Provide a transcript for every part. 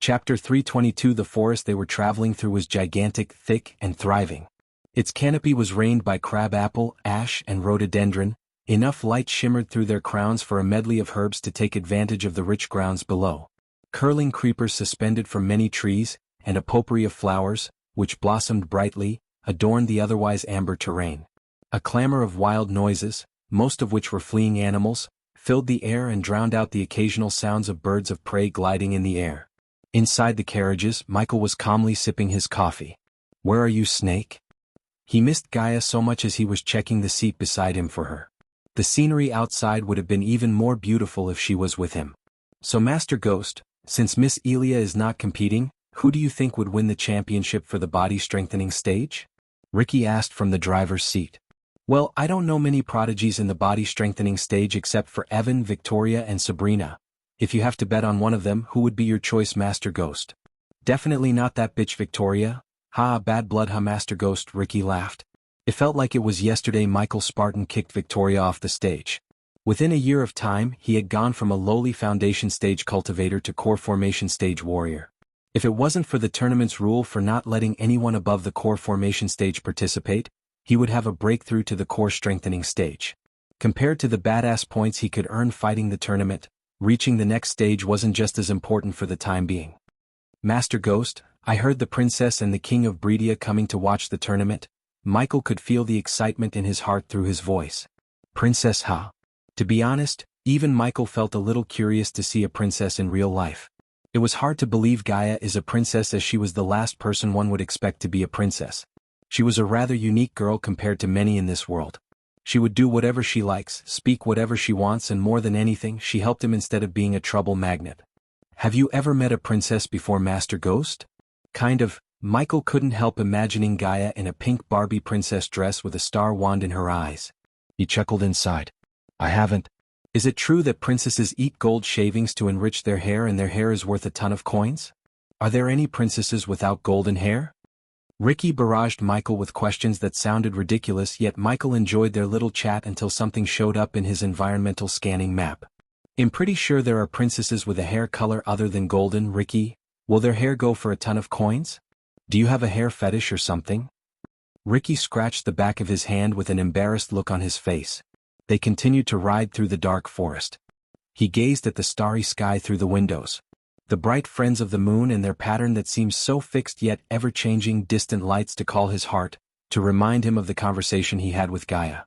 Chapter 322. The forest they were traveling through was gigantic, thick, and thriving. Its canopy was rained by crabapple, ash, and rhododendron. Enough light shimmered through their crowns for a medley of herbs to take advantage of the rich grounds below. Curling creepers suspended from many trees, and a potpourri of flowers, which blossomed brightly, adorned the otherwise amber terrain. A clamor of wild noises, most of which were fleeing animals, filled the air and drowned out the occasional sounds of birds of prey gliding in the air. Inside the carriages, Michael was calmly sipping his coffee. "Where are you, Snake?" He missed Gaia so much as he was checking the seat beside him for her. The scenery outside would have been even more beautiful if she was with him. "So Master Ghost, since Miss Elia is not competing, who do you think would win the championship for the body strengthening stage?" Ricky asked from the driver's seat. "Well, I don't know many prodigies in the body strengthening stage except for Evan, Victoria, and Sabrina. If you have to bet on one of them, who would be your choice, Master Ghost?" "Definitely not that bitch Victoria." "Ha, bad blood, huh, Master Ghost," Ricky laughed. It felt like it was yesterday Michael Spartan kicked Victoria off the stage. Within a year of time, he had gone from a lowly foundation stage cultivator to core formation stage warrior. If it wasn't for the tournament's rule for not letting anyone above the core formation stage participate, he would have a breakthrough to the core strengthening stage. Compared to the badass points he could earn fighting the tournament, reaching the next stage wasn't just as important for the time being. "Master Ghost, I heard the princess and the king of Breedia coming to watch the tournament." Michael could feel the excitement in his heart through his voice. "Princess, huh?" To be honest, even Michael felt a little curious to see a princess in real life. It was hard to believe Gaia is a princess, as she was the last person one would expect to be a princess. She was a rather unique girl compared to many in this world. She would do whatever she likes, speak whatever she wants, and more than anything, she helped him instead of being a trouble magnet. "Have you ever met a princess before, Master Ghost?" "Kind of." Michael couldn't help imagining Gaia in a pink Barbie princess dress with a star wand in her eyes. He chuckled inside. "I haven't." "Is it true that princesses eat gold shavings to enrich their hair and their hair is worth a ton of coins? Are there any princesses without golden hair?" Ricky barraged Michael with questions that sounded ridiculous, yet Michael enjoyed their little chat until something showed up in his environmental scanning map. "I'm pretty sure there are princesses with a hair color other than golden, Ricky. Will their hair go for a ton of coins? Do you have a hair fetish or something?" Ricky scratched the back of his hand with an embarrassed look on his face. They continued to ride through the dark forest. He gazed at the starry sky through the windows. The bright friends of the moon and their pattern that seems so fixed yet ever-changing, distant lights to call his heart, to remind him of the conversation he had with Gaia.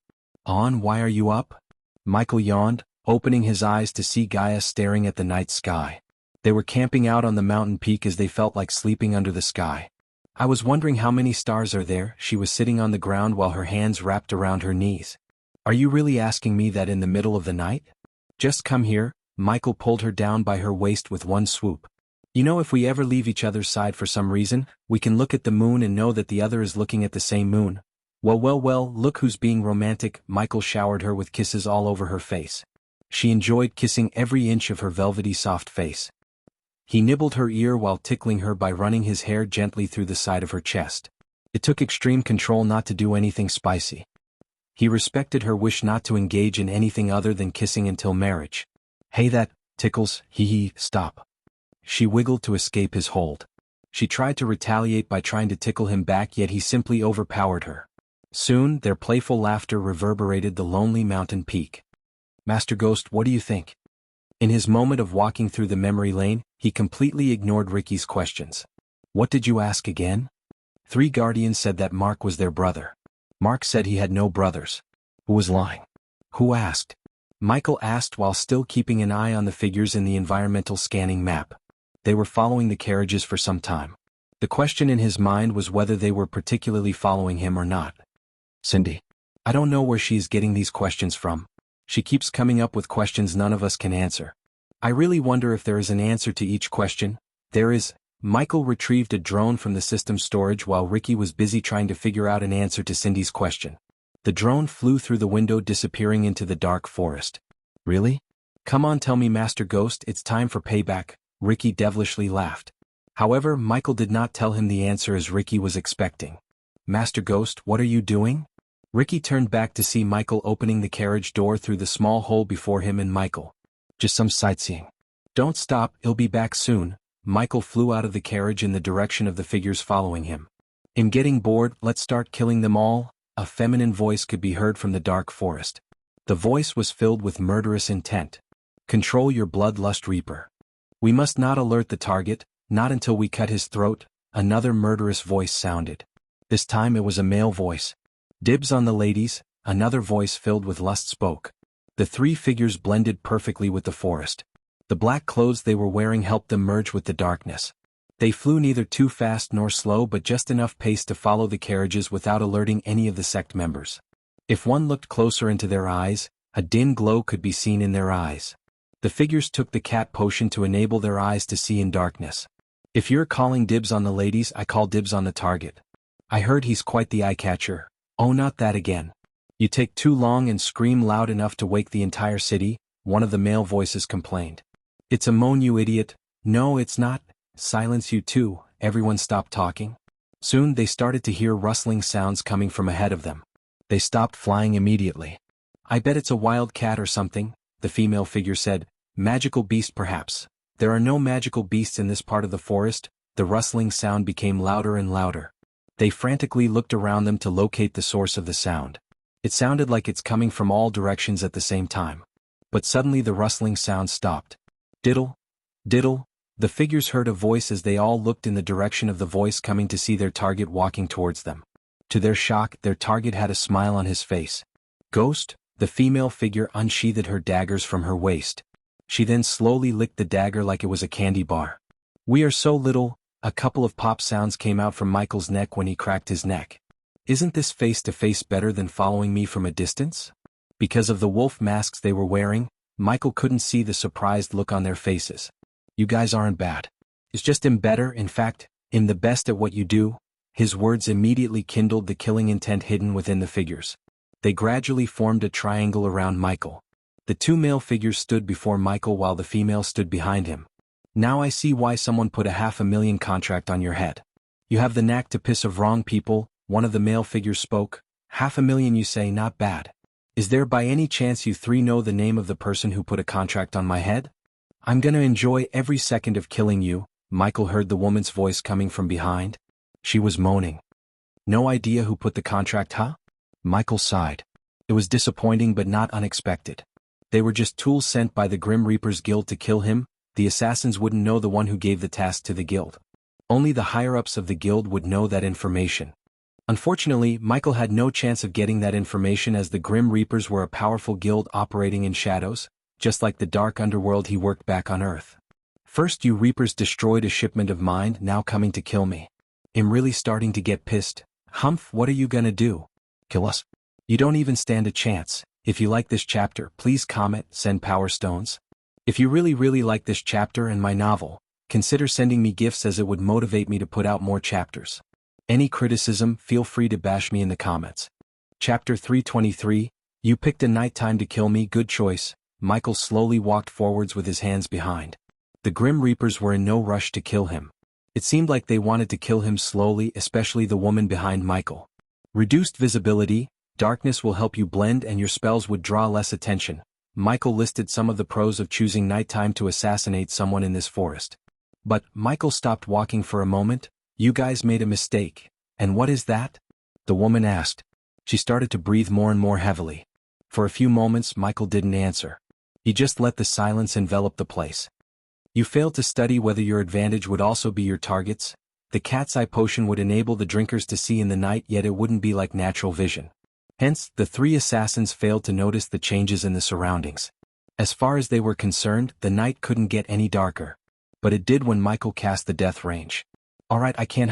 "On, why are you up?" Michael yawned, opening his eyes to see Gaia staring at the night sky. They were camping out on the mountain peak as they felt like sleeping under the sky. "I was wondering how many stars are there." She was sitting on the ground while her hands wrapped around her knees. "Are you really asking me that in the middle of the night?" "Just come here." Michael pulled her down by her waist with one swoop. "You know, if we ever leave each other's side for some reason, we can look at the moon and know that the other is looking at the same moon." Well, look who's being romantic." Michael showered her with kisses all over her face. She enjoyed kissing every inch of her velvety soft face. He nibbled her ear while tickling her by running his hair gently through the side of her chest. It took extreme control not to do anything spicy. He respected her wish not to engage in anything other than kissing until marriage. "Hey, that tickles, hee, stop." She wiggled to escape his hold. She tried to retaliate by trying to tickle him back, yet he simply overpowered her. Soon, their playful laughter reverberated the lonely mountain peak. "Master Ghost, what do you think?" In his moment of walking through the memory lane, he completely ignored Ricky's questions. "What did you ask again?" "3 guardians said that Mark was their brother." "Mark said he had no brothers." "Who was lying?" "Who asked?" Michael asked while still keeping an eye on the figures in the environmental scanning map. They were following the carriages for some time. The question in his mind was whether they were particularly following him or not. "Cindy. I don't know where she's getting these questions from. She keeps coming up with questions none of us can answer. I really wonder if there is an answer to each question." "There is." Michael retrieved a drone from the system storage while Ricky was busy trying to figure out an answer to Cindy's question. The drone flew through the window, disappearing into the dark forest. "Really? Come on, tell me, Master Ghost, it's time for payback." Ricky devilishly laughed. However, Michael did not tell him the answer as Ricky was expecting. "Master Ghost, what are you doing?" Ricky turned back to see Michael opening the carriage door through the small hole before him and Michael. "Just some sightseeing." "Don't stop, he'll be back soon." Michael flew out of the carriage in the direction of the figures following him. "I'm getting bored, let's start killing them all," a feminine voice could be heard from the dark forest. The voice was filled with murderous intent. "Control your bloodlust, Reaper. We must not alert the target, not until we cut his throat," another murderous voice sounded. This time it was a male voice. "Dibs on the ladies," another voice filled with lust spoke. The three figures blended perfectly with the forest. The black clothes they were wearing helped them merge with the darkness. They flew neither too fast nor slow but just enough pace to follow the carriages without alerting any of the sect members. If one looked closer into their eyes, a dim glow could be seen in their eyes. The figures took the cat potion to enable their eyes to see in darkness. "If you're calling dibs on the ladies, I call dibs on the target. I heard he's quite the eye-catcher." "Oh, not that again. You take too long and scream loud enough to wake the entire city," one of the male voices complained. "It's a moan, you idiot." "No, it's not." "Silence, you too." Everyone stopped talking. Soon they started to hear rustling sounds coming from ahead of them. They stopped flying immediately. "I bet it's a wild cat or something," the female figure said. "Magical beast perhaps." "There are no magical beasts in this part of the forest." The rustling sound became louder and louder. They frantically looked around them to locate the source of the sound. It sounded like it's coming from all directions at the same time. But suddenly the rustling sound stopped. "Diddle, diddle." The figures heard a voice as they all looked in the direction of the voice coming to see their target walking towards them. To their shock, their target had a smile on his face. "Ghost?" The female figure unsheathed her daggers from her waist. She then slowly licked the dagger like it was a candy bar. "We are so little." A couple of pop sounds came out from Michael's neck when he cracked his neck. "Isn't this face-to-face better than following me from a distance?" Because of the wolf masks they were wearing, Michael couldn't see the surprised look on their faces. "You guys aren't bad. It's just I'm better, in fact, I'm the best at what you do." His words immediately kindled the killing intent hidden within the figures. They gradually formed a triangle around Michael. The two male figures stood before Michael while the female stood behind him. "Now I see why someone put a $500,000 contract on your head. You have the knack to piss off wrong people," one of the male figures spoke. $500,000 you say, not bad. Is there by any chance you three know the name of the person who put a contract on my head? I'm gonna enjoy every second of killing you." Michael heard the woman's voice coming from behind. She was moaning. "No idea who put the contract, huh?" Michael sighed. It was disappointing but not unexpected. They were just tools sent by the Grim Reaper's guild to kill him. The assassins wouldn't know the one who gave the task to the guild. Only the higher-ups of the guild would know that information. Unfortunately, Michael had no chance of getting that information as the Grim Reapers were a powerful guild operating in shadows, just like the dark underworld he worked back on Earth. "First you Reapers destroyed a shipment of mine, now coming to kill me. I'm really starting to get pissed. Humph, what are you gonna do? Kill us? You don't even stand a chance." If you like this chapter, please comment, send power stones. If you really like this chapter and my novel, consider sending me gifts as it would motivate me to put out more chapters. Any criticism, feel free to bash me in the comments. Chapter 323, You picked a nighttime to kill me, good choice. Michael slowly walked forwards with his hands behind. The Grim Reapers were in no rush to kill him. It seemed like they wanted to kill him slowly, especially the woman behind Michael. Reduced visibility, darkness will help you blend and your spells would draw less attention. Michael listed some of the pros of choosing nighttime to assassinate someone in this forest. But Michael stopped walking for a moment. "You guys made a mistake." "And what is that?" the woman asked. She started to breathe more and more heavily. For a few moments Michael didn't answer. He just let the silence envelop the place. "You failed to study whether your advantage would also be your targets. The cat's eye potion would enable the drinkers to see in the night, yet it wouldn't be like natural vision. Hence, the three assassins failed to notice the changes in the surroundings. As far as they were concerned, the night couldn't get any darker. But it did when Michael cast the death range. "Alright, I can't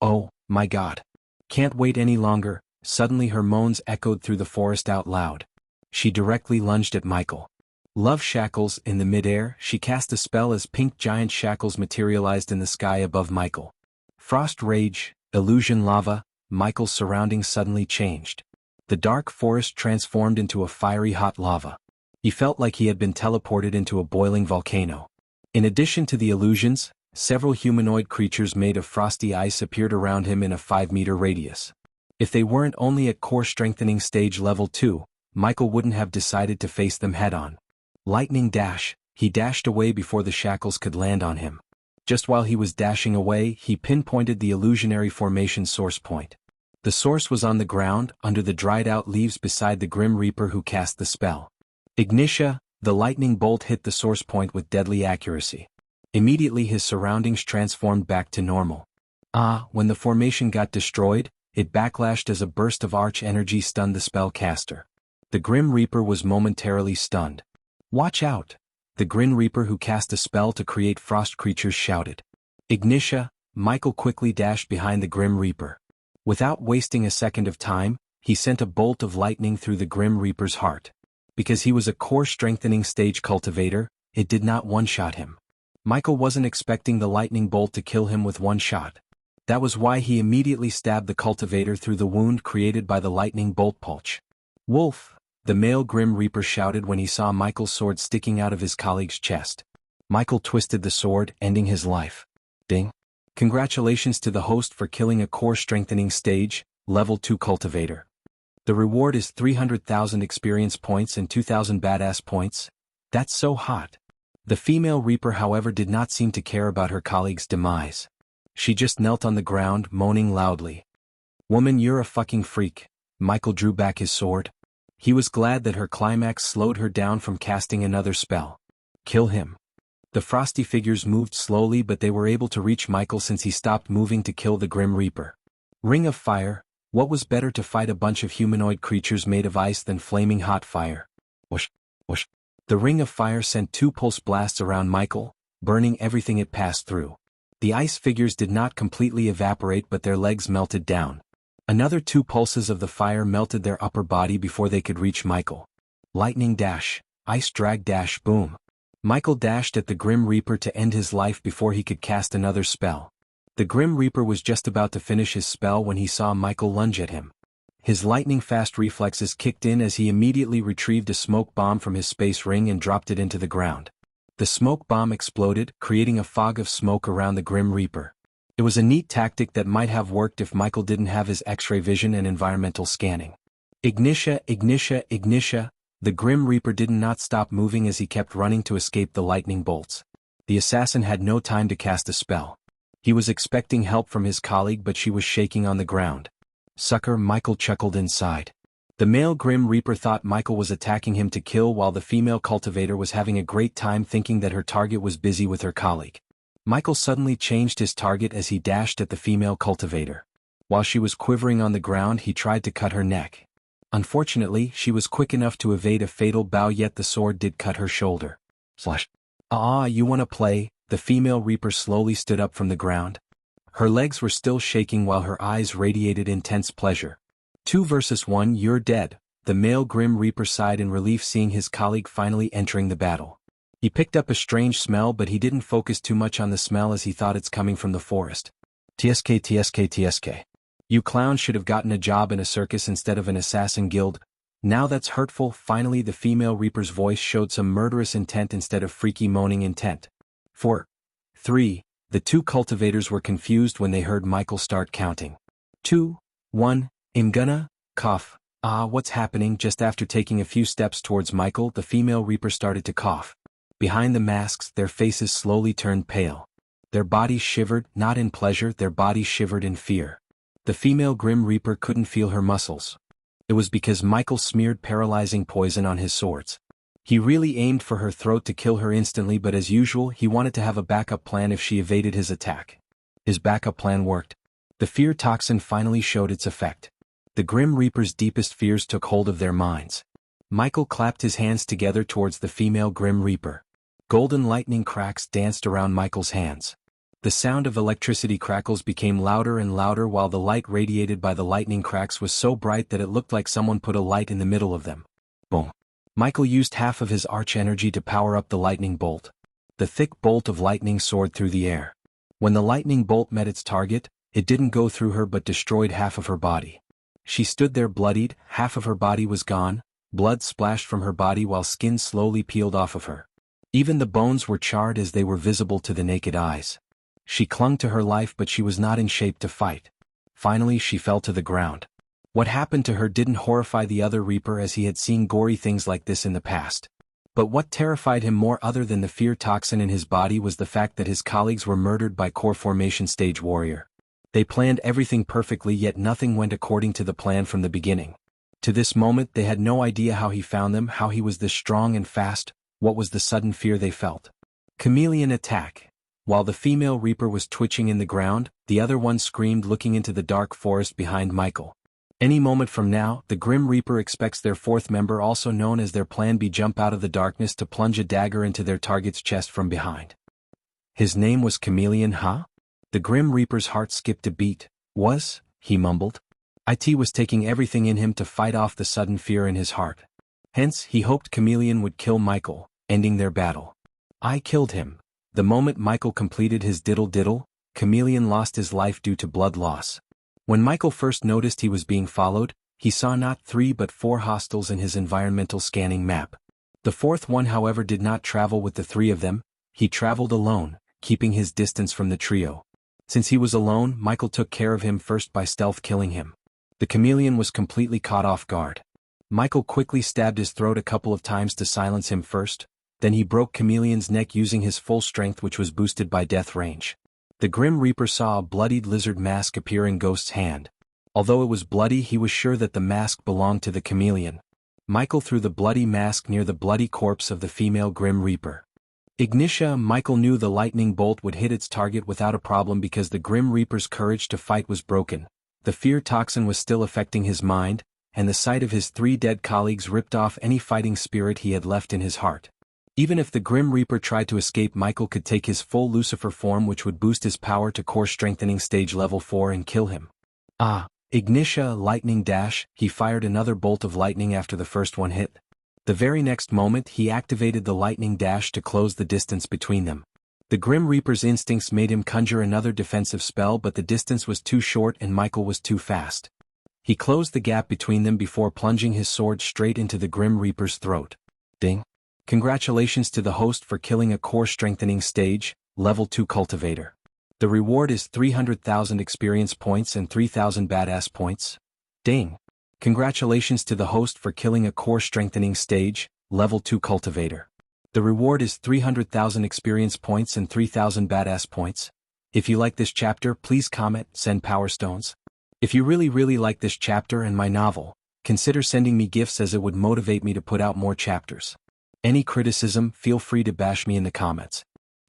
oh, my god. Can't wait any longer." Suddenly her moans echoed through the forest out loud. She directly lunged at Michael. Love shackles in the midair, she cast a spell as pink giant shackles materialized in the sky above Michael. Frost rage, illusion lava, Michael's surroundings suddenly changed. The dark forest transformed into a fiery hot lava. He felt like he had been teleported into a boiling volcano. In addition to the illusions, several humanoid creatures made of frosty ice appeared around him in a 5-meter radius. If they weren't only at core strengthening stage level 2, Michael wouldn't have decided to face them head-on. Lightning dash, he dashed away before the shackles could land on him. Just while he was dashing away, he pinpointed the illusionary formation source point. The source was on the ground, under the dried-out leaves beside the Grim Reaper who cast the spell. Xianxia, the lightning bolt hit the source point with deadly accuracy. Immediately his surroundings transformed back to normal. When the formation got destroyed, it backlashed as a burst of arch energy stunned the spellcaster. The Grim Reaper was momentarily stunned. "Watch out!" The Grim Reaper who cast a spell to create frost creatures shouted. "Xianxia!" Michael quickly dashed behind the Grim Reaper. Without wasting a second of time, he sent a bolt of lightning through the Grim Reaper's heart. Because he was a core-strengthening stage cultivator, it did not one-shot him. Michael wasn't expecting the lightning bolt to kill him with one shot. That was why he immediately stabbed the cultivator through the wound created by the lightning bolt pulse. "Wolf!" The male Grim Reaper shouted when he saw Michael's sword sticking out of his colleague's chest. Michael twisted the sword, ending his life. Ding! Congratulations to the host for killing a core-strengthening stage, level 2 cultivator. The reward is 300,000 experience points and 2,000 badass points. That's so hot. The female Reaper however did not seem to care about her colleague's demise. She just knelt on the ground, moaning loudly. "Woman, you're a fucking freak." Michael drew back his sword. He was glad that her climax slowed her down from casting another spell. "Kill him." The frosty figures moved slowly, but they were able to reach Michael since he stopped moving to kill the Grim Reaper. Ring of Fire. What was better to fight a bunch of humanoid creatures made of ice than flaming hot fire? Whoosh, whoosh. The Ring of Fire sent 2 pulse blasts around Michael, burning everything it passed through. The ice figures did not completely evaporate, but their legs melted down. Another 2 pulses of the fire melted their upper body before they could reach Michael. Lightning dash, ice drag dash, boom. Michael dashed at the Grim Reaper to end his life before he could cast another spell. The Grim Reaper was just about to finish his spell when he saw Michael lunge at him. His lightning-fast reflexes kicked in as he immediately retrieved a smoke bomb from his space ring and dropped it into the ground. The smoke bomb exploded, creating a fog of smoke around the Grim Reaper. It was a neat tactic that might have worked if Michael didn't have his X-ray vision and environmental scanning. Xianxia, Xianxia, Xianxia. The Grim Reaper did not stop moving as he kept running to escape the lightning bolts. The assassin had no time to cast a spell. He was expecting help from his colleague, but she was shaking on the ground. "Sucker," Michael chuckled inside. The male Grim Reaper thought Michael was attacking him to kill, while the female cultivator was having a great time thinking that her target was busy with her colleague. Michael suddenly changed his target as he dashed at the female cultivator. While she was quivering on the ground, he tried to cut her neck. Unfortunately, she was quick enough to evade a fatal bow, yet the sword did cut her shoulder. Slash. You wanna play? The female Reaper slowly stood up from the ground. Her legs were still shaking while her eyes radiated intense pleasure. 2 versus 1, you're dead. The male Grim Reaper sighed in relief seeing his colleague finally entering the battle. He picked up a strange smell, but he didn't focus too much on the smell as he thought it's coming from the forest. "TSK, TSK, TSK. You clowns should have gotten a job in a circus instead of an assassin guild. Now that's hurtful." Finally the female Reaper's voice showed some murderous intent instead of freaky moaning intent. 4, 3. The 2 cultivators were confused when they heard Michael start counting. 2, 1, I'm gonna cough. What's happening? Just after taking a few steps towards Michael, the female Reaper started to cough. Behind the masks, their faces slowly turned pale. Their bodies shivered, not in pleasure, their bodies shivered in fear. The female Grim Reaper couldn't feel her muscles. It was because Michael smeared paralyzing poison on his swords. He really aimed for her throat to kill her instantly, but as usual, he wanted to have a backup plan if she evaded his attack. His backup plan worked. The fear toxin finally showed its effect. The Grim Reaper's deepest fears took hold of their minds. Michael clapped his hands together towards the female Grim Reaper. Golden lightning cracks danced around Michael's hands. The sound of electricity crackles became louder and louder while the light radiated by the lightning cracks was so bright that it looked like someone put a light in the middle of them. Boom. Michael used half of his arch energy to power up the lightning bolt. The thick bolt of lightning soared through the air. When the lightning bolt met its target, it didn't go through her but destroyed half of her body. She stood there bloodied, half of her body was gone, blood splashed from her body while skin slowly peeled off of her. Even the bones were charred as they were visible to the naked eyes. She clung to her life, but she was not in shape to fight. Finally she fell to the ground. What happened to her didn't horrify the other Reaper, as he had seen gory things like this in the past. But what terrified him more other than the fear toxin in his body was the fact that his colleagues were murdered by core formation stage warrior. They planned everything perfectly, yet nothing went according to the plan from the beginning. To this moment they had no idea how he found them, how he was this strong and fast. What was the sudden fear they felt? Chameleon attack. While the female Reaper was twitching in the ground, the other one screamed, looking into the dark forest behind Michael. Any moment from now, the Grim Reaper expects their fourth member, also known as their Plan B, jump out of the darkness to plunge a dagger into their target's chest from behind. His name was Chameleon, huh? The Grim Reaper's heart skipped a beat. He mumbled. It was taking everything in him to fight off the sudden fear in his heart. Hence, he hoped Chameleon would kill Michael, ending their battle. I killed him. The moment Michael completed his diddle-diddle, Chameleon lost his life due to blood loss. When Michael first noticed he was being followed, he saw not 3 but 4 hostiles in his environmental scanning map. The fourth one, however, did not travel with the 3 of them. He traveled alone, keeping his distance from the trio. Since he was alone, Michael took care of him first by stealth killing him. The Chameleon was completely caught off guard. Michael quickly stabbed his throat a couple of times to silence him first, then he broke Chameleon's neck using his full strength, which was boosted by death range. The Grim Reaper saw a bloodied lizard mask appear in Ghost's hand. Although it was bloody, he was sure that the mask belonged to the Chameleon. Michael threw the bloody mask near the bloody corpse of the female Grim Reaper. Xianxia. Michael knew the lightning bolt would hit its target without a problem because the Grim Reaper's courage to fight was broken. The fear toxin was still affecting his mind, and the sight of his 3 dead colleagues ripped off any fighting spirit he had left in his heart. Even if the Grim Reaper tried to escape, Michael could take his full Lucifer form, which would boost his power to core strengthening stage level 4 and kill him. Xianxia. Lightning dash. He fired another bolt of lightning after the first one hit. The very next moment he activated the lightning dash to close the distance between them. The Grim Reaper's instincts made him conjure another defensive spell, but the distance was too short and Michael was too fast. He closed the gap between them before plunging his sword straight into the Grim Reaper's throat. Ding. Congratulations to the host for killing a core strengthening stage, level 2 cultivator. The reward is 300,000 experience points and 3,000 badass points. Ding. Congratulations to the host for killing a core strengthening stage, level 2 cultivator. The reward is 300,000 experience points and 3,000 badass points. If you like this chapter, please comment, send power stones. If you really like this chapter and my novel, consider sending me gifts, as it would motivate me to put out more chapters. Any criticism, feel free to bash me in the comments.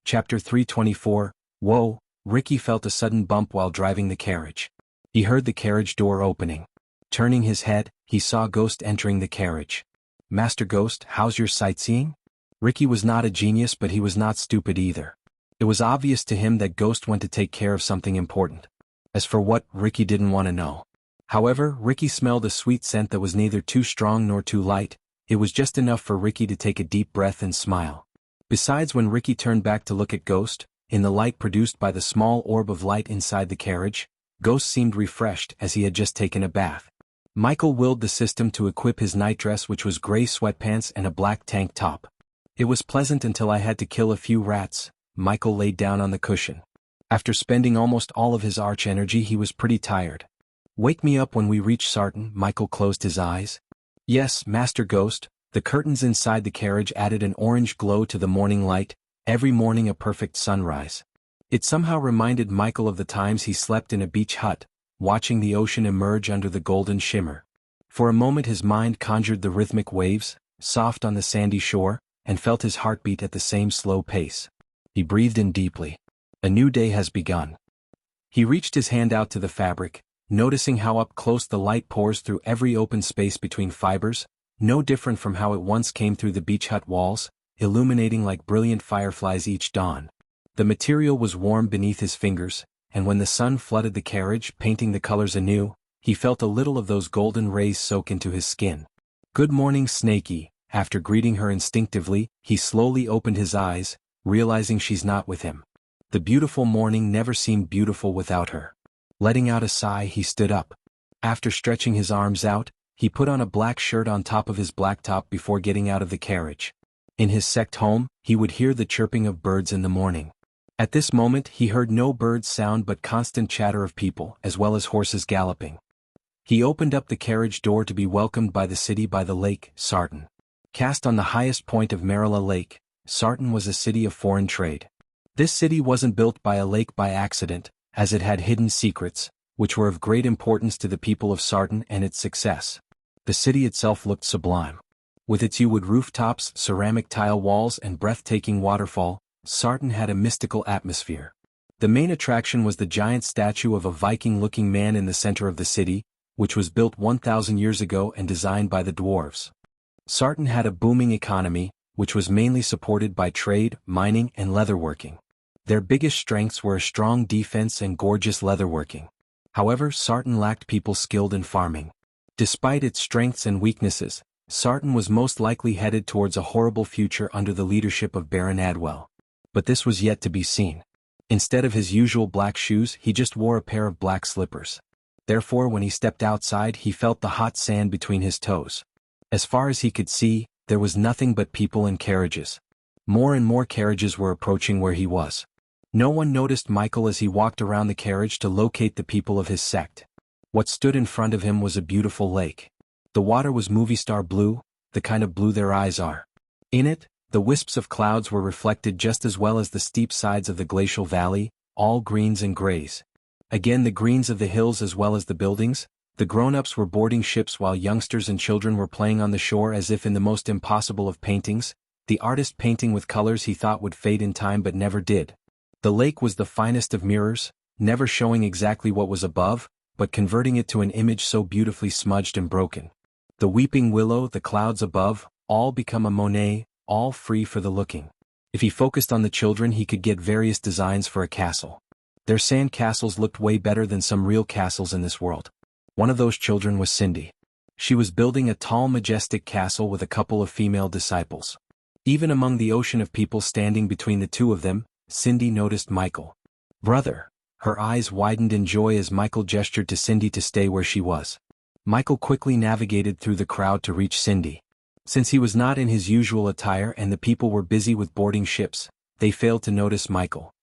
Chapter 324. Whoa, Ricky felt a sudden bump while driving the carriage. He heard the carriage door opening. Turning his head, he saw Ghost entering the carriage. Master Ghost, how's your sightseeing? Ricky was not a genius, but he was not stupid either. It was obvious to him that Ghost went to take care of something important. As for what, Ricky didn't want to know. However, Ricky smelled a sweet scent that was neither too strong nor too light. It was just enough for Ricky to take a deep breath and smile. Besides, when Ricky turned back to look at Ghost, in the light produced by the small orb of light inside the carriage, Ghost seemed refreshed, as he had just taken a bath. Michael willed the system to equip his nightdress, which was gray sweatpants and a black tank top. It was pleasant until I had to kill a few rats. Michael laid down on the cushion. After spending almost all of his arch energy, he was pretty tired. Wake me up when we reach Sarton. Michael closed his eyes. Yes, Master Ghost. The curtains inside the carriage added an orange glow to the morning light, every morning a perfect sunrise. It somehow reminded Michael of the times he slept in a beach hut, watching the ocean emerge under the golden shimmer. For a moment his mind conjured the rhythmic waves, soft on the sandy shore, and felt his heartbeat at the same slow pace. He breathed in deeply. A new day has begun. He reached his hand out to the fabric, noticing how up close the light pours through every open space between fibers, no different from how it once came through the beach hut walls, illuminating like brilliant fireflies each dawn. The material was warm beneath his fingers, and when the sun flooded the carriage, painting the colors anew, he felt a little of those golden rays soak into his skin. Good morning, Snakey. After greeting her instinctively, he slowly opened his eyes, realizing she's not with him. The beautiful morning never seemed beautiful without her. Letting out a sigh, he stood up. After stretching his arms out, he put on a black shirt on top of his black top before getting out of the carriage. In his sect home, he would hear the chirping of birds in the morning. At this moment he heard no birds sound but constant chatter of people, as well as horses galloping. He opened up the carriage door to be welcomed by the city by the lake, Sarton. Cast on the highest point of Marilla Lake, Sartan was a city of foreign trade. This city wasn't built by a lake by accident, as it had hidden secrets, which were of great importance to the people of Sartan and its success. The city itself looked sublime. With its yew-wood rooftops, ceramic tile walls and breathtaking waterfall, Sartan had a mystical atmosphere. The main attraction was the giant statue of a Viking-looking man in the center of the city, which was built 1,000 years ago and designed by the dwarves. Sartan had a booming economy, which was mainly supported by trade, mining and leatherworking. Their biggest strengths were a strong defense and gorgeous leatherworking. However, Sartan lacked people skilled in farming. Despite its strengths and weaknesses, Sartan was most likely headed towards a horrible future under the leadership of Baron Adwell. But this was yet to be seen. Instead of his usual black shoes, he just wore a pair of black slippers. Therefore, when he stepped outside, he felt the hot sand between his toes. As far as he could see, there was nothing but people and carriages. More and more carriages were approaching where he was. No one noticed Michael as he walked around the carriage to locate the people of his sect. What stood in front of him was a beautiful lake. The water was movie star blue, the kind of blue their eyes are. In it, the wisps of clouds were reflected just as well as the steep sides of the glacial valley, all greens and grays. Again the greens of the hills as well as the buildings. The grown-ups were boarding ships while youngsters and children were playing on the shore as if in the most impossible of paintings, the artist painting with colors he thought would fade in time but never did. The lake was the finest of mirrors, never showing exactly what was above, but converting it to an image so beautifully smudged and broken. The weeping willow, the clouds above, all become a Monet, all free for the looking. If he focused on the children he could get various designs for a castle. Their sand castles looked way better than some real castles in this world. One of those children was Cindy. She was building a tall majestic castle with a couple of female disciples. Even among the ocean of people standing between the two of them, Cindy noticed Michael. "Brother." Her eyes widened in joy as Michael gestured to Cindy to stay where she was. Michael quickly navigated through the crowd to reach Cindy. Since he was not in his usual attire and the people were busy with boarding ships, they failed to notice Michael.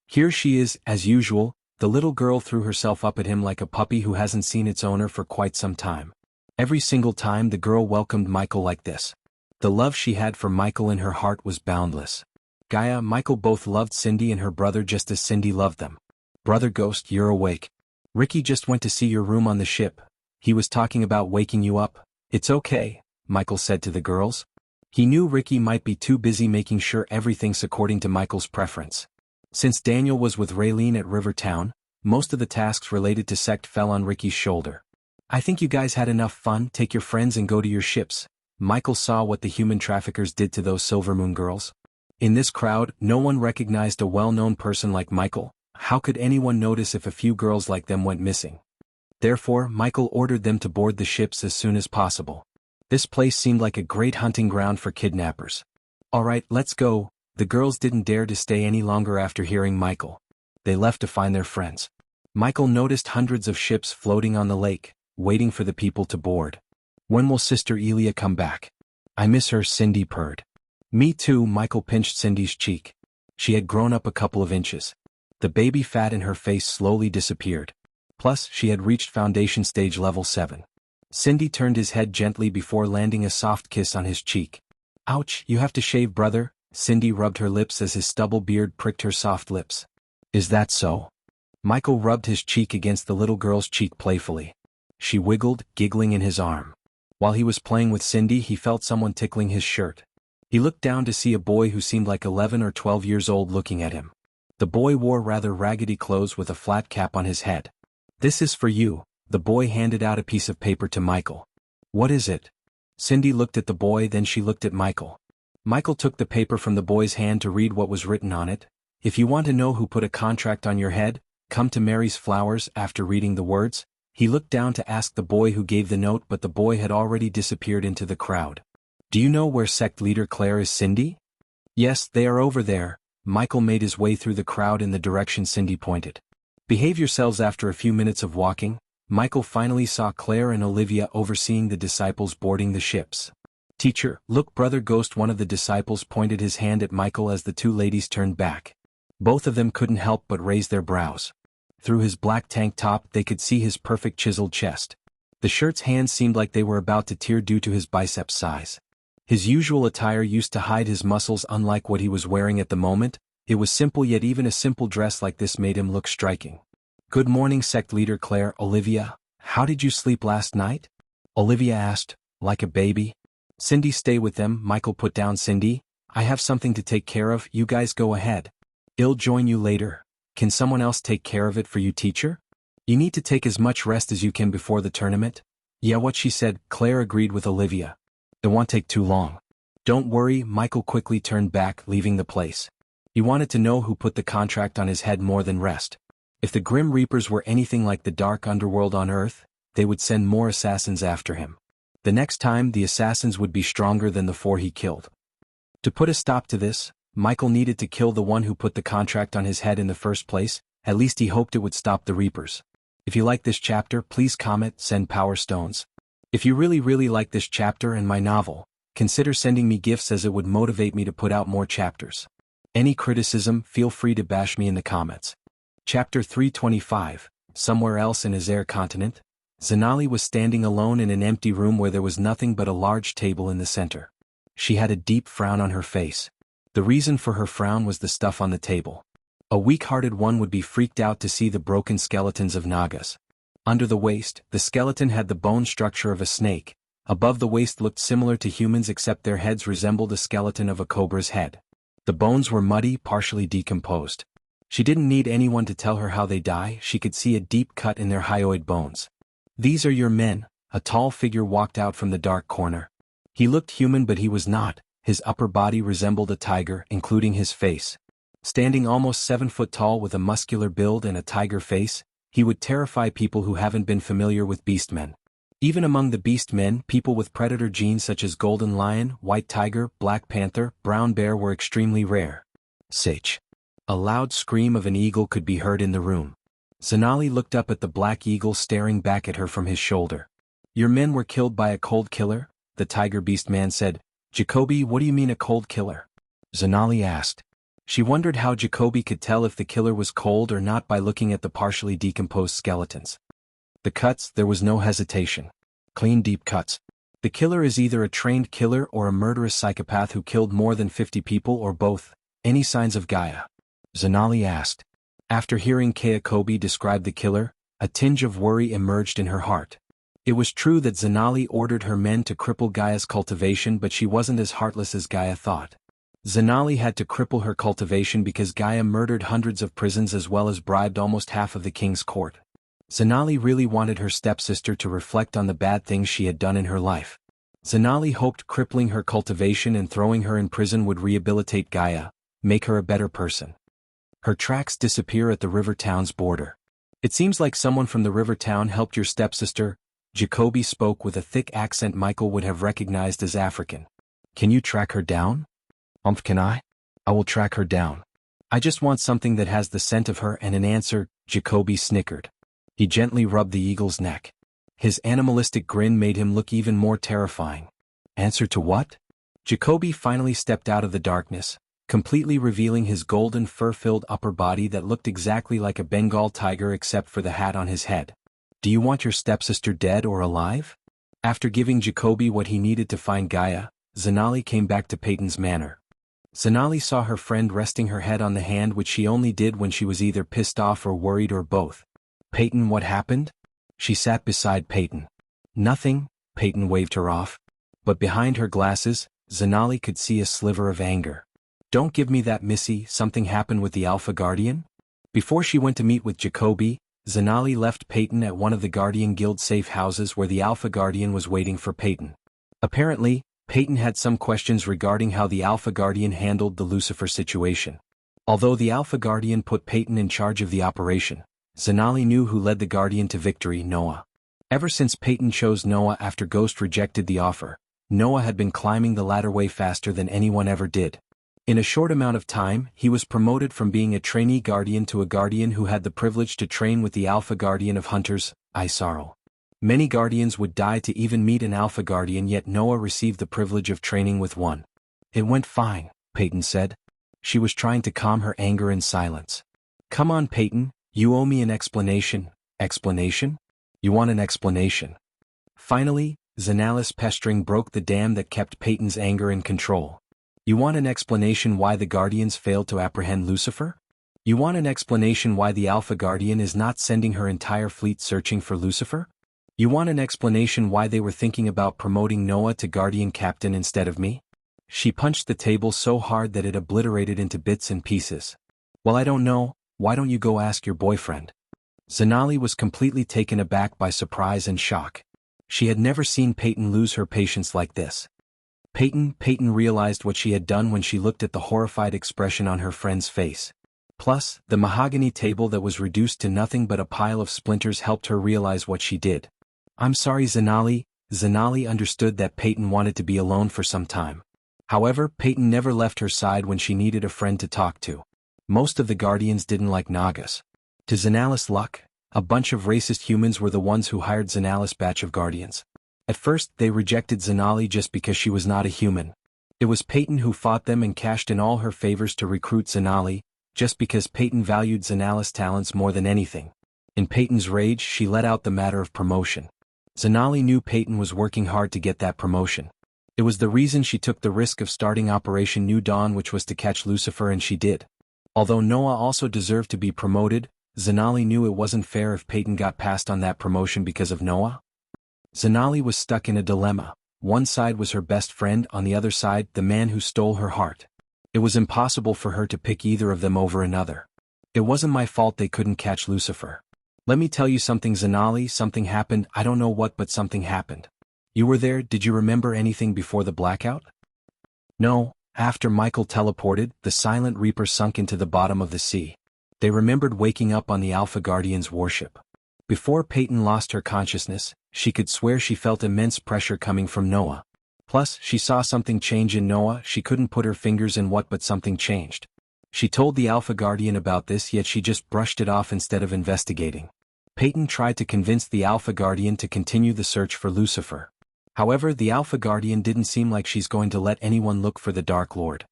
"Here she is, as usual." The little girl threw herself up at him like a puppy who hasn't seen its owner for quite some time. Every single time the girl welcomed Michael like this. The love she had for Michael in her heart was boundless. Gaia, Michael both loved Cindy and her brother just as Cindy loved them. "Brother Ghost, you're awake. Ricky just went to see your room on the ship. He was talking about waking you up." "It's okay," Michael said to the girls. He knew Ricky might be too busy making sure everything's according to Michael's preference. Since Daniel was with Raylene at Rivertown, most of the tasks related to sect fell on Ricky's shoulder. "I think you guys had enough fun, take your friends and go to your ships." Michael saw what the human traffickers did to those Silvermoon girls. In this crowd, no one recognized a well-known person like Michael. How could anyone notice if a few girls like them went missing? Therefore, Michael ordered them to board the ships as soon as possible. This place seemed like a great hunting ground for kidnappers. "All right, let's go." The girls didn't dare to stay any longer after hearing Michael. They left to find their friends. Michael noticed hundreds of ships floating on the lake, waiting for the people to board. "When will Sister Elia come back? I miss her," Cindy purred. "Me too." Michael pinched Cindy's cheek. She had grown up a couple of inches. The baby fat in her face slowly disappeared. Plus, she had reached foundation stage level 7. Cindy turned his head gently before landing a soft kiss on his cheek. "Ouch, you have to shave, brother." Cindy rubbed her lips as his stubble beard pricked her soft lips. "Is that so?" Michael rubbed his cheek against the little girl's cheek playfully. She wiggled, giggling in his arm. While he was playing with Cindy, he felt someone tickling his shirt. He looked down to see a boy who seemed like 11 or 12 years old looking at him. The boy wore rather raggedy clothes with a flat cap on his head. "This is for you." The boy handed out a piece of paper to Michael. "What is it?" Cindy looked at the boy, then she looked at Michael. Michael took the paper from the boy's hand to read what was written on it. "If you want to know who put a contract on your head, come to Mary's Flowers." After reading the words, he looked down to ask the boy who gave the note, but the boy had already disappeared into the crowd. "Do you know where sect leader Claire is, Cindy?" "Yes, they are over there." Michael made his way through the crowd in the direction Cindy pointed. "Behave yourselves." After a few minutes of walking, Michael finally saw Claire and Olivia overseeing the disciples boarding the ships. "Teacher, look." Brother Ghost, one of the disciples, pointed his hand at Michael as the two ladies turned back. Both of them couldn't help but raise their brows. Through his black tank top they could see his perfect chiseled chest. The shirt's hands seemed like they were about to tear due to his biceps size. His usual attire used to hide his muscles, unlike what he was wearing at the moment. It was simple, yet even a simple dress like this made him look striking. "Good morning, sect leader Claire." "Olivia, how did you sleep last night?" Olivia asked, like a baby. "Cindy, stay with them." Michael put down Cindy. "I have something to take care of, you guys go ahead. I'll join you later." "Can someone else take care of it for you, teacher? You need to take as much rest as you can before the tournament." "Yeah, what she said," Claire agreed with Olivia. "It won't take too long." "Don't worry." Michael quickly turned back, leaving the place. He wanted to know who put the contract on his head more than rest. If the Grim Reapers were anything like the dark underworld on Earth, they would send more assassins after him. The next time, the assassins would be stronger than the 4 he killed. To put a stop to this, Michael needed to kill the one who put the contract on his head in the first place. At least he hoped it would stop the Reapers. If you like this chapter, please comment, send power stones. If you really like this chapter and my novel, consider sending me gifts, as it would motivate me to put out more chapters. Any criticism, feel free to bash me in the comments. Chapter 325, Somewhere Else in Azare Continent. Zanali was standing alone in an empty room where there was nothing but a large table in the center. She had a deep frown on her face. The reason for her frown was the stuff on the table. A weak-hearted one would be freaked out to see the broken skeletons of Nagas. Under the waist, the skeleton had the bone structure of a snake. Above the waist looked similar to humans, except their heads resembled a skeleton of a cobra's head. The bones were muddy, partially decomposed. She didn't need anyone to tell her how they die. She could see a deep cut in their hyoid bones. "These are your men." A tall figure walked out from the dark corner. He looked human, but he was not. His upper body resembled a tiger, including his face. Standing almost 7 foot tall with a muscular build and a tiger face, he would terrify people who haven't been familiar with beastmen. Even among the beastmen, people with predator genes such as golden lion, white tiger, black panther, brown bear were extremely rare. Sage. A loud scream of an eagle could be heard in the room. Zanali looked up at the black eagle staring back at her from his shoulder. "Your men were killed by a cold killer?" the tiger beast man said. "Jacoby, what do you mean a cold killer?" Zanali asked. She wondered how Jacoby could tell if the killer was cold or not by looking at the partially decomposed skeletons. The cuts, there was no hesitation. Clean, deep cuts. The killer is either a trained killer or a murderous psychopath who killed more than 50 people, or both. "Any signs of Gaia?" Zanali asked. After hearing Jacoby describe the killer, a tinge of worry emerged in her heart. It was true that Zanali ordered her men to cripple Gaia's cultivation, but she wasn't as heartless as Gaia thought. Zanali had to cripple her cultivation because Gaia murdered hundreds of prisons as well as bribed almost half of the king's court. Zanali really wanted her stepsister to reflect on the bad things she had done in her life. Zanali hoped crippling her cultivation and throwing her in prison would rehabilitate Gaia, make her a better person. Her tracks disappear at the river town's border. "It seems like someone from the river town helped your stepsister." Jacoby spoke with a thick accent Michael would have recognized as African. "Can you track her down?" Can I? "I will track her down. I just want something that has the scent of her and an answer." Jacoby snickered. He gently rubbed the eagle's neck. His animalistic grin made him look even more terrifying. "Answer to what?" Jacoby finally stepped out of the darkness, completely revealing his golden fur-filled upper body that looked exactly like a Bengal tiger except for the hat on his head. "Do you want your stepsister dead or alive?" After giving Jacoby what he needed to find Gaia, Zanali came back to Peyton's manor. Zanali saw her friend resting her head on the hand, which she only did when she was either pissed off or worried or both. "Peyton, what happened?" She sat beside Peyton. "Nothing," Peyton waved her off. But behind her glasses, Zanali could see a sliver of anger. "Don't give me that, Missy. Something happened with the Alpha Guardian?" Before she went to meet with Jacoby, Zanali left Peyton at one of the Guardian Guild safe houses where the Alpha Guardian was waiting for Peyton. Apparently, Peyton had some questions regarding how the Alpha Guardian handled the Lucifer situation. Although the Alpha Guardian put Peyton in charge of the operation, Zanali knew who led the Guardian to victory: Noah. Ever since Peyton chose Noah after Ghost rejected the offer, Noah had been climbing the ladder way faster than anyone ever did. In a short amount of time, he was promoted from being a trainee Guardian to a Guardian who had the privilege to train with the Alpha Guardian of Hunters, Isarl. Many Guardians would die to even meet an Alpha Guardian, yet Noah received the privilege of training with one. "It went fine," Peyton said. She was trying to calm her anger in silence. "Come on, Peyton, you owe me an explanation." "Explanation? You want an explanation?" Finally, Zanali's pestering broke the dam that kept Peyton's anger in control. You want an explanation why the Guardians failed to apprehend Lucifer? You want an explanation why the Alpha Guardian is not sending her entire fleet searching for Lucifer? You want an explanation why they were thinking about promoting Noah to Guardian Captain instead of me? She punched the table so hard that it obliterated into bits and pieces. Well, I don't know, why don't you go ask your boyfriend? Zanali was completely taken aback by surprise and shock. She had never seen Peyton lose her patience like this. Peyton realized what she had done when she looked at the horrified expression on her friend's face. Plus, the mahogany table that was reduced to nothing but a pile of splinters helped her realize what she did. I'm sorry, Zanali. Zanali understood that Peyton wanted to be alone for some time. However, Peyton never left her side when she needed a friend to talk to. Most of the Guardians didn't like Nagas. To Zanali's luck, a bunch of racist humans were the ones who hired Zanali's batch of Guardians. At first, they rejected Zanali just because she was not a human. It was Peyton who fought them and cashed in all her favors to recruit Zanali, just because Peyton valued Zanali's talents more than anything. In Peyton's rage, she let out the matter of promotion. Zanali knew Peyton was working hard to get that promotion. It was the reason she took the risk of starting Operation New Dawn, which was to catch Lucifer, and she did. Although Noah also deserved to be promoted, Zanali knew it wasn't fair if Peyton got passed on that promotion because of Noah. Zanali was stuck in a dilemma. One side was her best friend, on the other side, the man who stole her heart. It was impossible for her to pick either of them over another. It wasn't my fault they couldn't catch Lucifer. Let me tell you something, Zanali, something happened, I don't know what, but something happened. You were there, did you remember anything before the blackout? No, after Michael teleported, the Silent Reaper sunk into the bottom of the sea. They remembered waking up on the Alpha Guardian's warship. Before Peyton lost her consciousness, she could swear she felt immense pressure coming from Noah. Plus, she saw something change in Noah, she couldn't put her fingers in what, but something changed. She told the Alpha Guardian about this, yet she just brushed it off instead of investigating. Peyton tried to convince the Alpha Guardian to continue the search for Lucifer. However, the Alpha Guardian didn't seem like she's going to let anyone look for the Dark Lord.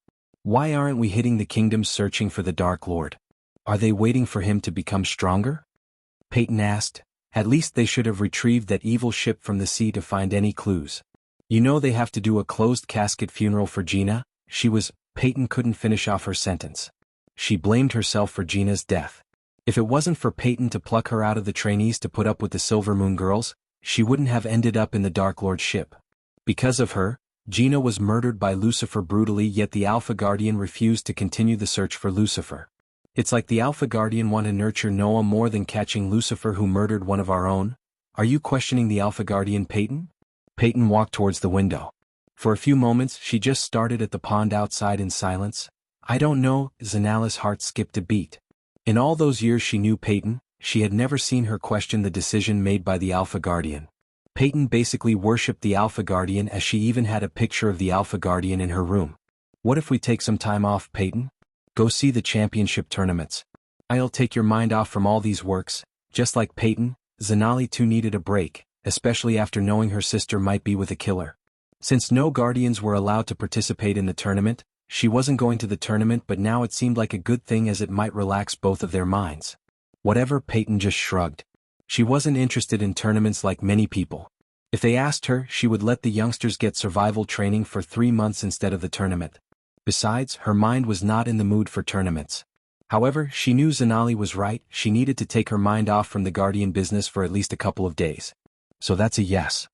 Why aren't we hitting the kingdoms searching for the Dark Lord? Are they waiting for him to become stronger? Peyton asked. At least they should have retrieved that evil ship from the sea to find any clues. You know they have to do a closed casket funeral for Gina. Peyton couldn't finish off her sentence. She blamed herself for Gina's death. If it wasn't for Peyton to pluck her out of the trainees to put up with the Silver Moon girls, she wouldn't have ended up in the Dark Lord's ship. Because of her, Gina was murdered by Lucifer brutally, yet the Alpha Guardian refused to continue the search for Lucifer. It's like the Alpha Guardian want to nurture Noah more than catching Lucifer, who murdered one of our own. Are you questioning the Alpha Guardian, Peyton? Peyton walked towards the window. For a few moments, she just stared at the pond outside in silence. I don't know, Zanali's heart skipped a beat. In all those years she knew Peyton, she had never seen her question the decision made by the Alpha Guardian. Peyton basically worshipped the Alpha Guardian, as she even had a picture of the Alpha Guardian in her room. What if we take some time off, Peyton? Go see the championship tournaments. I'll take your mind off from all these works. Just like Peyton, Zanali too needed a break, especially after knowing her sister might be with a killer. Since no Guardians were allowed to participate in the tournament, she wasn't going to the tournament, but now it seemed like a good thing as it might relax both of their minds. Whatever, Peyton just shrugged. She wasn't interested in tournaments like many people. If they asked her, she would let the youngsters get survival training for 3 months instead of the tournament. Besides, her mind was not in the mood for tournaments. However, she knew Zanali was right, she needed to take her mind off from the Guardian business for at least a couple of days. So that's a yes.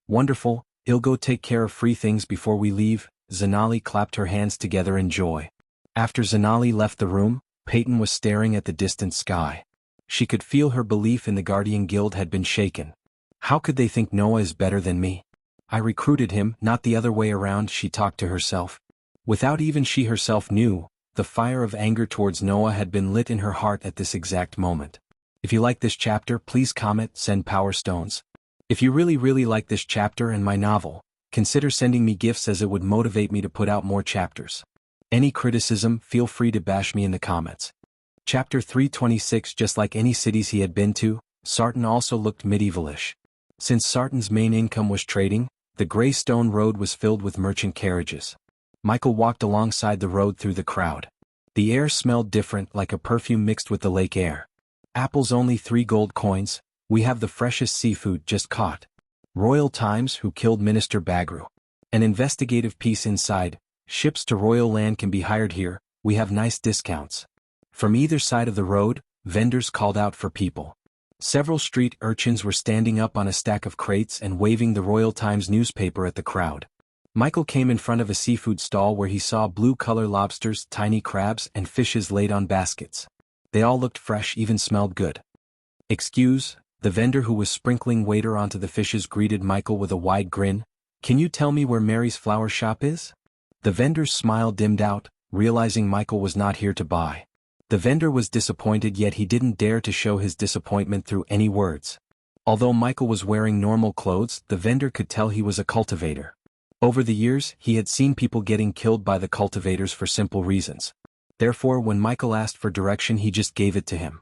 Wonderful, I'll go take care of free things before we leave. Zanali clapped her hands together in joy. After Zanali left the room, Peyton was staring at the distant sky. She could feel her belief in the Guardian Guild had been shaken. How could they think Noah is better than me? I recruited him, not the other way around, she talked to herself. Without even she herself knew, the fire of anger towards Noah had been lit in her heart at this exact moment. If you like this chapter, please comment, send power stones. If you really like this chapter and my novel, consider sending me gifts, as it would motivate me to put out more chapters. Any criticism, feel free to bash me in the comments. Chapter 326. Just like any cities he had been to, Sartan also looked medievalish. Since Sartan's main income was trading, the gray stone road was filled with merchant carriages. Michael walked alongside the road through the crowd. The air smelled different, like a perfume mixed with the lake air. Apples only 3 gold coins, we have the freshest seafood just caught. Royal Times, who killed Minister Bagru. An investigative piece inside, ships to royal land can be hired here, we have nice discounts. From either side of the road, vendors called out for people. Several street urchins were standing up on a stack of crates and waving the Royal Times newspaper at the crowd. Michael came in front of a seafood stall where he saw blue-color lobsters, tiny crabs, and fishes laid on baskets. They all looked fresh, even smelled good. "Excuse," the vendor who was sprinkling water onto the fishes greeted Michael with a wide grin. "Can you tell me where Mary's flower shop is?" The vendor's smile dimmed out, realizing Michael was not here to buy. The vendor was disappointed, yet he didn't dare to show his disappointment through any words. Although Michael was wearing normal clothes, the vendor could tell he was a cultivator. Over the years, he had seen people getting killed by the cultivators for simple reasons. Therefore, when Michael asked for direction, he just gave it to him.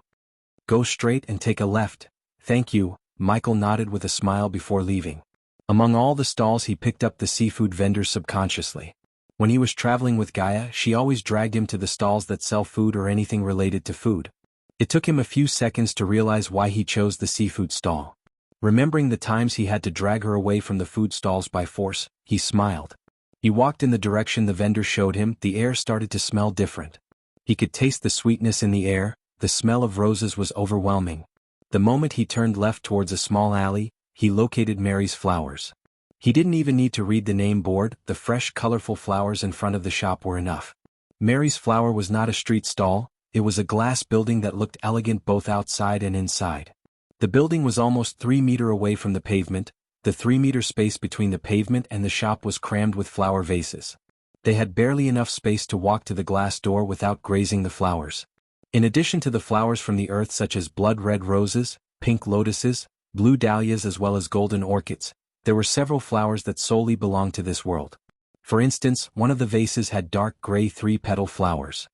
"Go straight and take a left." "Thank you," Michael nodded with a smile before leaving. Among all the stalls, he picked up the seafood vendors subconsciously. When he was traveling with Gaia, she always dragged him to the stalls that sell food or anything related to food. It took him a few seconds to realize why he chose the seafood stall. Remembering the times he had to drag her away from the food stalls by force, he smiled. He walked in the direction the vendor showed him. The air started to smell different. He could taste the sweetness in the air. The smell of roses was overwhelming. The moment he turned left towards a small alley, he located Mary's Flowers. He didn't even need to read the name board. The fresh, colorful flowers in front of the shop were enough. Mary's Flower was not a street stall, it was a glass building that looked elegant both outside and inside. The building was almost 3 meters away from the pavement. The 3-meter space between the pavement and the shop was crammed with flower vases. They had barely enough space to walk to the glass door without grazing the flowers. In addition to the flowers from the earth such as blood-red roses, pink lotuses, blue dahlias as well as golden orchids, there were several flowers that solely belonged to this world. For instance, one of the vases had dark gray 3-petal flowers.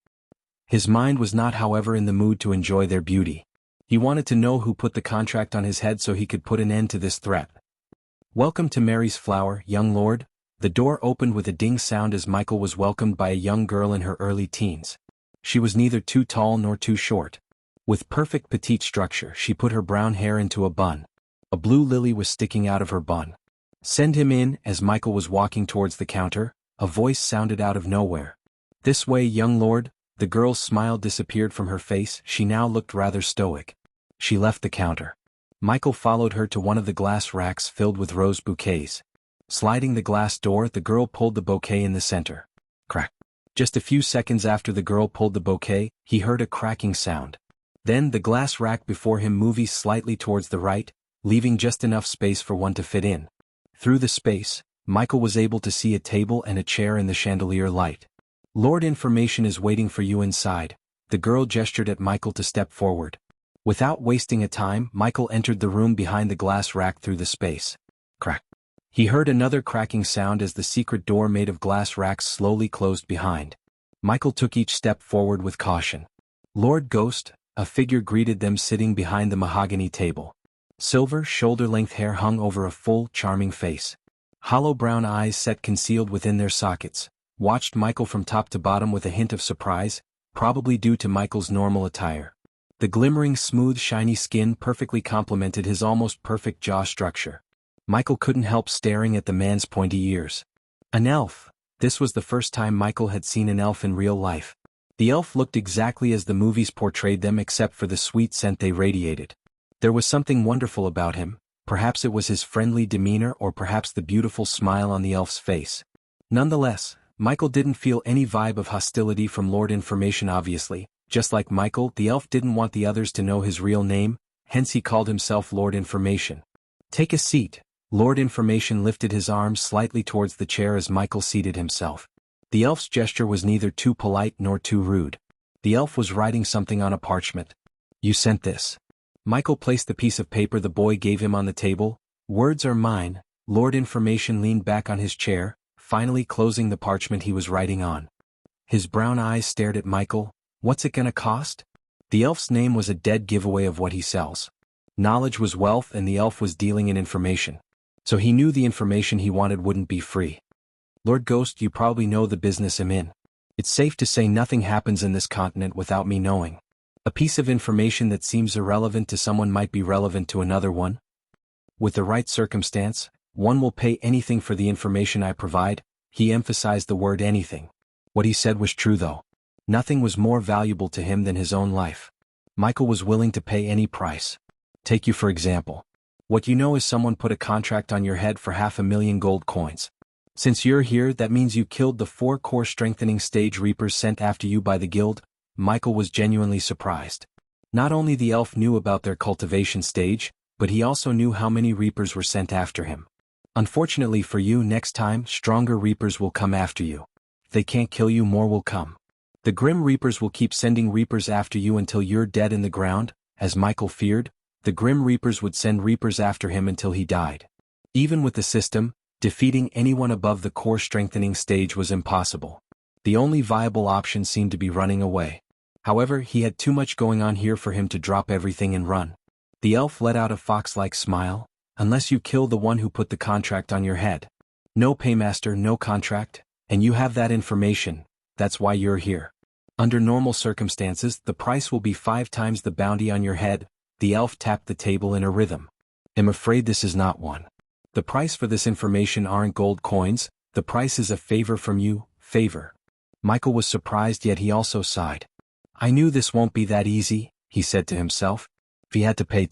His mind was not, however, in the mood to enjoy their beauty. He wanted to know who put the contract on his head so he could put an end to this threat. "Welcome to Mary's Flower, young lord." The door opened with a ding sound as Michael was welcomed by a young girl in her early teens. She was neither too tall nor too short. With perfect petite structure, she put her brown hair into a bun. A blue lily was sticking out of her bun. "Send him in." As Michael was walking towards the counter, a voice sounded out of nowhere. "This way, young lord." The girl's smile disappeared from her face. She now looked rather stoic. She left the counter. Michael followed her to one of the glass racks filled with rose bouquets. Sliding the glass door, the girl pulled the bouquet in the center. Crack. Just a few seconds after the girl pulled the bouquet, he heard a cracking sound. Then the glass rack before him moved slightly towards the right, leaving just enough space for one to fit in. Through the space, Michael was able to see a table and a chair in the chandelier light. "Lord, information is waiting for you inside." The girl gestured at Michael to step forward. Without wasting a time, Michael entered the room behind the glass rack through the space. Crack. He heard another cracking sound as the secret door made of glass racks slowly closed behind. Michael took each step forward with caution. "Lord Ghost," a figure greeted them sitting behind the mahogany table. Silver, shoulder-length hair hung over a full, charming face. Hollow brown eyes set concealed within their sockets, watched Michael from top to bottom with a hint of surprise, probably due to Michael's normal attire. The glimmering, smooth, shiny skin perfectly complemented his almost perfect jaw structure. Michael couldn't help staring at the man's pointy ears. An elf. This was the first time Michael had seen an elf in real life. The elf looked exactly as the movies portrayed them except for the sweet scent they radiated. There was something wonderful about him. Perhaps it was his friendly demeanor or perhaps the beautiful smile on the elf's face. Nonetheless, Michael didn't feel any vibe of hostility from Lord Information obviously. Just like Michael, the elf didn't want the others to know his real name, hence he called himself Lord Information. "Take a seat." Lord Information lifted his arms slightly towards the chair as Michael seated himself. The elf's gesture was neither too polite nor too rude. The elf was writing something on a parchment. "You sent this." Michael placed the piece of paper the boy gave him on the table. "Words are mine." Lord Information leaned back on his chair, finally closing the parchment he was writing on. His brown eyes stared at Michael. "What's it gonna cost?" The elf's name was a dead giveaway of what he sells. Knowledge was wealth and the elf was dealing in information. So he knew the information he wanted wouldn't be free. "Lord Ghost, you probably know the business I'm in. It's safe to say nothing happens in this continent without me knowing. A piece of information that seems irrelevant to someone might be relevant to another one." With the right circumstance, one will pay anything for the information I provide. He emphasized the word anything. What he said was true though. Nothing was more valuable to him than his own life. Michael was willing to pay any price. Take you for example. What you know is someone put a contract on your head for 500,000 gold coins. Since you're here, that means you killed the 4 core strengthening stage reapers sent after you by the guild. Michael was genuinely surprised. Not only the elf knew about their cultivation stage, but he also knew how many reapers were sent after him. Unfortunately for you, next time, stronger reapers will come after you. If they can't kill you, more will come. The grim reapers will keep sending reapers after you until you're dead in the ground. As Michael feared, the grim reapers would send reapers after him until he died. Even with the system, defeating anyone above the core strengthening stage was impossible. The only viable option seemed to be running away. However, he had too much going on here for him to drop everything and run. The elf let out a fox-like smile. Unless you kill the one who put the contract on your head. No paymaster, no contract, and you have that information. That's why you're here. Under normal circumstances, the price will be 5 times the bounty on your head. The elf tapped the table in a rhythm. I'm afraid this is not one. The price for this information aren't gold coins, the price is a favor from you, favor. Michael was surprised, yet he also sighed. I knew this won't be that easy, he said to himself. If he had to pay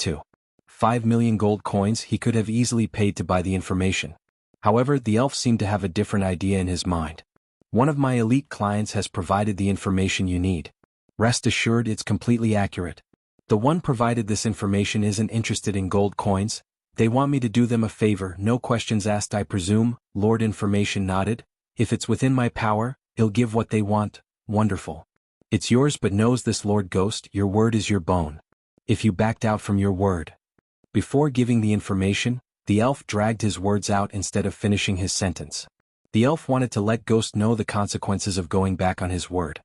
5 million gold coins, he could have easily paid to buy the information. However, the elf seemed to have a different idea in his mind. One of my elite clients has provided the information you need. Rest assured it's completely accurate. The one provided this information isn't interested in gold coins. They want me to do them a favor, no questions asked, I presume. Lord Information nodded. If it's within my power, I'll give what they want. Wonderful. It's yours, but knows this, Lord Ghost, your word is your bone. If you backed out from your word. Before giving the information, the elf dragged his words out instead of finishing his sentence. The elf wanted to let Ghost know the consequences of going back on his word.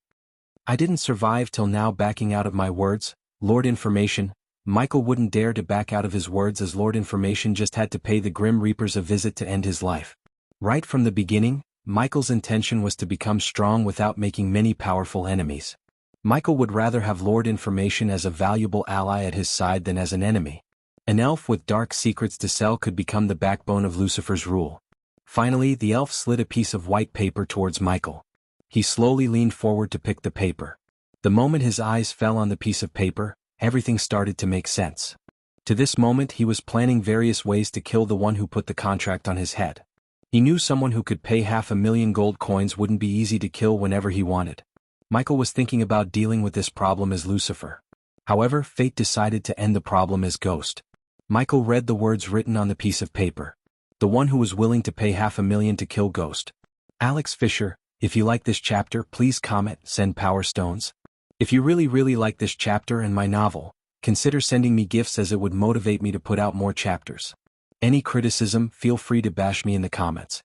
I didn't survive till now backing out of my words, Lord Information. Michael wouldn't dare to back out of his words, as Lord Information just had to pay the Grim Reapers a visit to end his life. Right from the beginning, Michael's intention was to become strong without making many powerful enemies. Michael would rather have Lord Information as a valuable ally at his side than as an enemy. An elf with dark secrets to sell could become the backbone of Lucifer's rule. Finally, the elf slid a piece of white paper towards Michael. He slowly leaned forward to pick the paper. The moment his eyes fell on the piece of paper, everything started to make sense. To this moment, he was planning various ways to kill the one who put the contract on his head. He knew someone who could pay 500,000 gold coins wouldn't be easy to kill whenever he wanted. Michael was thinking about dealing with this problem as Lucifer. However, fate decided to end the problem as Ghost. Michael read the words written on the piece of paper. The one who was willing to pay 500,000 to kill Ghost. Alex Fisher. If you like this chapter, please comment, send power stones. If you really like this chapter and my novel, consider sending me gifts, as it would motivate me to put out more chapters. Any criticism, feel free to bash me in the comments.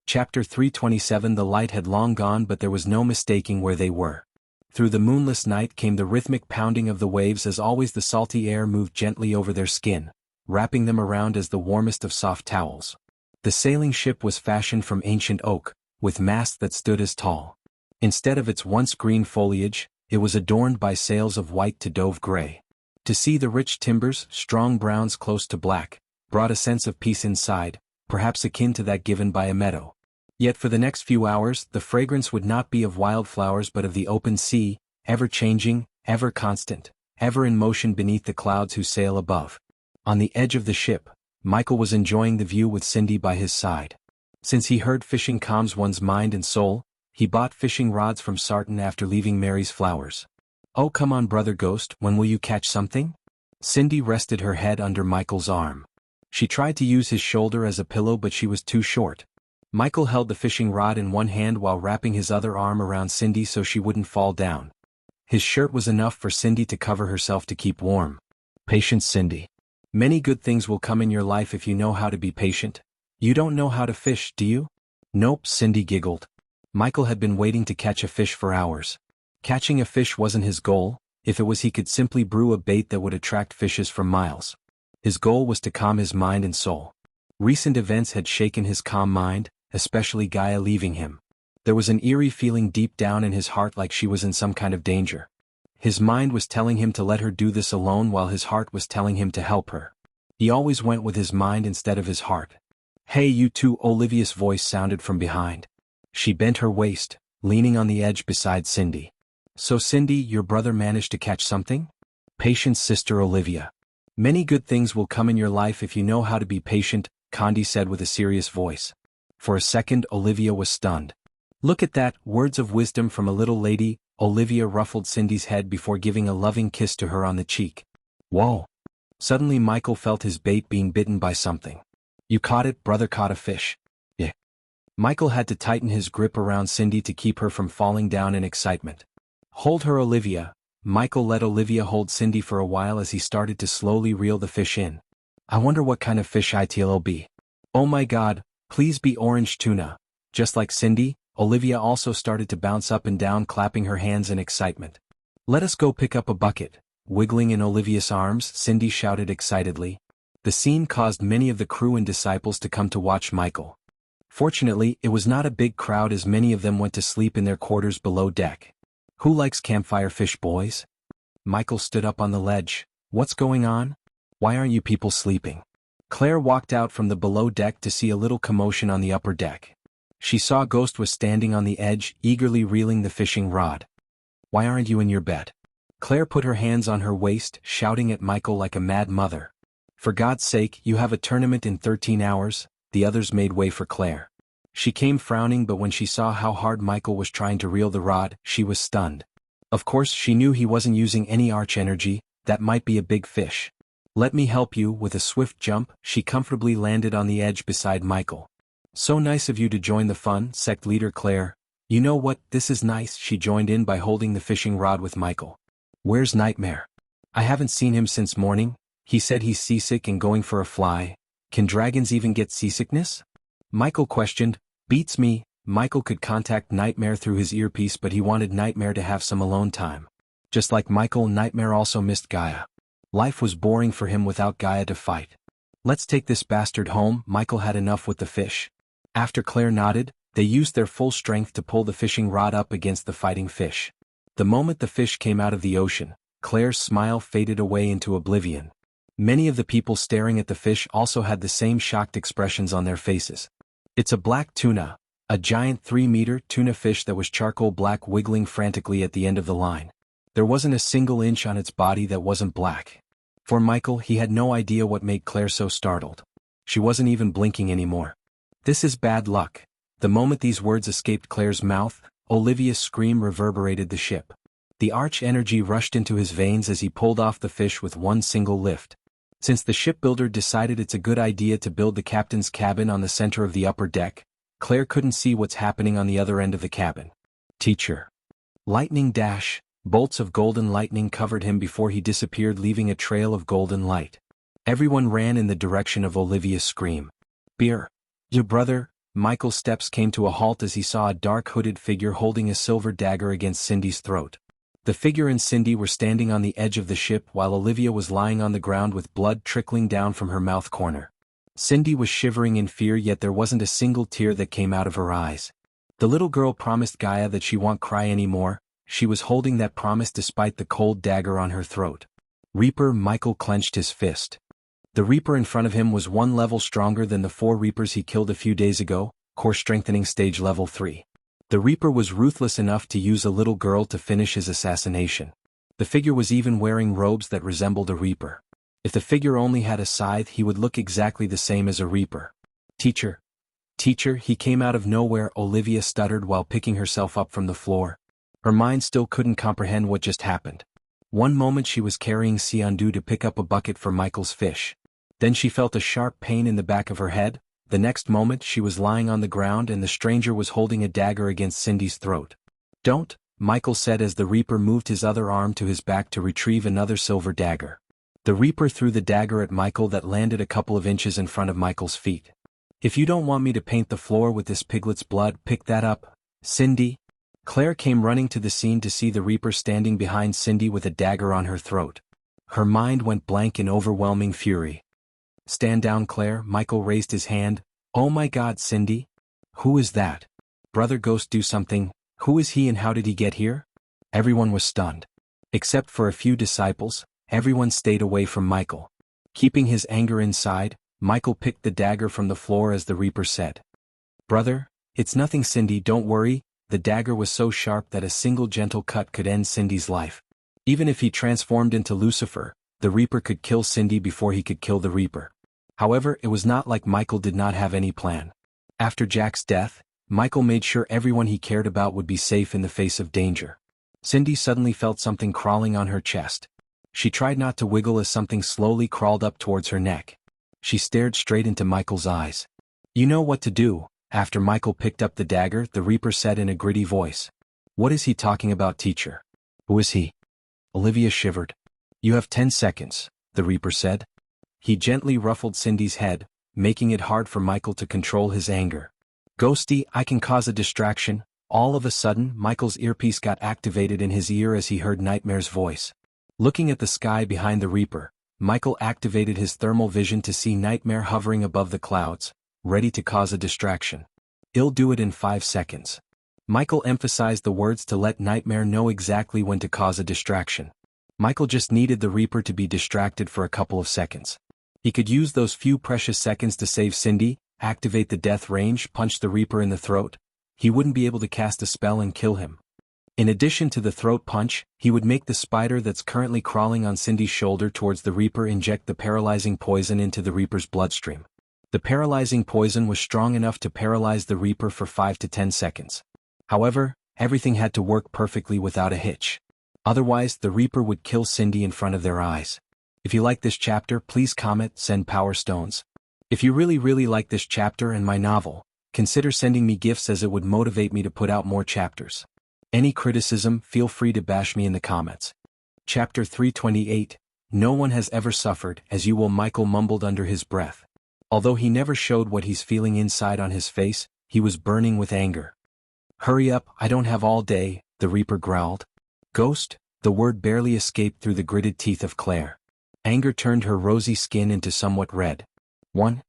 Chapter 327. The light had long gone, but there was no mistaking where they were. Through the moonless night came the rhythmic pounding of the waves. As always, the salty air moved gently over their skin, wrapping them around as the warmest of soft towels. The sailing ship was fashioned from ancient oak, with masts that stood as tall. Instead of its once green foliage, it was adorned by sails of white to dove gray. To see the rich timbers, strong browns close to black, brought a sense of peace inside, perhaps akin to that given by a meadow. Yet for the next few hours, the fragrance would not be of wildflowers but of the open sea, ever changing, ever constant, ever in motion beneath the clouds who sail above. On the edge of the ship, Michael was enjoying the view with Cindy by his side. Since he heard fishing calms one's mind and soul, he bought fishing rods from Sarton after leaving Mary's Flowers. Oh, come on, brother Ghost, when will you catch something? Cindy rested her head under Michael's arm. She tried to use his shoulder as a pillow, but she was too short. Michael held the fishing rod in one hand while wrapping his other arm around Cindy so she wouldn't fall down. His shirt was enough for Cindy to cover herself to keep warm. Patience, Cindy. Many good things will come in your life if you know how to be patient. You don't know how to fish, do you? Nope, Cindy giggled. Michael had been waiting to catch a fish for hours. Catching a fish wasn't his goal. If it was, he could simply brew a bait that would attract fishes from miles. His goal was to calm his mind and soul. Recent events had shaken his calm mind, especially Gaia leaving him. There was an eerie feeling deep down in his heart, like she was in some kind of danger. His mind was telling him to let her do this alone, while his heart was telling him to help her. He always went with his mind instead of his heart. Hey you two, Olivia's voice sounded from behind. She bent her waist, leaning on the edge beside Cindy. So Cindy, your brother managed to catch something? Patience, sister Olivia. Many good things will come in your life if you know how to be patient, Condi said with a serious voice. For a second Olivia was stunned. Look at that, words of wisdom from a little lady. Olivia ruffled Cindy's head before giving a loving kiss to her on the cheek. Whoa. Suddenly Michael felt his bait being bitten by something. You caught it, brother caught a fish. Yeah. Michael had to tighten his grip around Cindy to keep her from falling down in excitement. Hold her, Olivia. Michael let Olivia hold Cindy for a while as he started to slowly reel the fish in. I wonder what kind of fish it'll be. Oh my god, please be orange tuna. Just like Cindy, Olivia also started to bounce up and down, clapping her hands in excitement. Let us go pick up a bucket. Wiggling in Olivia's arms, Cindy shouted excitedly. The scene caused many of the crew and disciples to come to watch Michael. Fortunately, it was not a big crowd as many of them went to sleep in their quarters below deck. Who likes campfire fish, boys? Michael stood up on the ledge. What's going on? Why aren't you people sleeping? Claire walked out from the below deck to see a little commotion on the upper deck. She saw Ghost was standing on the edge, eagerly reeling the fishing rod. Why aren't you in your bed? Claire put her hands on her waist, shouting at Michael like a mad mother. For God's sake, you have a tournament in 13 hours, the others made way for Claire. She came frowning, but when she saw how hard Michael was trying to reel the rod, she was stunned. Of course, she knew he wasn't using any arch energy, that might be a big fish. Let me help you. With a swift jump, she comfortably landed on the edge beside Michael. So nice of you to join the fun, sect leader Claire. You know what, this is nice. She joined in by holding the fishing rod with Michael. Where's Nightmare? I haven't seen him since morning. He said he's seasick and going for a fly. Can dragons even get seasickness? Michael questioned. Beats me. Michael could contact Nightmare through his earpiece, but he wanted Nightmare to have some alone time. Just like Michael, Nightmare also missed Gaia. Life was boring for him without Gaia to fight. Let's take this bastard home. Michael had enough with the fish. After Claire nodded, they used their full strength to pull the fishing rod up against the fighting fish. The moment the fish came out of the ocean, Claire's smile faded away into oblivion. Many of the people staring at the fish also had the same shocked expressions on their faces. It's a black tuna, a giant 3-meter tuna fish that was charcoal black, wiggling frantically at the end of the line. There wasn't a single inch on its body that wasn't black. For Michael, he had no idea what made Claire so startled. She wasn't even blinking anymore. This is bad luck. The moment these words escaped Claire's mouth, Olivia's scream reverberated the ship. The arch energy rushed into his veins as he pulled off the fish with one single lift. Since the shipbuilder decided it's a good idea to build the captain's cabin on the center of the upper deck, Claire couldn't see what's happening on the other end of the cabin. Teacher. Lightning dash. Bolts of golden lightning covered him before he disappeared, leaving a trail of golden light. Everyone ran in the direction of Olivia's scream. Beer. Your brother. Michael's steps came to a halt as he saw a dark hooded figure holding a silver dagger against Cindy's throat. The figure and Cindy were standing on the edge of the ship while Olivia was lying on the ground with blood trickling down from her mouth corner. Cindy was shivering in fear, yet there wasn't a single tear that came out of her eyes. The little girl promised Gaia that she won't cry anymore. She was holding that promise despite the cold dagger on her throat. Reaper. Michael clenched his fist. The Reaper in front of him was one level stronger than the 4 Reapers he killed a few days ago, core strengthening stage level 3. The Reaper was ruthless enough to use a little girl to finish his assassination. The figure was even wearing robes that resembled a Reaper. If the figure only had a scythe, he would look exactly the same as a Reaper. Teacher. Teacher, he came out of nowhere, Olivia stuttered while picking herself up from the floor. Her mind still couldn't comprehend what just happened. One moment she was carrying Xianxia to pick up a bucket for Michael's fish. Then she felt a sharp pain in the back of her head. The next moment she was lying on the ground and the stranger was holding a dagger against Cindy's throat. Don't, Michael said as the Reaper moved his other arm to his back to retrieve another silver dagger. The Reaper threw the dagger at Michael that landed a couple of inches in front of Michael's feet. If you don't want me to paint the floor with this piglet's blood, pick that up, Cindy. Claire came running to the scene to see the Reaper standing behind Cindy with a dagger on her throat. Her mind went blank in overwhelming fury. Stand down, Claire. Michael raised his hand. Oh my God, Cindy? Who is that? Brother Ghost, do something. Who is he and how did he get here? Everyone was stunned. Except for a few disciples, everyone stayed away from Michael. Keeping his anger inside, Michael picked the dagger from the floor as the Reaper said. "Brother, it's nothing, Cindy, don't worry." The dagger was so sharp that a single gentle cut could end Cindy's life. Even if he transformed into Lucifer, the Reaper could kill Cindy before he could kill the Reaper. However, it was not like Michael did not have any plan. After Jack's death, Michael made sure everyone he cared about would be safe in the face of danger. Cindy suddenly felt something crawling on her chest. She tried not to wiggle as something slowly crawled up towards her neck. She stared straight into Michael's eyes. "You know what to do." After Michael picked up the dagger, the Reaper said in a gritty voice. "What is he talking about, teacher? Who is he?" Olivia shivered. "You have 10 seconds, the Reaper said. He gently ruffled Cindy's head, making it hard for Michael to control his anger. "Ghosty, I can cause a distraction." All of a sudden, Michael's earpiece got activated in his ear as he heard Nightmare's voice. Looking at the sky behind the Reaper, Michael activated his thermal vision to see Nightmare hovering above the clouds, ready to cause a distraction. "I'll do it in 5 seconds." Michael emphasized the words to let Nightmare know exactly when to cause a distraction. Michael just needed the Reaper to be distracted for a couple of seconds. He could use those few precious seconds to save Cindy, activate the death range, punch the Reaper in the throat. He wouldn't be able to cast a spell and kill him. In addition to the throat punch, he would make the spider that's currently crawling on Cindy's shoulder towards the Reaper inject the paralyzing poison into the Reaper's bloodstream. The paralyzing poison was strong enough to paralyze the Reaper for 5 to 10 seconds. However, everything had to work perfectly without a hitch. Otherwise, the Reaper would kill Cindy in front of their eyes. If you like this chapter, please comment, send power stones. If you really like this chapter and my novel, consider sending me gifts as it would motivate me to put out more chapters. Any criticism, feel free to bash me in the comments. Chapter 328, No one has ever suffered as you will, Michael mumbled under his breath. Although he never showed what he's feeling inside on his face, he was burning with anger. "Hurry up, I don't have all day," the Reaper growled. "Ghost," the word barely escaped through the gritted teeth of Claire. Anger turned her rosy skin into somewhat red. 1,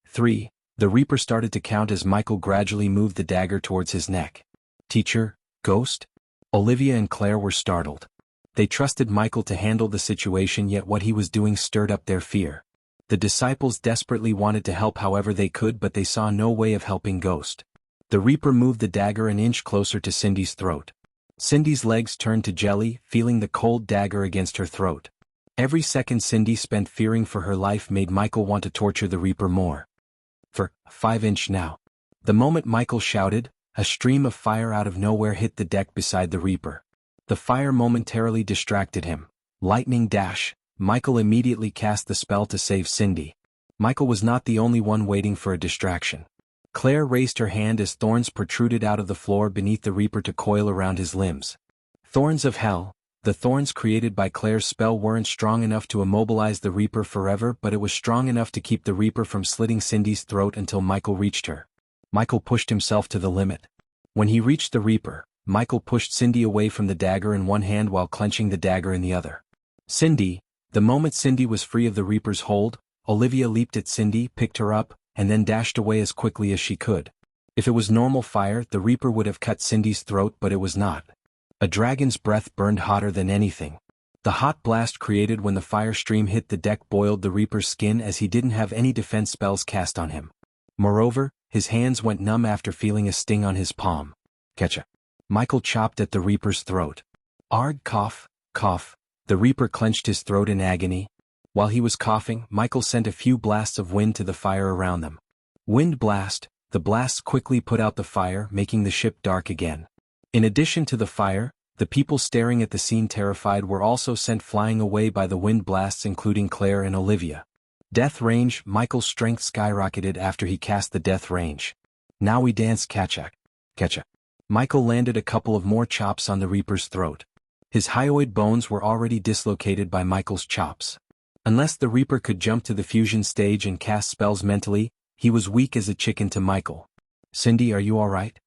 3, the Reaper started to count as Michael gradually moved the dagger towards his neck. "Teacher, Ghost?" Olivia and Claire were startled. They trusted Michael to handle the situation, yet what he was doing stirred up their fear. The disciples desperately wanted to help however they could, but they saw no way of helping Ghost. The Reaper moved the dagger an inch closer to Cindy's throat. Cindy's legs turned to jelly, feeling the cold dagger against her throat. Every second Cindy spent fearing for her life made Michael want to torture the Reaper more. "For 5 inch now." The moment Michael shouted, a stream of fire out of nowhere hit the deck beside the Reaper. The fire momentarily distracted him. Lightning dash. Michael immediately cast the spell to save Cindy. Michael was not the only one waiting for a distraction. Claire raised her hand as thorns protruded out of the floor beneath the Reaper to coil around his limbs. Thorns of hell. The thorns created by Claire's spell weren't strong enough to immobilize the Reaper forever, but it was strong enough to keep the Reaper from slitting Cindy's throat until Michael reached her. Michael pushed himself to the limit. When he reached the Reaper, Michael pushed Cindy away from the dagger in one hand while clenching the dagger in the other. "Cindy." The moment Cindy was free of the Reaper's hold, Olivia leaped at Cindy, picked her up, and then dashed away as quickly as she could. If it was normal fire, the Reaper would have cut Cindy's throat, but it was not. A dragon's breath burned hotter than anything. The hot blast created when the fire stream hit the deck boiled the Reaper's skin as he didn't have any defense spells cast on him. Moreover, his hands went numb after feeling a sting on his palm. "Ketchup." Michael chopped at the Reaper's throat. "Arg, cough, cough." The Reaper clenched his throat in agony. While he was coughing, Michael sent a few blasts of wind to the fire around them. Wind blast. The blasts quickly put out the fire, making the ship dark again. In addition to the fire, the people staring at the scene terrified were also sent flying away by the wind blasts, including Claire and Olivia. Death range. Michael's strength skyrocketed after he cast the death range. "Now we dance, Ketchup. Ketchup." Michael landed a couple of more chops on the Reaper's throat. His hyoid bones were already dislocated by Michael's chops. Unless the Reaper could jump to the fusion stage and cast spells mentally, he was weak as a chicken to Michael. "Cindy, are you alright?"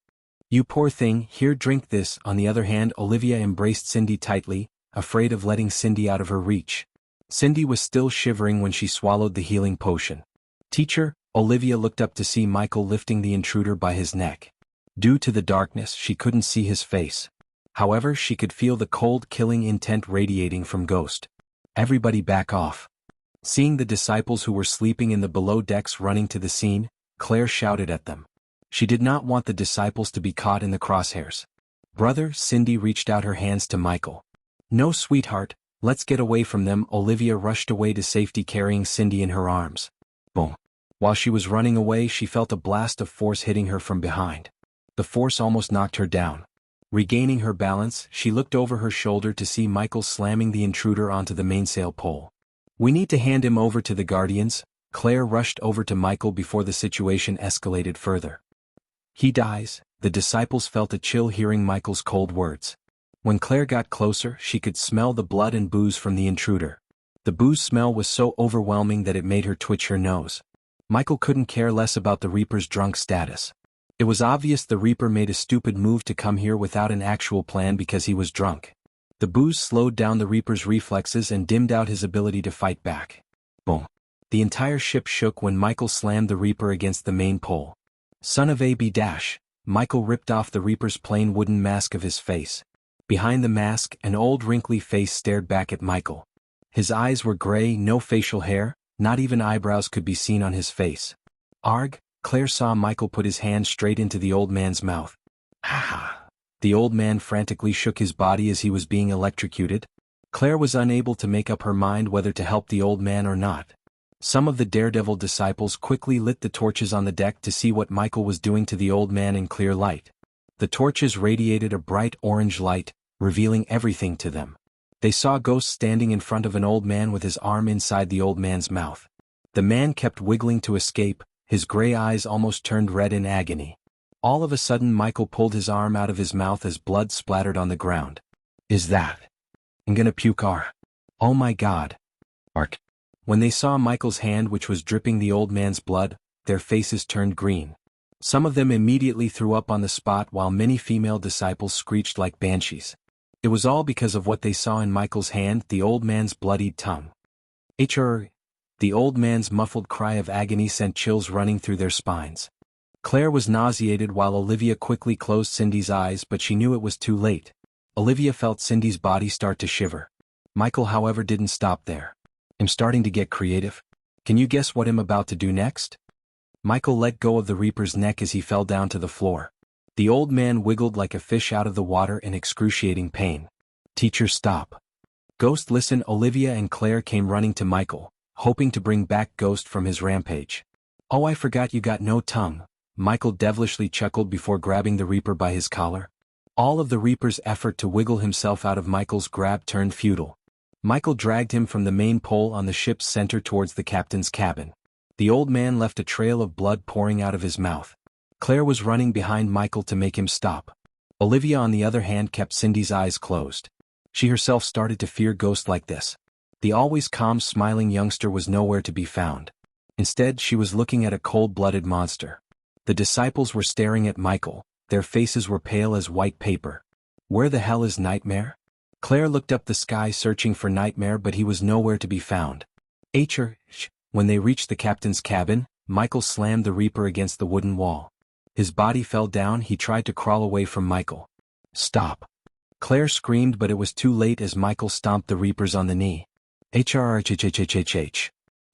"You poor thing, here, drink this." On the other hand, Olivia embraced Cindy tightly, afraid of letting Cindy out of her reach. Cindy was still shivering when she swallowed the healing potion. "Teacher," Olivia looked up to see Michael lifting the intruder by his neck. Due to the darkness, she couldn't see his face. However, she could feel the cold killing intent radiating from Ghost. "Everybody back off." Seeing the disciples who were sleeping in the below decks running to the scene, Claire shouted at them. She did not want the disciples to be caught in the crosshairs. Brother, Cindy reached out her hands to Michael. No, sweetheart, let's get away from them. Olivia rushed away to safety carrying Cindy in her arms. Boom. While she was running away, she felt a blast of force hitting her from behind. The force almost knocked her down. Regaining her balance, she looked over her shoulder to see Michael slamming the intruder onto the mainsail pole. We need to hand him over to the Guardians. Claire rushed over to Michael before the situation escalated further. He dies. The disciples felt a chill hearing Michael's cold words. When Claire got closer, she could smell the blood and booze from the intruder. The booze smell was so overwhelming that it made her twitch her nose. Michael couldn't care less about the Reaper's drunk status. It was obvious the Reaper made a stupid move to come here without an actual plan because he was drunk. The booze slowed down the Reaper's reflexes and dimmed out his ability to fight back. Boom. The entire ship shook when Michael slammed the Reaper against the main pole. Son of a b dash. Michael ripped off the Reaper's plain wooden mask of his face. Behind the mask, an old wrinkly face stared back at Michael. His eyes were gray, no facial hair, not even eyebrows could be seen on his face. Arg, Claire saw Michael put his hand straight into the old man's mouth. Ha ha. The old man frantically shook his body as he was being electrocuted. Claire was unable to make up her mind whether to help the old man or not. Some of the daredevil disciples quickly lit the torches on the deck to see what Michael was doing to the old man in clear light. The torches radiated a bright orange light, revealing everything to them. They saw Ghost standing in front of an old man with his arm inside the old man's mouth. The man kept wiggling to escape, his gray eyes almost turned red in agony. All of a sudden Michael pulled his arm out of his mouth as blood splattered on the ground. Is that? I'm gonna puke. Oh my god. Ark. When they saw Michael's hand which was dripping the old man's blood, their faces turned green. Some of them immediately threw up on the spot while many female disciples screeched like banshees. It was all because of what they saw in Michael's hand, the old man's bloodied tongue. Hr. The old man's muffled cry of agony sent chills running through their spines. Claire was nauseated while Olivia quickly closed Cindy's eyes, but she knew it was too late. Olivia felt Cindy's body start to shiver. Michael, however, didn't stop there. I'm starting to get creative. Can you guess what I'm about to do next? Michael let go of the Reaper's neck as he fell down to the floor. The old man wiggled like a fish out of the water in excruciating pain. Teacher, stop. Ghost, listen. Olivia and Claire came running to Michael, hoping to bring back Ghost from his rampage. Oh, I forgot you got no tongue. Michael devilishly chuckled before grabbing the Reaper by his collar. All of the Reaper's effort to wiggle himself out of Michael's grab turned futile. Michael dragged him from the main pole on the ship's center towards the captain's cabin. The old man left a trail of blood pouring out of his mouth. Claire was running behind Michael to make him stop. Olivia, on the other hand, kept Cindy's eyes closed. She herself started to fear Ghost like this. The always calm, smiling youngster was nowhere to be found. Instead, she was looking at a cold-blooded monster. The disciples were staring at Michael. Their faces were pale as white paper. Where the hell is Nightmare? Claire looked up the sky searching for Nightmare, but he was nowhere to be found. When they reached the captain's cabin, Michael slammed the Reaper against the wooden wall. His body fell down. He tried to crawl away from Michael. Stop. Claire screamed, but it was too late as Michael stomped the Reaper's on the knee.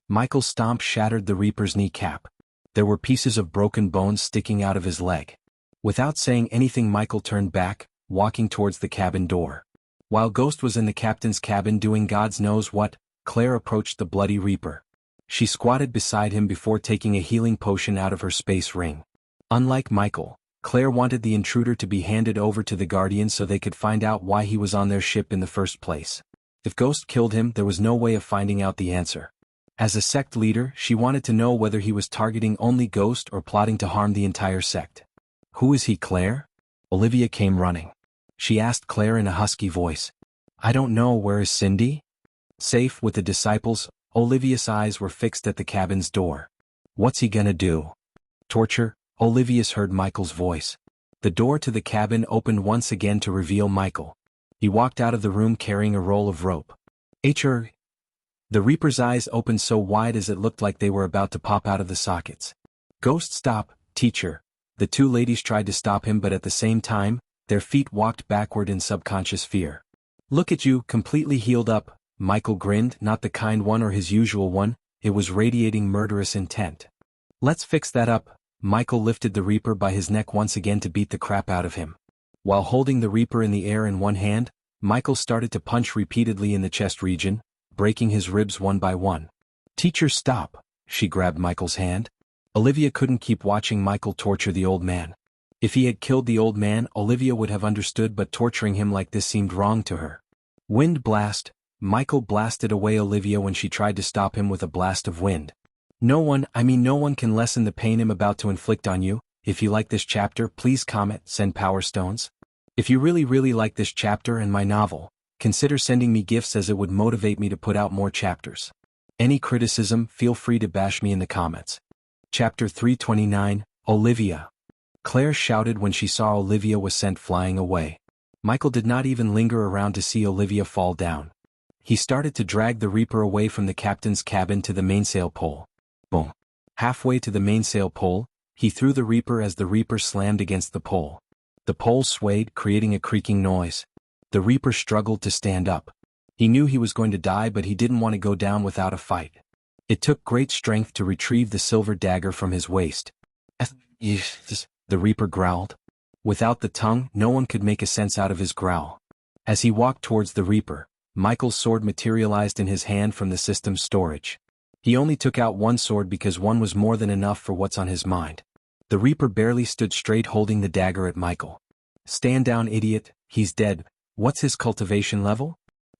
Michael's stomp shattered the Reaper's kneecap. There were pieces of broken bones sticking out of his leg. Without saying anything, Michael turned back, walking towards the cabin door. While Ghost was in the captain's cabin doing God's knows what, Claire approached the bloody Reaper. She squatted beside him before taking a healing potion out of her space ring. Unlike Michael, Claire wanted the intruder to be handed over to the Guardians so they could find out why he was on their ship in the first place. If Ghost killed him, there was no way of finding out the answer. As a sect leader, she wanted to know whether he was targeting only Ghost or plotting to harm the entire sect. Who is he, Claire? Olivia came running. She asked Claire in a husky voice. I don't know. Where is Cindy? Safe with the disciples. Olivia's eyes were fixed at the cabin's door. What's he gonna do? Torture? Olivia's heard Michael's voice. The door to the cabin opened once again to reveal Michael. He walked out of the room carrying a roll of rope. The Reaper's eyes opened so wide as it looked like they were about to pop out of the sockets. Ghost, stop, teacher. The two ladies tried to stop him, but at the same time, their feet walked backward in subconscious fear. Look at you, completely healed up. Michael grinned, not the kind one or his usual one, it was radiating murderous intent. Let's fix that up. Michael lifted the Reaper by his neck once again to beat the crap out of him. While holding the Reaper in the air in one hand, Michael started to punch repeatedly in the chest region, breaking his ribs one by one. Teacher, stop, she grabbed Michael's hand. Olivia couldn't keep watching Michael torture the old man. If he had killed the old man, Olivia would have understood, but torturing him like this seemed wrong to her. Wind blast. Michael blasted away Olivia when she tried to stop him with a blast of wind. No one can lessen the pain I'm about to inflict on you. If you like this chapter, please comment, send power stones. If you really like this chapter and my novel, consider sending me gifts as it would motivate me to put out more chapters. Any criticism, feel free to bash me in the comments. Chapter 329, Olivia. Claire shouted when she saw Olivia was sent flying away. Michael did not even linger around to see Olivia fall down. He started to drag the Reaper away from the captain's cabin to the mainsail pole. Boom. Halfway to the mainsail pole, he threw the Reaper as the Reaper slammed against the pole. The pole swayed, creating a creaking noise. The Reaper struggled to stand up. He knew he was going to die, but he didn't want to go down without a fight. It took great strength to retrieve the silver dagger from his waist. The Reaper growled. Without the tongue, no one could make a sense out of his growl. As he walked towards the Reaper, Michael's sword materialized in his hand from the system's storage. He only took out one sword because one was more than enough for what's on his mind. The Reaper barely stood straight, holding the dagger at Michael. Stand down, idiot, he's dead. What's his cultivation level?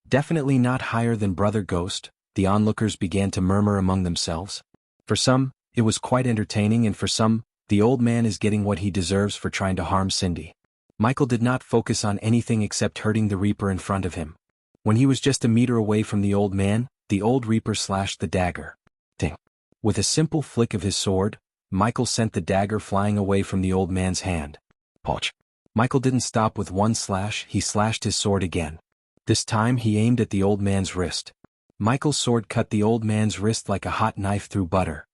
Definitely not higher than Brother Ghost, the onlookers began to murmur among themselves. For some, it was quite entertaining, and for some, the old man is getting what he deserves for trying to harm Cindy. Michael did not focus on anything except hurting the Reaper in front of him. When he was just a meter away from the old man, the old Reaper slashed the dagger. Ding! With a simple flick of his sword, Michael sent the dagger flying away from the old man's hand. Poch! Michael didn't stop with one slash, he slashed his sword again. This time he aimed at the old man's wrist. Michael's sword cut the old man's wrist like a hot knife through butter.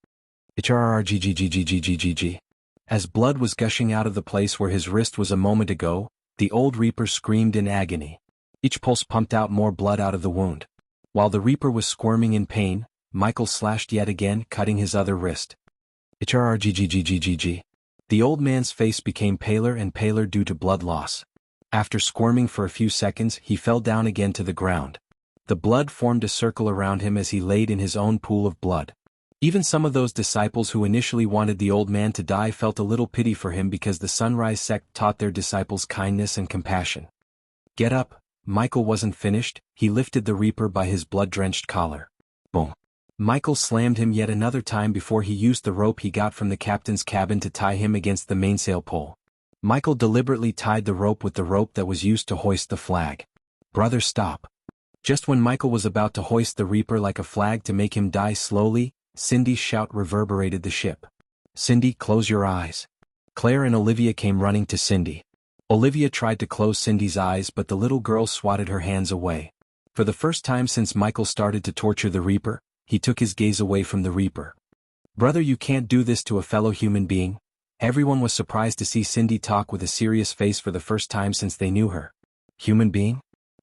HRRGGGGGGGG. As blood was gushing out of the place where his wrist was a moment ago, the old Reaper screamed in agony. Each pulse pumped out more blood out of the wound. While the Reaper was squirming in pain, Michael slashed yet again, cutting his other wrist. HRRGGGGGG. The old man's face became paler and paler due to blood loss. After squirming for a few seconds, he fell down again to the ground. The blood formed a circle around him as he laid in his own pool of blood. Even some of those disciples who initially wanted the old man to die felt a little pity for him because the Sunrise sect taught their disciples kindness and compassion. Get up. Michael wasn't finished, he lifted the Reaper by his blood-drenched collar. Boom. Michael slammed him yet another time before he used the rope he got from the captain's cabin to tie him against the mainsail pole. Michael deliberately tied the rope with the rope that was used to hoist the flag. Brother, stop. Just when Michael was about to hoist the Reaper like a flag to make him die slowly, Cindy's shout reverberated the ship. Cindy, close your eyes. Claire and Olivia came running to Cindy. Olivia tried to close Cindy's eyes, but the little girl swatted her hands away. For the first time since Michael started to torture the Reaper, he took his gaze away from the Reaper. Brother, you can't do this to a fellow human being. Everyone was surprised to see Cindy talk with a serious face for the first time since they knew her. Human being?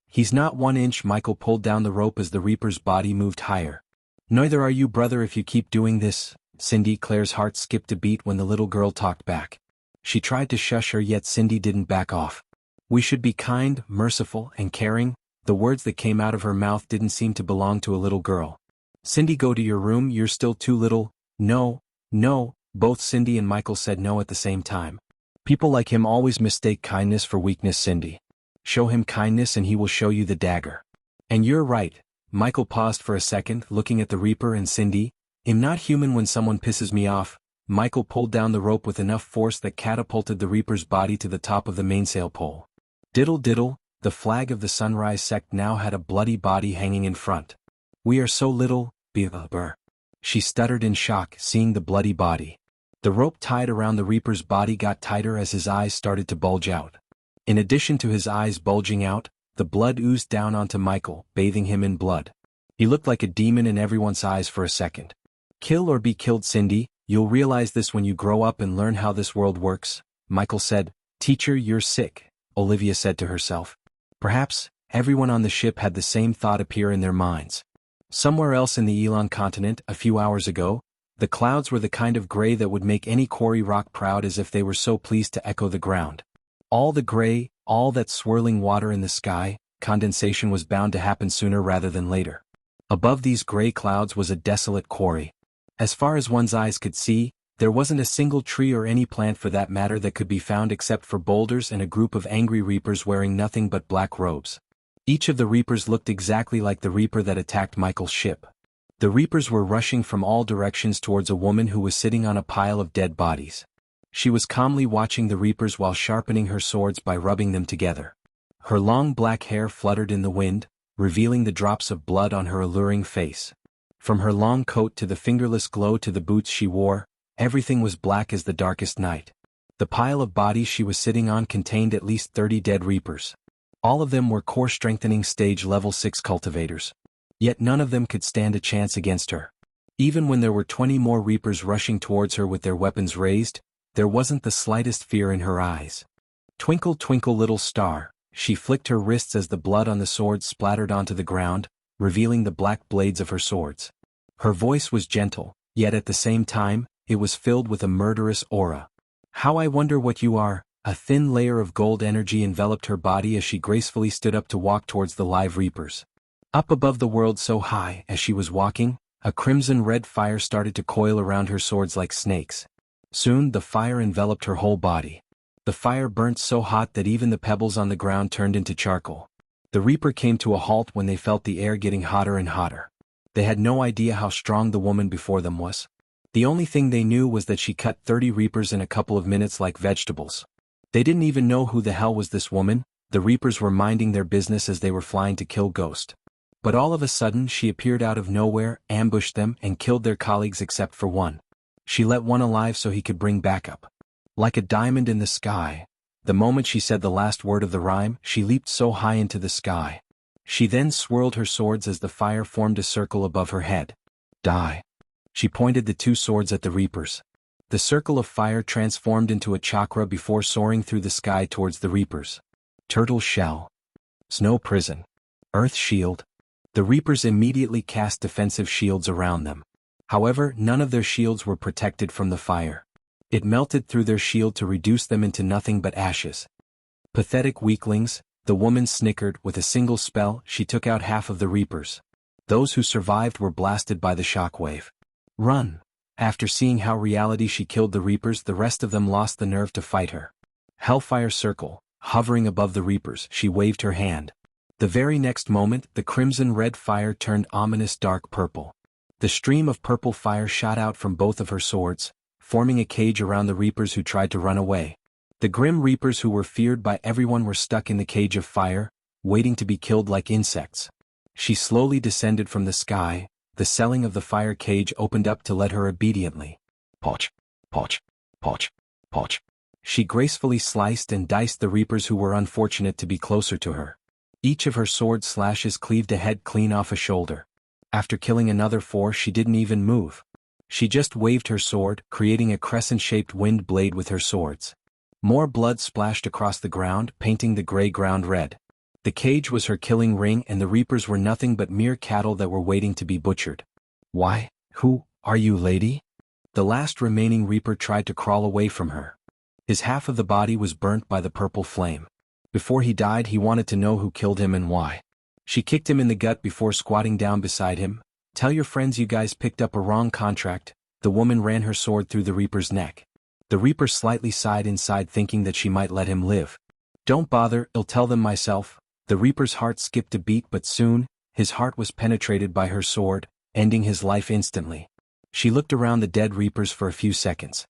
He's not 1 inch. Michael pulled down the rope as the Reaper's body moved higher. Neither are you, brother, if you keep doing this. Cindy. Claire's heart skipped a beat when the little girl talked back. She tried to shush her, yet Cindy didn't back off. We should be kind, merciful, and caring. The words that came out of her mouth didn't seem to belong to a little girl. Cindy, go to your room, you're still too little. No, no, both Cindy and Michael said no at the same time. People like him always mistake kindness for weakness, Cindy. Show him kindness and he will show you the dagger. And you're right. Michael paused for a second, looking at the Reaper and Cindy. I'm not human when someone pisses me off. Michael pulled down the rope with enough force that catapulted the Reaper's body to the top of the mainsail pole. Diddle diddle, the flag of the Sunrise sect now had a bloody body hanging in front. We are so little, brr. She stuttered in shock, seeing the bloody body. The rope tied around the Reaper's body got tighter as his eyes started to bulge out. In addition to his eyes bulging out, the blood oozed down onto Michael, bathing him in blood. He looked like a demon in everyone's eyes for a second. Kill or be killed, Cindy. You'll realize this when you grow up and learn how this world works, Michael said. Teacher, you're sick, Olivia said to herself. Perhaps, everyone on the ship had the same thought appear in their minds. Somewhere else in the Elon continent, a few hours ago, the clouds were the kind of gray that would make any quarry rock proud, as if they were so pleased to echo the ground. All the gray, all that swirling water in the sky, condensation was bound to happen sooner rather than later. Above these gray clouds was a desolate quarry. As far as one's eyes could see, there wasn't a single tree or any plant for that matter that could be found except for boulders and a group of angry reapers wearing nothing but black robes. Each of the reapers looked exactly like the reaper that attacked Michael's ship. The reapers were rushing from all directions towards a woman who was sitting on a pile of dead bodies. She was calmly watching the reapers while sharpening her swords by rubbing them together. Her long black hair fluttered in the wind, revealing the drops of blood on her alluring face. From her long coat to the fingerless glow to the boots she wore, everything was black as the darkest night. The pile of bodies she was sitting on contained at least 30 dead reapers. All of them were core strengthening stage level 6 cultivators. Yet none of them could stand a chance against her. Even when there were 20 more reapers rushing towards her with their weapons raised, there wasn't the slightest fear in her eyes. Twinkle, twinkle, little star, she flicked her wrists as the blood on the swords splattered onto the ground, revealing the black blades of her swords. Her voice was gentle, yet at the same time, it was filled with a murderous aura. How I wonder what you are. A thin layer of gold energy enveloped her body as she gracefully stood up to walk towards the live reapers. Up above the world so high, as she was walking, a crimson-red fire started to coil around her swords like snakes. Soon the fire enveloped her whole body. The fire burnt so hot that even the pebbles on the ground turned into charcoal. The reaper came to a halt when they felt the air getting hotter and hotter. They had no idea how strong the woman before them was. The only thing they knew was that she cut 30 reapers in a couple of minutes like vegetables. They didn't even know who the hell was this woman. The reapers were minding their business as they were flying to kill Ghost. But all of a sudden she appeared out of nowhere, ambushed them, and killed their colleagues except for one. She let one alive so he could bring backup. Like a diamond in the sky, the moment she said the last word of the rhyme, she leaped so high into the sky. She then swirled her swords as the fire formed a circle above her head. Die. She pointed the two swords at the reapers. The circle of fire transformed into a chakra before soaring through the sky towards the reapers. Turtle shell. Snow prison. Earth shield. The reapers immediately cast defensive shields around them. However, none of their shields were protected from the fire. It melted through their shield to reduce them into nothing but ashes. Pathetic weaklings, the woman snickered. With a single spell, she took out half of the reapers. Those who survived were blasted by the shockwave. Run. After seeing how reality she killed the reapers, the rest of them lost the nerve to fight her. Hellfire circle, hovering above the reapers, she waved her hand. The very next moment, the crimson-red fire turned ominous dark purple. The stream of purple fire shot out from both of her swords, forming a cage around the reapers who tried to run away. The grim reapers who were feared by everyone were stuck in the cage of fire, waiting to be killed like insects. She slowly descended from the sky. The ceiling of the fire cage opened up to let her obediently. Poch, poch, poch, poch. She gracefully sliced and diced the reapers who were unfortunate to be closer to her. Each of her sword slashes cleaved a head clean off a shoulder. After killing another 4, she didn't even move. She just waved her sword, creating a crescent-shaped wind blade with her swords. More blood splashed across the ground, painting the gray ground red. The cage was her killing ring, and the reapers were nothing but mere cattle that were waiting to be butchered. Why, who are you, lady? The last remaining reaper tried to crawl away from her. His half of the body was burnt by the purple flame. Before he died, he wanted to know who killed him and why. She kicked him in the gut before squatting down beside him. Tell your friends you guys picked up a wrong contract. The woman ran her sword through the reaper's neck. The reaper slightly sighed inside, thinking that she might let him live. Don't bother, I'll tell them myself. The reaper's heart skipped a beat, but soon, his heart was penetrated by her sword, ending his life instantly. She looked around the dead reapers for a few seconds.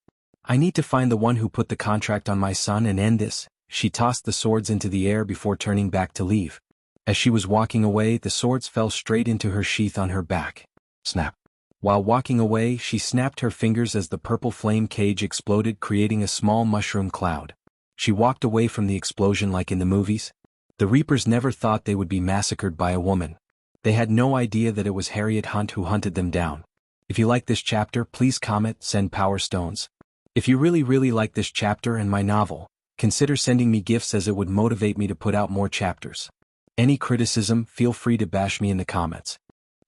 I need to find the one who put the contract on my son and end this. She tossed the swords into the air before turning back to leave. As she was walking away, the swords fell straight into her sheath on her back. Snap. While walking away, she snapped her fingers as the purple flame cage exploded, creating a small mushroom cloud. She walked away from the explosion like in the movies. The reapers never thought they would be massacred by a woman. They had no idea that it was Harriet Hunt who hunted them down. If you like this chapter, please comment, send power stones. If you really like this chapter and my novel, consider sending me gifts, as it would motivate me to put out more chapters. Any criticism, feel free to bash me in the comments.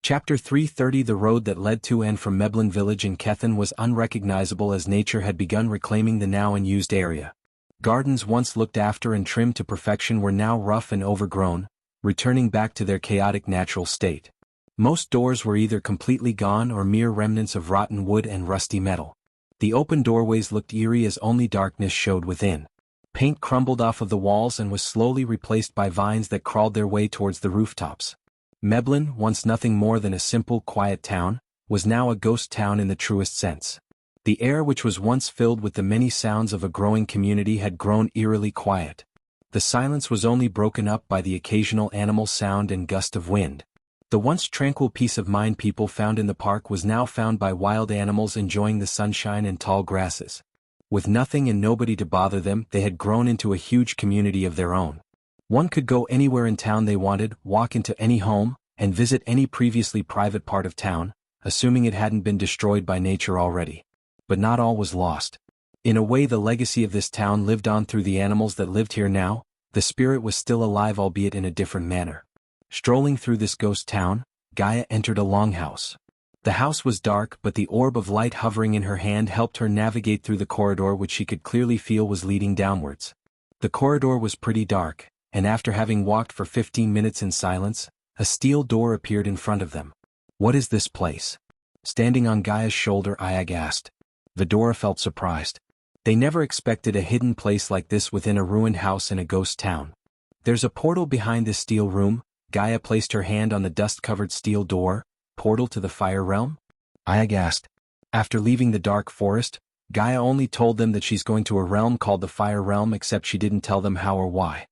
Chapter 330. The road that led to and from Meblin village in Kethan was unrecognizable as nature had begun reclaiming the now unused area. Gardens once looked after and trimmed to perfection were now rough and overgrown, returning back to their chaotic natural state. Most doors were either completely gone or mere remnants of rotten wood and rusty metal. The open doorways looked eerie as only darkness showed within. Paint crumbled off of the walls and was slowly replaced by vines that crawled their way towards the rooftops. Meblin, once nothing more than a simple, quiet town, was now a ghost town in the truest sense. The air which was once filled with the many sounds of a growing community had grown eerily quiet. The silence was only broken up by the occasional animal sound and gust of wind. The once tranquil peace of mind people found in the park was now found by wild animals enjoying the sunshine and tall grasses. With nothing and nobody to bother them, they had grown into a huge community of their own. One could go anywhere in town they wanted, walk into any home, and visit any previously private part of town, assuming it hadn't been destroyed by nature already. But not all was lost. In a way, the legacy of this town lived on through the animals that lived here now. The spirit was still alive, albeit in a different manner. Strolling through this ghost town, Gaia entered a longhouse. The house was dark, but the orb of light hovering in her hand helped her navigate through the corridor which she could clearly feel was leading downwards. The corridor was pretty dark, and after having walked for 15 minutes in silence, a steel door appeared in front of them. "What is this place?" Standing on Gaia's shoulder, Iag asked. Vidora felt surprised. They never expected a hidden place like this within a ruined house in a ghost town. "There's a portal behind this steel room." Gaia placed her hand on the dust-covered steel door. "Portal to the fire realm?" Iag asked. After leaving the dark forest, Gaia only told them that she's going to a realm called the fire realm, except she didn't tell them how or why.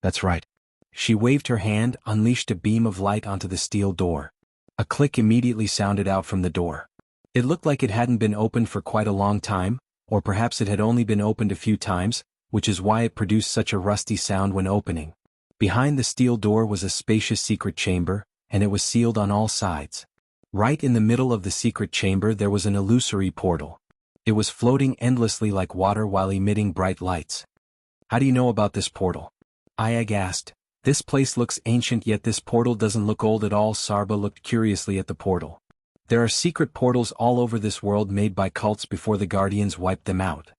"That's right." She waved her hand, unleashed a beam of light onto the steel door. A click immediately sounded out from the door. It looked like it hadn't been opened for quite a long time, or perhaps it had only been opened a few times, which is why it produced such a rusty sound when opening. Behind the steel door was a spacious secret chamber, and it was sealed on all sides. Right in the middle of the secret chamber there was an illusory portal. It was floating endlessly like water while emitting bright lights. "How do you know about this portal?" Iag asked. "This place looks ancient, yet this portal doesn't look old at all." Sarba looked curiously at the portal. "There are secret portals all over this world made by cults before the Guardians wiped them out.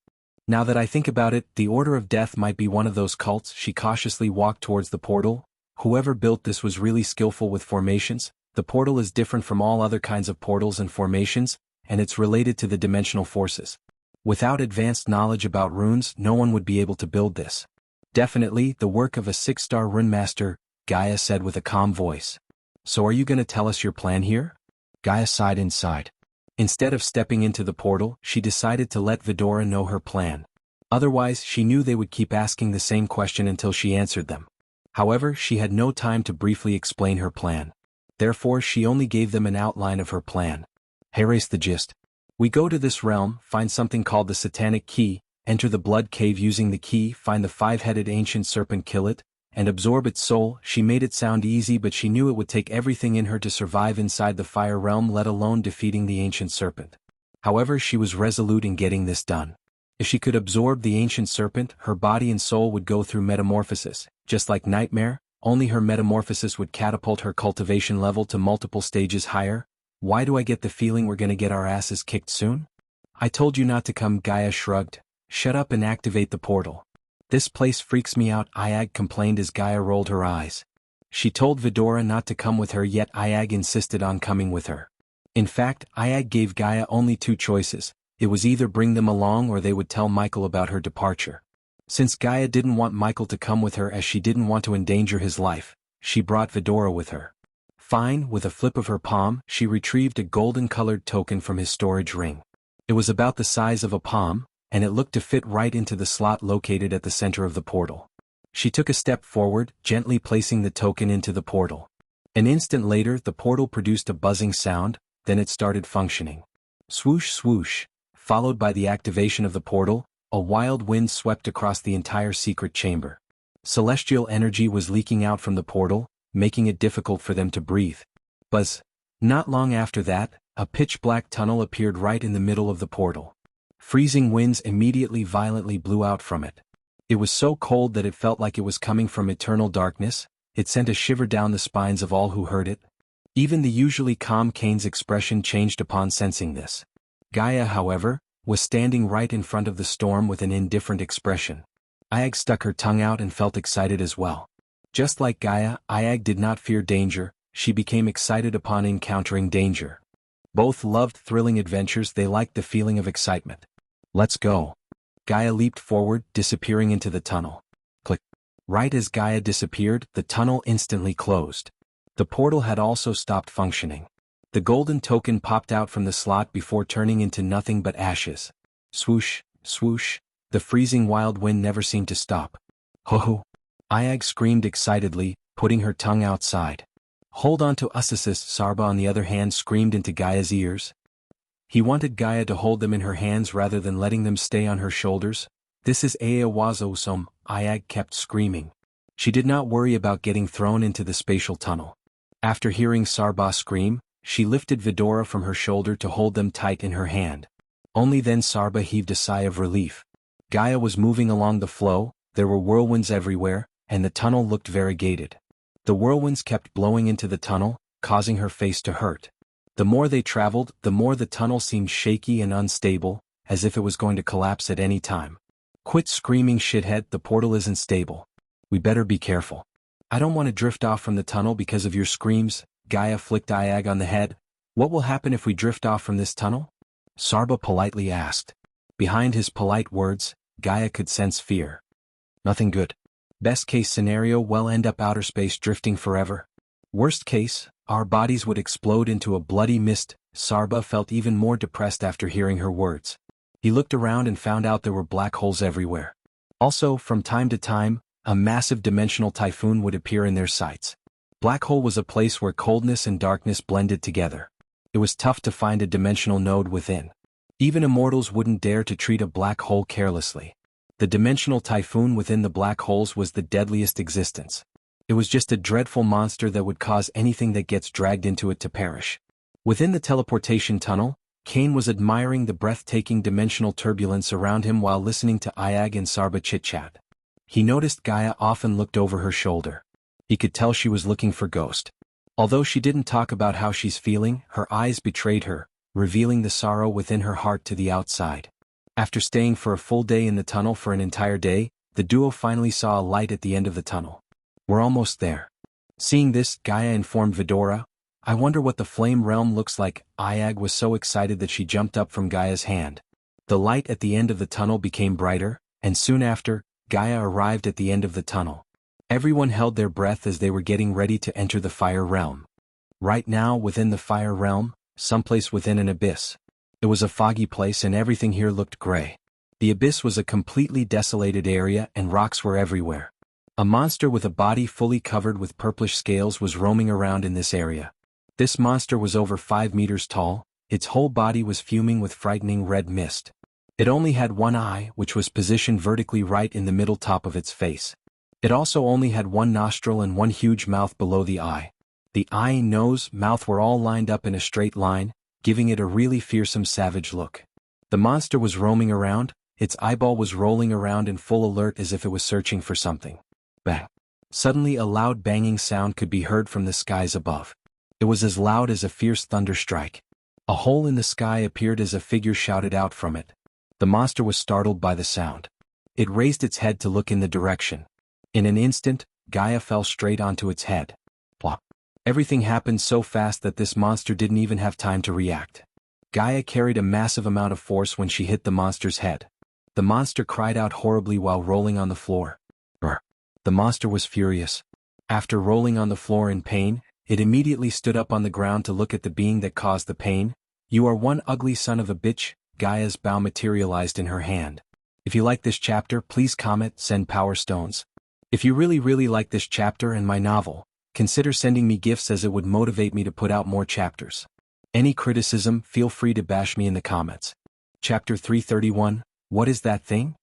Now that I think about it, the Order of Death might be one of those cults." She cautiously walked towards the portal. "Whoever built this was really skillful with formations. The portal is different from all other kinds of portals and formations, and it's related to the dimensional forces. Without advanced knowledge about runes, no one would be able to build this." "Definitely the work of a 6-star rune master," Gaia said with a calm voice. "So are you going to tell us your plan here?" Gaia sighed inside. Instead of stepping into the portal, she decided to let Vidora know her plan. Otherwise, she knew they would keep asking the same question until she answered them. However, she had no time to briefly explain her plan. Therefore, she only gave them an outline of her plan. "Here's the gist. We go to this realm, find something called the Satanic Key, enter the blood cave using the key, find the 5-headed ancient serpent, kill it, and absorb its soul." She made it sound easy, but she knew it would take everything in her to survive inside the fire realm, let alone defeating the ancient serpent. However, she was resolute in getting this done. If she could absorb the ancient serpent, her body and soul would go through metamorphosis, just like Nightmare, only her metamorphosis would catapult her cultivation level to multiple stages higher. "Why do I get the feeling we're gonna get our asses kicked soon?" "I told you not to come," Gaia shrugged. "Shut up and activate the portal." "This place freaks me out," Iag complained as Gaia rolled her eyes. She told Vidora not to come with her, yet Iag insisted on coming with her. In fact, Iag gave Gaia only 2 choices. It was either bring them along or they would tell Michael about her departure. Since Gaia didn't want Michael to come with her as she didn't want to endanger his life, she brought Vidora with her. Fine. With a flip of her palm, she retrieved a golden-colored token from his storage ring. It was about the size of a palm, and it looked to fit right into the slot located at the center of the portal. She took a step forward, gently placing the token into the portal. An instant later, the portal produced a buzzing sound, then it started functioning. Swoosh swoosh, followed by the activation of the portal, a wild wind swept across the entire secret chamber. Celestial energy was leaking out from the portal, making it difficult for them to breathe. Buzz. Not long after that, a pitch-black tunnel appeared right in the middle of the portal. Freezing winds immediately violently blew out from it. It was so cold that it felt like it was coming from eternal darkness. it sent a shiver down the spines of all who heard it. Even the usually calm Kane's expression changed upon sensing this. Gaia, however, was standing right in front of the storm with an indifferent expression. Ayag stuck her tongue out and felt excited as well. Just like Gaia, Ayag did not fear danger, she became excited upon encountering danger. Both loved thrilling adventures, they liked the feeling of excitement. Let's go. Gaia leaped forward, disappearing into the tunnel. Click. Right as Gaia disappeared, the tunnel instantly closed. The portal had also stopped functioning. The golden token popped out from the slot before turning into nothing but ashes. Swoosh, swoosh, the freezing wild wind never seemed to stop. Ho ho! Ayag screamed excitedly, putting her tongue outside. Hold on to us, assist, Sarba on the other hand screamed into Gaia's ears. He wanted Gaia to hold them in her hands rather than letting them stay on her shoulders. This is Aawazosum, Ayag kept screaming. She did not worry about getting thrown into the spatial tunnel. After hearing Sarba scream, she lifted Vidora from her shoulder to hold them tight in her hand. Only then Sarba heaved a sigh of relief. Gaia was moving along the flow, there were whirlwinds everywhere, and the tunnel looked variegated. The whirlwinds kept blowing into the tunnel, causing her face to hurt. The more they traveled, the more the tunnel seemed shaky and unstable, as if it was going to collapse at any time. Quit screaming, shithead, the portal isn't stable. We better be careful. I don't want to drift off from the tunnel because of your screams. Gaia flicked Ayag on the head. What will happen if we drift off from this tunnel? Sarba politely asked. Behind his polite words, Gaia could sense fear. Nothing good. Best case scenario, we'll end up outer space drifting forever. Worst case, our bodies would explode into a bloody mist. Sarba felt even more depressed after hearing her words. He looked around and found out there were black holes everywhere. Also, from time to time, a massive dimensional typhoon would appear in their sights. Black hole was a place where coldness and darkness blended together. It was tough to find a dimensional node within. Even immortals wouldn't dare to treat a black hole carelessly. The dimensional typhoon within the black holes was the deadliest existence. It was just a dreadful monster that would cause anything that gets dragged into it to perish. Within the teleportation tunnel, Kane was admiring the breathtaking dimensional turbulence around him while listening to Ayag and Sarba chit-chat. He noticed Gaia often looked over her shoulder. He could tell she was looking for Ghost. Although she didn't talk about how she's feeling, her eyes betrayed her, revealing the sorrow within her heart to the outside. After staying for a full day in the tunnel for an entire day, the duo finally saw a light at the end of the tunnel. We're almost there. Seeing this, Gaia informed Vidora, I wonder what the flame realm looks like. Ayag was so excited that she jumped up from Gaia's hand. The light at the end of the tunnel became brighter, and soon after, Gaia arrived at the end of the tunnel. Everyone held their breath as they were getting ready to enter the fire realm. Right now, within the fire realm, someplace within an abyss. It was a foggy place and everything here looked gray. The abyss was a completely desolated area and rocks were everywhere. A monster with a body fully covered with purplish scales was roaming around in this area. This monster was over 5 meters tall, its whole body was fuming with frightening red mist. It only had one eye, which was positioned vertically right in the middle top of its face. It also only had one nostril and one huge mouth below the eye. The eye, nose, mouth were all lined up in a straight line, giving it a really fearsome savage look. The monster was roaming around, its eyeball was rolling around in full alert as if it was searching for something. Bang! Suddenly a loud banging sound could be heard from the skies above. It was as loud as a fierce thunder strike. A hole in the sky appeared as a figure shouted out from it. The monster was startled by the sound. It raised its head to look in the direction. In an instant, Gaia fell straight onto its head. Plop! Everything happened so fast that this monster didn't even have time to react. Gaia carried a massive amount of force when she hit the monster's head. The monster cried out horribly while rolling on the floor. Brr! The monster was furious. After rolling on the floor in pain, it immediately stood up on the ground to look at the being that caused the pain. You are one ugly son of a bitch. Gaia's bow materialized in her hand. If you like this chapter, please comment, send power stones. If you really like this chapter and my novel, consider sending me gifts as it would motivate me to put out more chapters. Any criticism, feel free to bash me in the comments. Chapter 331, What is that thing?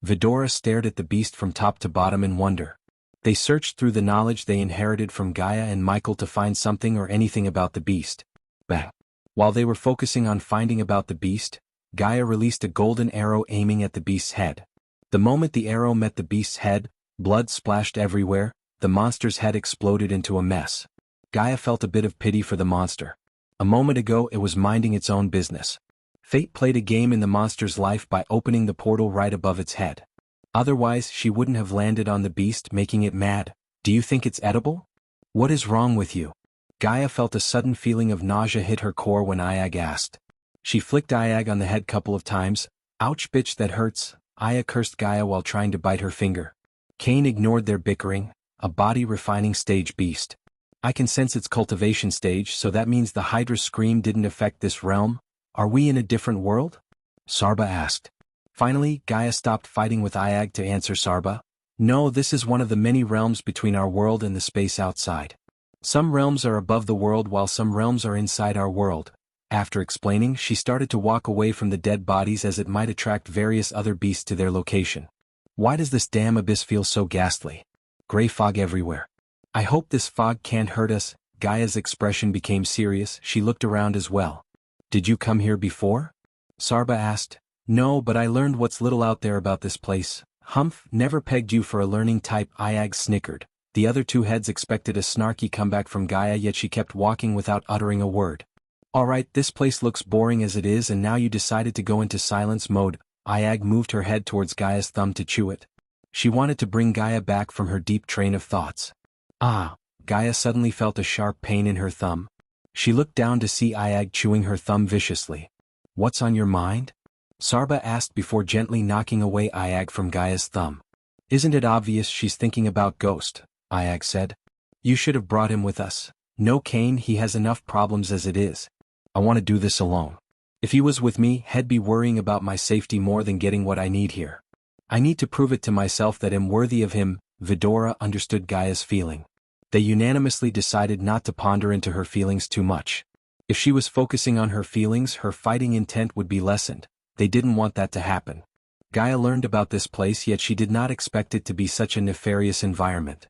Vidora stared at the beast from top to bottom in wonder. They searched through the knowledge they inherited from Gaia and Michael to find something or anything about the beast. Bang! While they were focusing on finding about the beast, Gaia released a golden arrow aiming at the beast's head. The moment the arrow met the beast's head, blood splashed everywhere, the monster's head exploded into a mess. Gaia felt a bit of pity for the monster. A moment ago it was minding its own business. Fate played a game in the monster's life by opening the portal right above its head. Otherwise she wouldn't have landed on the beast, making it mad. Do you think it's edible? What is wrong with you? Gaia felt a sudden feeling of nausea hit her core when Iag asked. She flicked Iag on the head couple of times. Ouch, bitch, that hurts. Aya cursed Gaia while trying to bite her finger. Cain ignored their bickering. A body refining stage beast. I can sense its cultivation stage, so that means the Hydra's scream didn't affect this realm? Are we in a different world? Sarba asked. Finally, Gaia stopped fighting with Iag to answer Sarba. No, this is one of the many realms between our world and the space outside. Some realms are above the world while some realms are inside our world. After explaining, she started to walk away from the dead bodies as it might attract various other beasts to their location. Why does this damn abyss feel so ghastly? Gray fog everywhere. I hope this fog can't hurt us. Gaia's expression became serious. She looked around as well. Did you come here before? Sarba asked. No, but I learned what's little out there about this place. Humph, never pegged you for a learning type. Iag snickered. The other two heads expected a snarky comeback from Gaia, yet she kept walking without uttering a word. Alright, this place looks boring as it is, and now you decided to go into silence mode. Iag moved her head towards Gaia's thumb to chew it. She wanted to bring Gaia back from her deep train of thoughts. Ah! Gaia suddenly felt a sharp pain in her thumb. She looked down to see Iag chewing her thumb viciously. What's on your mind? Sarba asked before gently knocking away Iag from Gaia's thumb. Isn't it obvious she's thinking about Ghost? Iag said. You should have brought him with us. No, Cain, he has enough problems as it is. I want to do this alone. If he was with me, he'd be worrying about my safety more than getting what I need here. I need to prove it to myself that I'm worthy of him. Vidora understood Gaia's feeling. They unanimously decided not to ponder into her feelings too much. If she was focusing on her feelings, her fighting intent would be lessened. They didn't want that to happen. Gaia learned about this place, yet she did not expect it to be such a nefarious environment.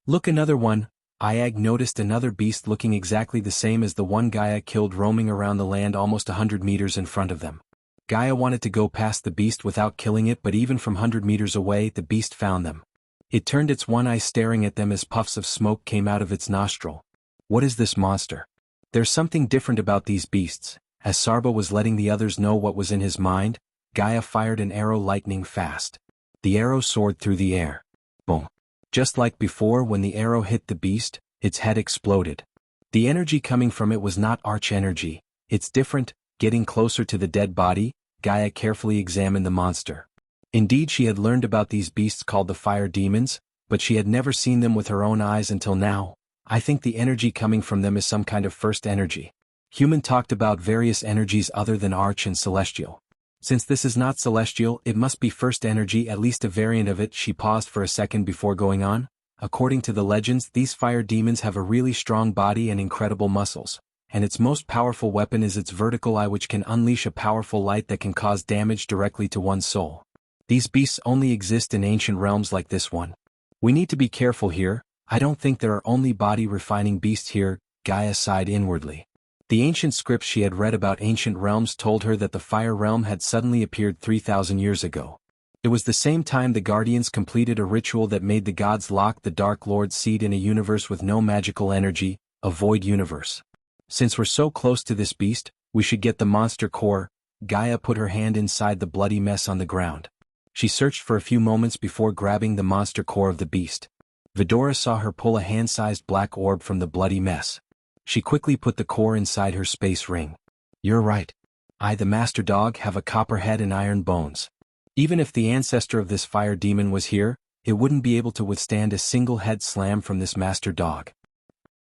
Look, another one. Iag noticed another beast looking exactly the same as the one Gaia killed roaming around the land almost 100 meters in front of them. Gaia wanted to go past the beast without killing it, but even from 100 meters away the beast found them. It turned its one eye staring at them as puffs of smoke came out of its nostril. What is this monster? There's something different about these beasts. As Sarba was letting the others know what was in his mind, Gaia fired an arrow lightning fast. The arrow soared through the air. Boom. Just like before, when the arrow hit the beast, its head exploded. The energy coming from it was not arch energy. It's different. Getting closer to the dead body, Gaia carefully examined the monster. Indeed, she had learned about these beasts called the fire demons, but she had never seen them with her own eyes until now. I think the energy coming from them is some kind of first energy. Human talked about various energies other than arch and celestial. Since this is not celestial, it must be first energy, at least a variant of it. She paused for a second before going on. According to the legends, these fire demons have a really strong body and incredible muscles, and its most powerful weapon is its vertical eye, which can unleash a powerful light that can cause damage directly to one's soul. These beasts only exist in ancient realms like this one. We need to be careful here. I don't think there are only body-refining beasts here. Gaia sighed inwardly. The ancient scripts she had read about ancient realms told her that the fire realm had suddenly appeared 3,000 years ago. It was the same time the Guardians completed a ritual that made the gods lock the Dark Lord's seed in a universe with no magical energy, a void universe. Since we're so close to this beast, we should get the monster core. Gaia put her hand inside the bloody mess on the ground. She searched for a few moments before grabbing the monster core of the beast. Vidora saw her pull a hand-sized black orb from the bloody mess. She quickly put the core inside her space ring. You're right. I, the master dog, have a copper head and iron bones. Even if the ancestor of this fire demon was here, it wouldn't be able to withstand a single head slam from this master dog.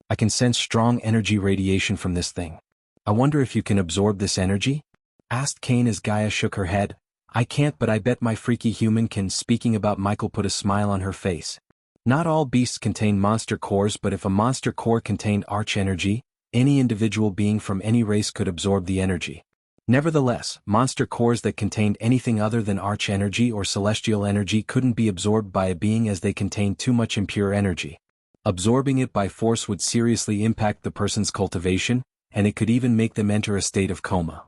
I can sense strong energy radiation from this thing. I wonder if you can absorb this energy? Asked Cain as Gaia shook her head. I can't, but I bet my freaky human can. Speaking about Michael put a smile on her face. Not all beasts contain monster cores, but if a monster core contained arch energy, any individual being from any race could absorb the energy. Nevertheless, monster cores that contained anything other than arch energy or celestial energy couldn't be absorbed by a being as they contained too much impure energy. Absorbing it by force would seriously impact the person's cultivation, and it could even make them enter a state of coma.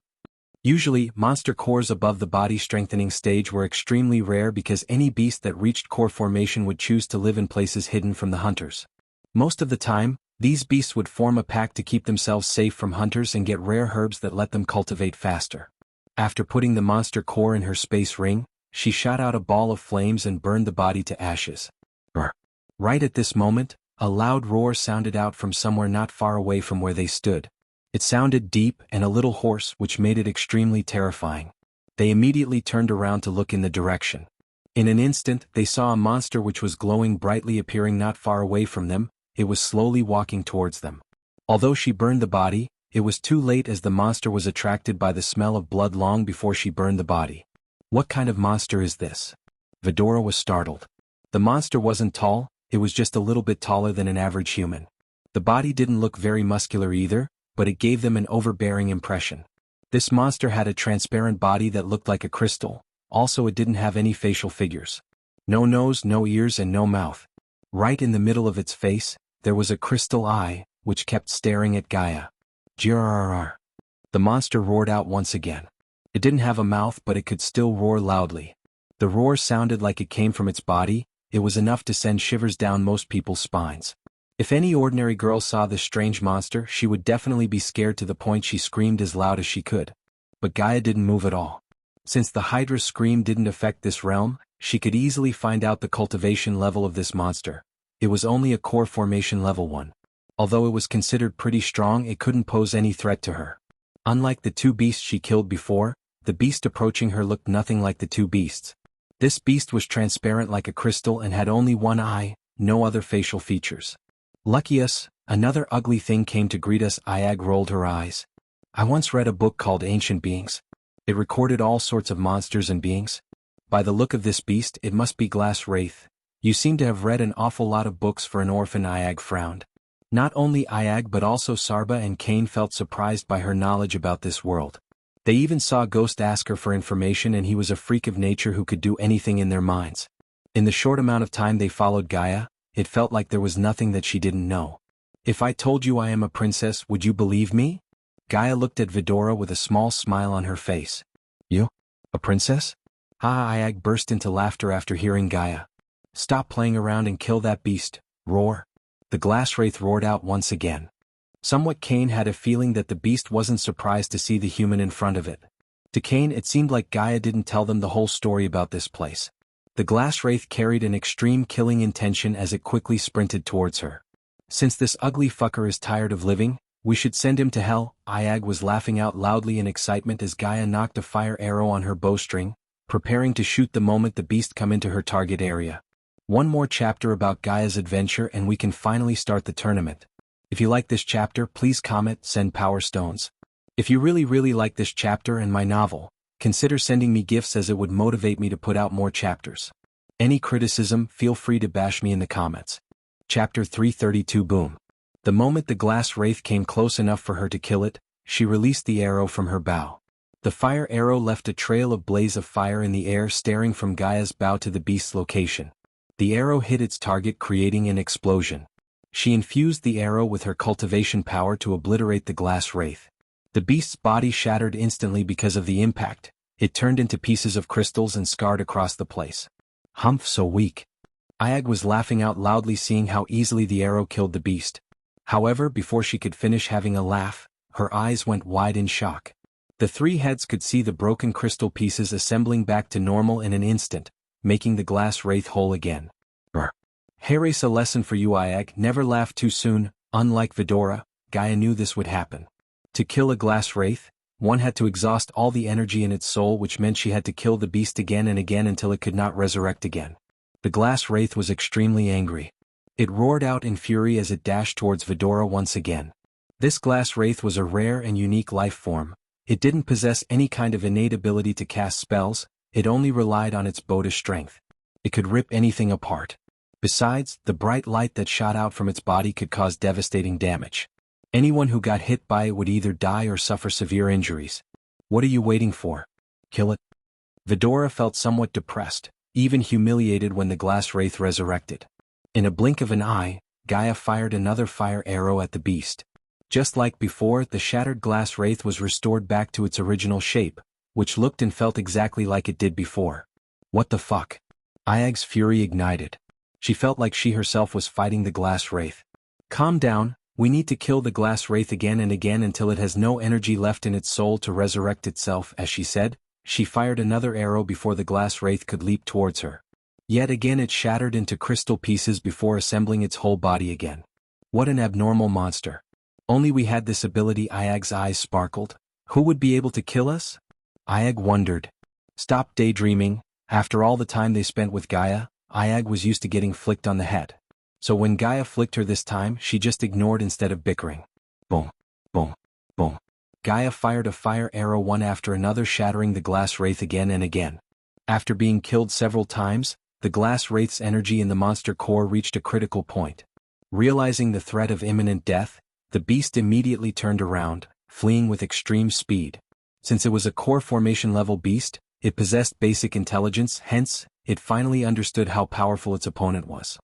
Usually, monster cores above the body strengthening stage were extremely rare because any beast that reached core formation would choose to live in places hidden from the hunters. Most of the time, these beasts would form a pack to keep themselves safe from hunters and get rare herbs that let them cultivate faster. After putting the monster core in her space ring, she shot out a ball of flames and burned the body to ashes. Right at this moment, a loud roar sounded out from somewhere not far away from where they stood. It sounded deep and a little hoarse, which made it extremely terrifying. They immediately turned around to look in the direction. In an instant, they saw a monster which was glowing brightly appearing not far away from them. It was slowly walking towards them. Although she burned the body, it was too late as the monster was attracted by the smell of blood long before she burned the body. What kind of monster is this? Vidora was startled. The monster wasn't tall, it was just a little bit taller than an average human. The body didn't look very muscular either, but it gave them an overbearing impression. This monster had a transparent body that looked like a crystal, also it didn't have any facial figures. No nose, no ears and no mouth. Right in the middle of its face, there was a crystal eye, which kept staring at Gaia. Grrrr. The monster roared out once again. It didn't have a mouth but it could still roar loudly. The roar sounded like it came from its body. It was enough to send shivers down most people's spines. If any ordinary girl saw this strange monster, she would definitely be scared to the point she screamed as loud as she could. But Gaia didn't move at all. Since the Hydra's scream didn't affect this realm, she could easily find out the cultivation level of this monster. It was only a core formation level 1. Although it was considered pretty strong, it couldn't pose any threat to her. Unlike the two beasts she killed before, the beast approaching her looked nothing like the two beasts. This beast was transparent like a crystal and had only one eye, no other facial features. Lucky us, another ugly thing came to greet us. Iag rolled her eyes. I once read a book called Ancient Beings. It recorded all sorts of monsters and beings. By the look of this beast, it must be Glass Wraith. You seem to have read an awful lot of books for an orphan. Iag frowned. Not only Iag but also Sarba and Kane felt surprised by her knowledge about this world. They even saw Ghost ask her for information and he was a freak of nature who could do anything in their minds. In the short amount of time they followed Gaia, it felt like there was nothing that she didn't know. If I told you I am a princess, would you believe me? Gaia looked at Vidora with a small smile on her face. You? A princess? Ha! Iag burst into laughter after hearing Gaia. Stop playing around and kill that beast, roar. The Glass Wraith roared out once again. Somewhat Kane had a feeling that the beast wasn't surprised to see the human in front of it. To Kane it seemed like Gaia didn't tell them the whole story about this place. The Glass Wraith carried an extreme killing intention as it quickly sprinted towards her. Since this ugly fucker is tired of living, we should send him to hell. Iag was laughing out loudly in excitement as Gaia knocked a fire arrow on her bowstring, preparing to shoot the moment the beast come into her target area. One more chapter about Gaia's adventure and we can finally start the tournament. If you like this chapter, please comment, send power stones. If you really like this chapter and my novel, consider sending me gifts as it would motivate me to put out more chapters. Any criticism, feel free to bash me in the comments. Chapter 332 Boom. The moment the Glass Wraith came close enough for her to kill it, she released the arrow from her bow. The fire arrow left a trail of blaze of fire in the air staring from Gaia's bow to the beast's location. The arrow hit its target creating an explosion. She infused the arrow with her cultivation power to obliterate the Glass Wraith. The beast's body shattered instantly because of the impact. It turned into pieces of crystals and scarred across the place. Humph, so weak. Iag was laughing out loudly seeing how easily the arrow killed the beast. However, before she could finish having a laugh, her eyes went wide in shock. The three heads could see the broken crystal pieces assembling back to normal in an instant, making the Glass Wraith whole again. Here's a lesson for you, Iag. Never laugh too soon. Unlike Vidora, Gaia knew this would happen. To kill a Glass Wraith, one had to exhaust all the energy in its soul, which meant she had to kill the beast again and again until it could not resurrect again. The Glass Wraith was extremely angry. It roared out in fury as it dashed towards Vidora once again. This Glass Wraith was a rare and unique life form. It didn't possess any kind of innate ability to cast spells, it only relied on its Boda strength. It could rip anything apart. Besides, the bright light that shot out from its body could cause devastating damage. Anyone who got hit by it would either die or suffer severe injuries. What are you waiting for? Kill it. Vidora felt somewhat depressed, even humiliated when the Glass Wraith resurrected. In a blink of an eye, Gaia fired another fire arrow at the beast. Just like before, the shattered glass wraith was restored back to its original shape, which looked and felt exactly like it did before. What the fuck? Ayag's fury ignited. She felt like she herself was fighting the glass wraith. Calm down, we need to kill the glass wraith again and again until it has no energy left in its soul to resurrect itself, as she said. She fired another arrow before the glass wraith could leap towards her. Yet again it shattered into crystal pieces before assembling its whole body again. What an abnormal monster. Only we had this ability. Ayag's eyes sparkled. Who would be able to kill us? Ayag wondered. Stop daydreaming. After all the time they spent with Gaia, Ayag was used to getting flicked on the head. So when Gaia flicked her this time, she just ignored instead of bickering. Boom, boom, boom. Gaia fired a fire arrow one after another, shattering the glass wraith again and again. After being killed several times, the glass wraith's energy in the monster core reached a critical point. Realizing the threat of imminent death, the beast immediately turned around, fleeing with extreme speed. Since it was a core formation level beast, it possessed basic intelligence, hence, it finally understood how powerful its opponent was.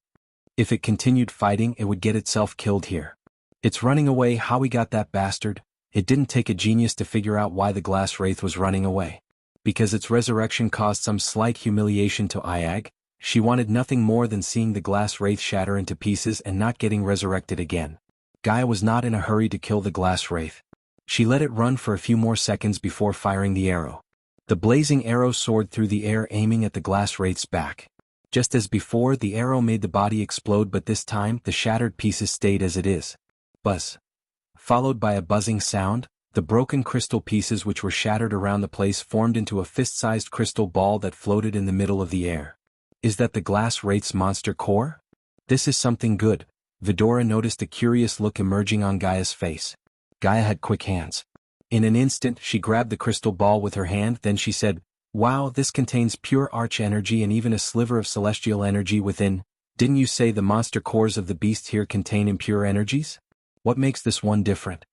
If it continued fighting, it would get itself killed here. It's running away. How we got that bastard? It didn't take a genius to figure out why the glass wraith was running away. Because its resurrection caused some slight humiliation to Ayag, she wanted nothing more than seeing the glass wraith shatter into pieces and not getting resurrected again. Gaia was not in a hurry to kill the glass wraith. She let it run for a few more seconds before firing the arrow. The blazing arrow soared through the air, aiming at the glass wraith's back. Just as before, the arrow made the body explode, but this time, the shattered pieces stayed as it is. Buzz. Followed by a buzzing sound, the broken crystal pieces which were shattered around the place formed into a fist-sized crystal ball that floated in the middle of the air. Is that the glass wraith's monster core? This is something good. Vidora noticed a curious look emerging on Gaia's face. Gaia had quick hands. In an instant, she grabbed the crystal ball with her hand, then she said, "Wow, this contains pure arch energy and even a sliver of celestial energy within. Didn't you say the monster cores of the beast here contain impure energies? What makes this one different?"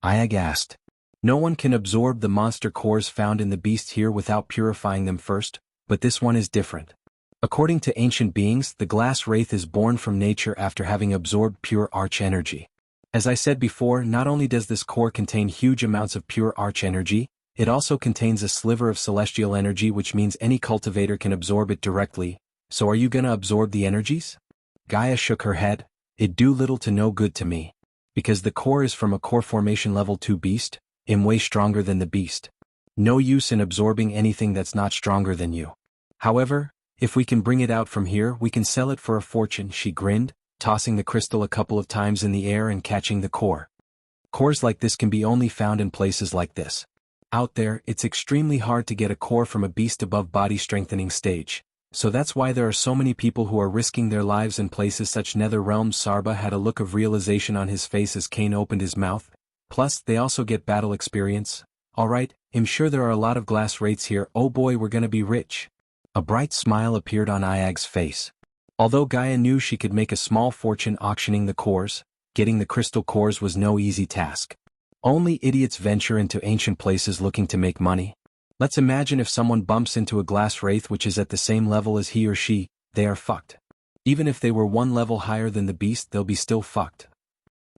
Ayag asked. No one can absorb the monster cores found in the beast here without purifying them first, but this one is different. According to ancient beings, the glass wraith is born from nature after having absorbed pure arch energy. As I said before, not only does this core contain huge amounts of pure arch energy, it also contains a sliver of celestial energy, which means any cultivator can absorb it directly. So are you gonna absorb the energies? Gaia shook her head. It'd do little to no good to me. Because the core is from a core formation level 2 beast, I'm way stronger than the beast. No use in absorbing anything that's not stronger than you. However, if we can bring it out from here, we can sell it for a fortune, she grinned, tossing the crystal a couple of times in the air and catching the core. Cores like this can be only found in places like this. Out there, it's extremely hard to get a core from a beast above body strengthening stage. So that's why there are so many people who are risking their lives in places such nether realms. Sarba had a look of realization on his face as Kane opened his mouth. Plus, they also get battle experience. Alright, I'm sure there are a lot of glass wraiths here. Oh boy, we're gonna be rich. A bright smile appeared on Ayag's face. Although Gaia knew she could make a small fortune auctioning the cores, getting the crystal cores was no easy task. Only idiots venture into ancient places looking to make money. Let's imagine if someone bumps into a glass wraith which is at the same level as he or she, they are fucked. Even if they were one level higher than the beast, they'll be still fucked.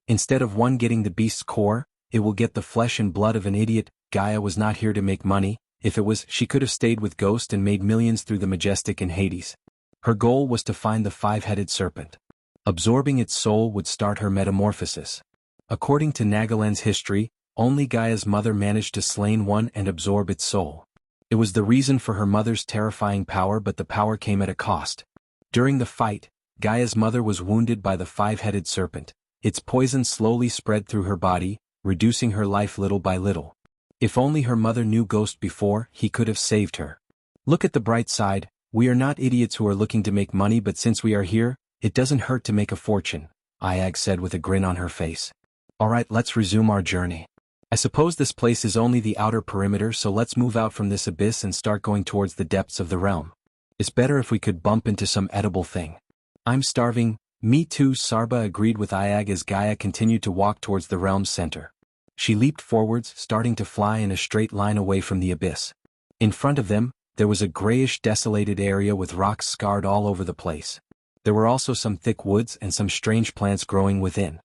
Instead of one getting the beast's core, it will get the flesh and blood of an idiot. Gaia was not here to make money. If it was, she could have stayed with Ghost and made millions through the Majestic in Hades. Her goal was to find the five-headed serpent. Absorbing its soul would start her metamorphosis. According to Nagaland's history, only Gaia's mother managed to slay one and absorb its soul. It was the reason for her mother's terrifying power, but the power came at a cost. During the fight, Gaia's mother was wounded by the five-headed serpent. Its poison slowly spread through her body, reducing her life little by little. If only her mother knew Ghost before, he could have saved her. Look at the bright side. We are not idiots who are looking to make money, but since we are here, it doesn't hurt to make a fortune, Ayag said with a grin on her face. Alright, let's resume our journey. I suppose this place is only the outer perimeter, so let's move out from this abyss and start going towards the depths of the realm. It's better if we could bump into some edible thing. I'm starving. Me too, Sarba agreed with Ayag as Gaia continued to walk towards the realm's center. She leaped forwards, starting to fly in a straight line away from the abyss. In front of them, there was a grayish desolated area with rocks scarred all over the place. There were also some thick woods and some strange plants growing within.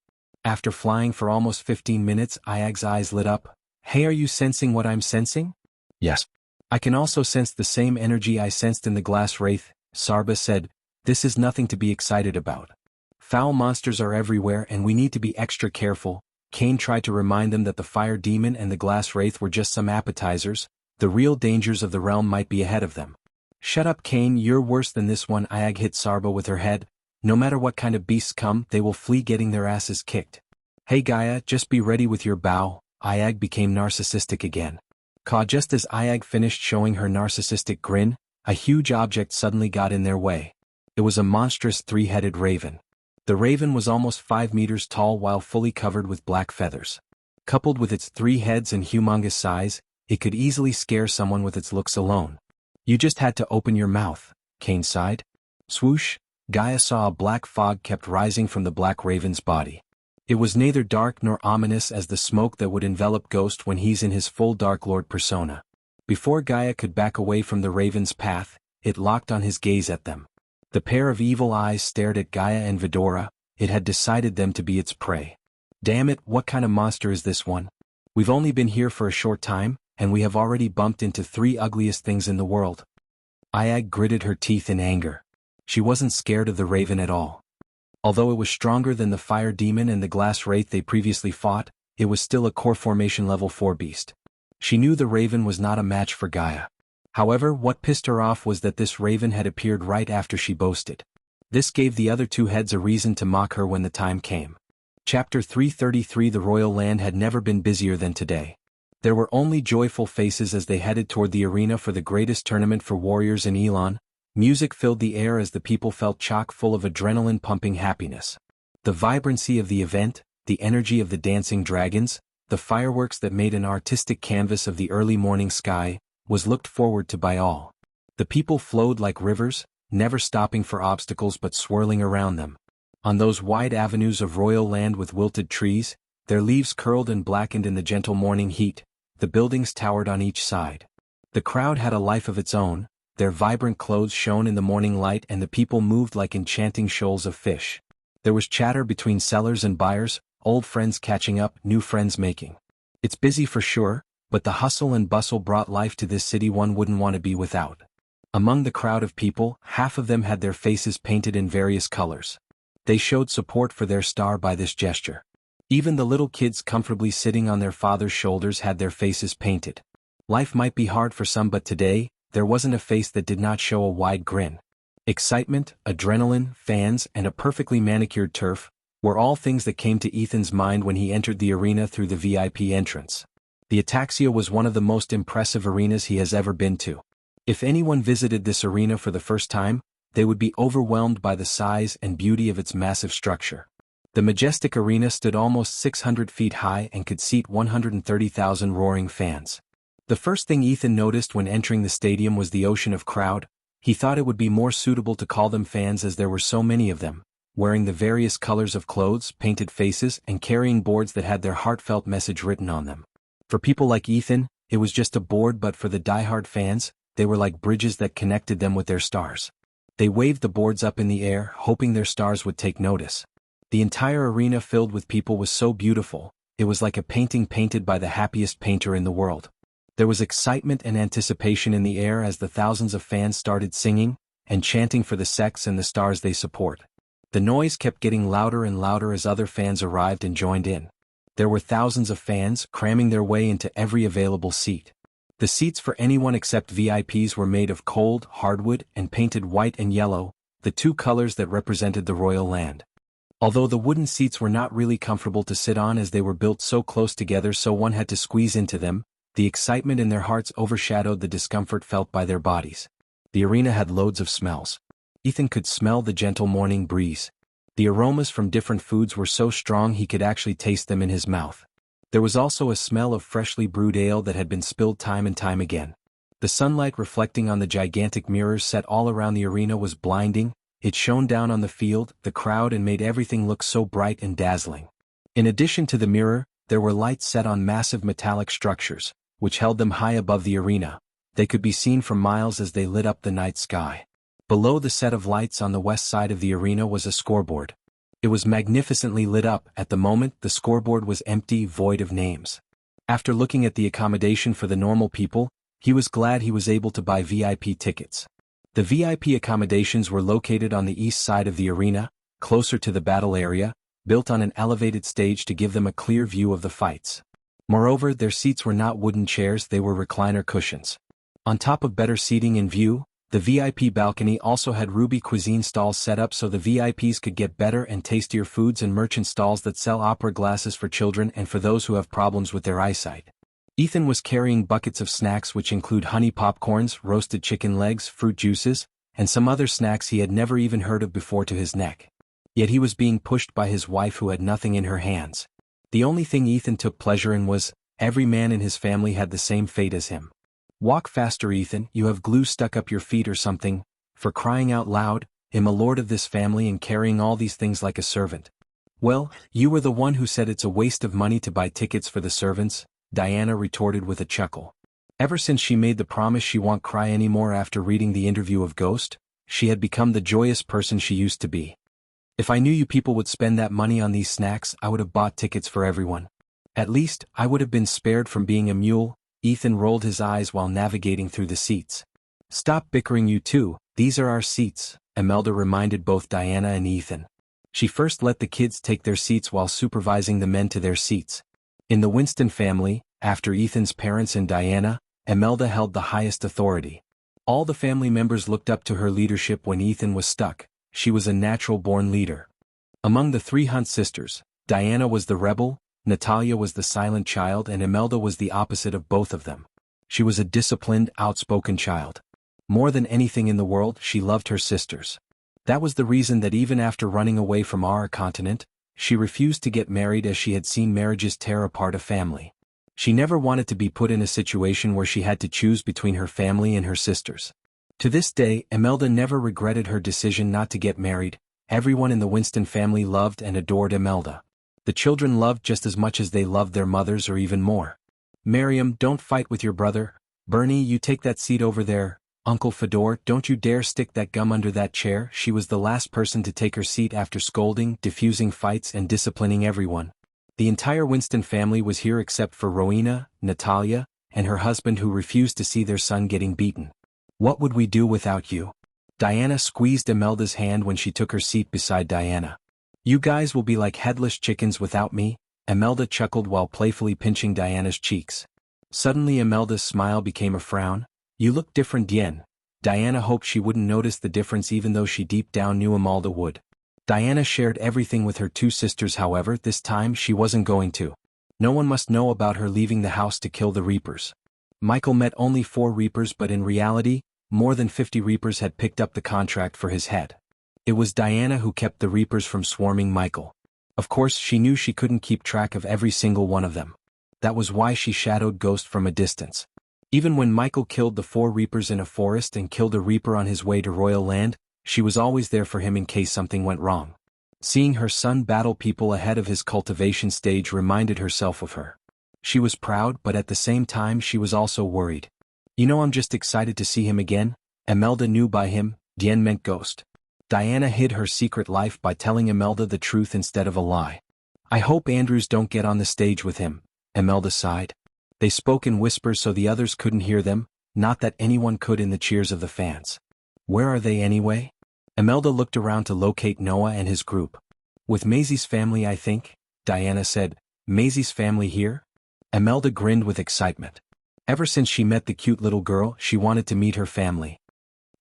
After flying for almost 15 minutes, Iag's eyes lit up. Hey, are you sensing what I'm sensing? Yes. I can also sense the same energy I sensed in the glass wraith, Sarba said. This is nothing to be excited about. Foul monsters are everywhere and we need to be extra careful. Cain tried to remind them that the fire demon and the glass wraith were just some appetizers. The real dangers of the realm might be ahead of them. Shut up, Cain, you're worse than this one. Iag hit Sarba with her head. No matter what kind of beasts come, they will flee getting their asses kicked. Hey Gaia, just be ready with your bow. Iag became narcissistic again. Just as Iag finished showing her narcissistic grin, a huge object suddenly got in their way. It was a monstrous three-headed raven. The raven was almost 5 meters tall while fully covered with black feathers. Coupled with its 3 heads and humongous size, it could easily scare someone with its looks alone. You just had to open your mouth, Cain sighed. Swoosh, Gaia saw a black fog kept rising from the black raven's body. It was neither dark nor ominous as the smoke that would envelop Ghost when he's in his full Dark Lord persona. Before Gaia could back away from the raven's path, it locked on his gaze at them. The pair of evil eyes stared at Gaia and Vidora. It had decided them to be its prey. Damn it, what kind of monster is this one? We've only been here for a short time, and we have already bumped into 3 ugliest things in the world. Iag gritted her teeth in anger. She wasn't scared of the raven at all. Although it was stronger than the fire demon and the glass wraith they previously fought, it was still a core formation level 4 beast. She knew the raven was not a match for Gaia. However, what pissed her off was that this raven had appeared right after she boasted. This gave the other 2 heads a reason to mock her when the time came. Chapter 333. The royal land had never been busier than today. There were only joyful faces as they headed toward the arena for the greatest tournament for warriors in Elon. Music filled the air as the people felt chock full of adrenaline-pumping happiness. The vibrancy of the event, the energy of the dancing dragons, the fireworks that made an artistic canvas of the early morning sky, was looked forward to by all. The people flowed like rivers, never stopping for obstacles but swirling around them. On those wide avenues of royal land with wilted trees, their leaves curled and blackened in the gentle morning heat, the buildings towered on each side. The crowd had a life of its own. Their vibrant clothes shone in the morning light and the people moved like enchanting shoals of fish. There was chatter between sellers and buyers, old friends catching up, new friends making. It's busy for sure, but the hustle and bustle brought life to this city one wouldn't want to be without. Among the crowd of people, half of them had their faces painted in various colors. They showed support for their star by this gesture. Even the little kids comfortably sitting on their father's shoulders had their faces painted. Life might be hard for some, but today, there wasn't a face that did not show a wide grin. Excitement, adrenaline, fans, and a perfectly manicured turf were all things that came to Ethan's mind when he entered the arena through the VIP entrance. The Ataxia was one of the most impressive arenas he has ever been to. If anyone visited this arena for the first time, they would be overwhelmed by the size and beauty of its massive structure. The majestic arena stood almost 600 feet high and could seat 130,000 roaring fans. The first thing Ethan noticed when entering the stadium was the ocean of crowd. He thought it would be more suitable to call them fans as there were so many of them, wearing the various colors of clothes, painted faces, and carrying boards that had their heartfelt message written on them. For people like Ethan, it was just a board, but for the diehard fans, they were like bridges that connected them with their stars. They waved the boards up in the air, hoping their stars would take notice. The entire arena filled with people was so beautiful, it was like a painting painted by the happiest painter in the world. There was excitement and anticipation in the air as the thousands of fans started singing and chanting for the sects and the stars they support. The noise kept getting louder and louder as other fans arrived and joined in. There were thousands of fans cramming their way into every available seat. The seats for anyone except VIPs were made of cold hardwood and painted white and yellow, the 2 colors that represented the royal land. Although the wooden seats were not really comfortable to sit on as they were built so close together, so one had to squeeze into them, the excitement in their hearts overshadowed the discomfort felt by their bodies. The arena had loads of smells. Ethan could smell the gentle morning breeze. The aromas from different foods were so strong he could actually taste them in his mouth. There was also a smell of freshly brewed ale that had been spilled time and time again. The sunlight reflecting on the gigantic mirrors set all around the arena was blinding. It shone down on the field, the crowd, and made everything look so bright and dazzling. In addition to the mirror, there were lights set on massive metallic structures, which held them high above the arena. They could be seen from miles as they lit up the night sky. Below the set of lights on the west side of the arena was a scoreboard. It was magnificently lit up. At the moment, the scoreboard was empty, void of names. After looking at the accommodation for the normal people, he was glad he was able to buy VIP tickets. The VIP accommodations were located on the east side of the arena, closer to the battle area, built on an elevated stage to give them a clear view of the fights. Moreover, their seats were not wooden chairs, they were recliner cushions. On top of better seating in view, the VIP balcony also had ruby cuisine stalls set up so the VIPs could get better and tastier foods, and merchant stalls that sell opera glasses for children and for those who have problems with their eyesight. Ethan was carrying buckets of snacks which include honey popcorns, roasted chicken legs, fruit juices, and some other snacks he had never even heard of before to his neck. Yet he was being pushed by his wife who had nothing in her hands. The only thing Ethan took pleasure in was, every man in his family had the same fate as him. Walk faster, Ethan, you have glue stuck up your feet or something, for crying out loud, I'm a lord of this family and carrying all these things like a servant. Well, you were the one who said it's a waste of money to buy tickets for the servants, Diana retorted with a chuckle. Ever since she made the promise she won't cry anymore after reading the interview of Ghost, she had become the joyous person she used to be. If I knew you people would spend that money on these snacks, I would have bought tickets for everyone. At least, I would have been spared from being a mule. Ethan rolled his eyes while navigating through the seats. Stop bickering, you two, these are our seats, Imelda reminded both Diana and Ethan. She first let the kids take their seats while supervising the men to their seats. In the Winston family, after Ethan's parents and Diana, Imelda held the highest authority. All the family members looked up to her leadership when Ethan was stuck. She was a natural-born leader. Among the three Hunt sisters, Diana was the rebel, Natalia was the silent child, and Imelda was the opposite of both of them. She was a disciplined, outspoken child. More than anything in the world, she loved her sisters. That was the reason that even after running away from our continent, she refused to get married, as she had seen marriages tear apart a family. She never wanted to be put in a situation where she had to choose between her family and her sisters. To this day, Imelda never regretted her decision not to get married. Everyone in the Winston family loved and adored Imelda. The children loved just as much as they loved their mothers, or even more. Miriam, don't fight with your brother. Bernie, you take that seat over there. Uncle Fedor, don't you dare stick that gum under that chair. She was the last person to take her seat after scolding, diffusing fights, and disciplining everyone. The entire Winston family was here except for Rowena, Natalia, and her husband, who refused to see their son getting beaten. What would we do without you? Diana squeezed Imelda's hand when she took her seat beside Diana. You guys will be like headless chickens without me, Imelda chuckled while playfully pinching Diana's cheeks. Suddenly Imelda's smile became a frown. You look different, Dien. Diana hoped she wouldn't notice the difference, even though she deep down knew Imelda would. Diana shared everything with her two sisters, however, this time she wasn't going to. No one must know about her leaving the house to kill the Reapers. Michael met only 4 Reapers, but in reality, more than 50 Reapers had picked up the contract for his head. It was Diana who kept the Reapers from swarming Michael. Of course, she knew she couldn't keep track of every single one of them. That was why she shadowed Ghost from a distance. Even when Michael killed the 4 Reapers in a forest and killed a Reaper on his way to Royal Land, she was always there for him in case something went wrong. Seeing her son battle people ahead of his cultivation stage reminded herself of her. She was proud, but at the same time she was also worried. You know, I'm just excited to see him again. Imelda knew by him, Dien meant Ghost. Diana hid her secret life by telling Imelda the truth instead of a lie. I hope Andrews don't get on the stage with him, Imelda sighed. They spoke in whispers so the others couldn't hear them, not that anyone could in the cheers of the fans. Where are they anyway? Imelda looked around to locate Noah and his group. With Maisie's family, I think, Diana said. Maisie's family here? Imelda grinned with excitement. Ever since she met the cute little girl, she wanted to meet her family.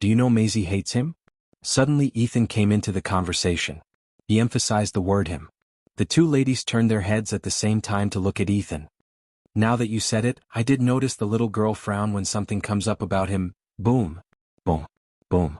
Do you know Maisie hates him? Suddenly Ethan came into the conversation. He emphasized the word him. The two ladies turned their heads at the same time to look at Ethan. Now that you said it, I did notice the little girl frown when something comes up about him. Boom. Boom. Boom.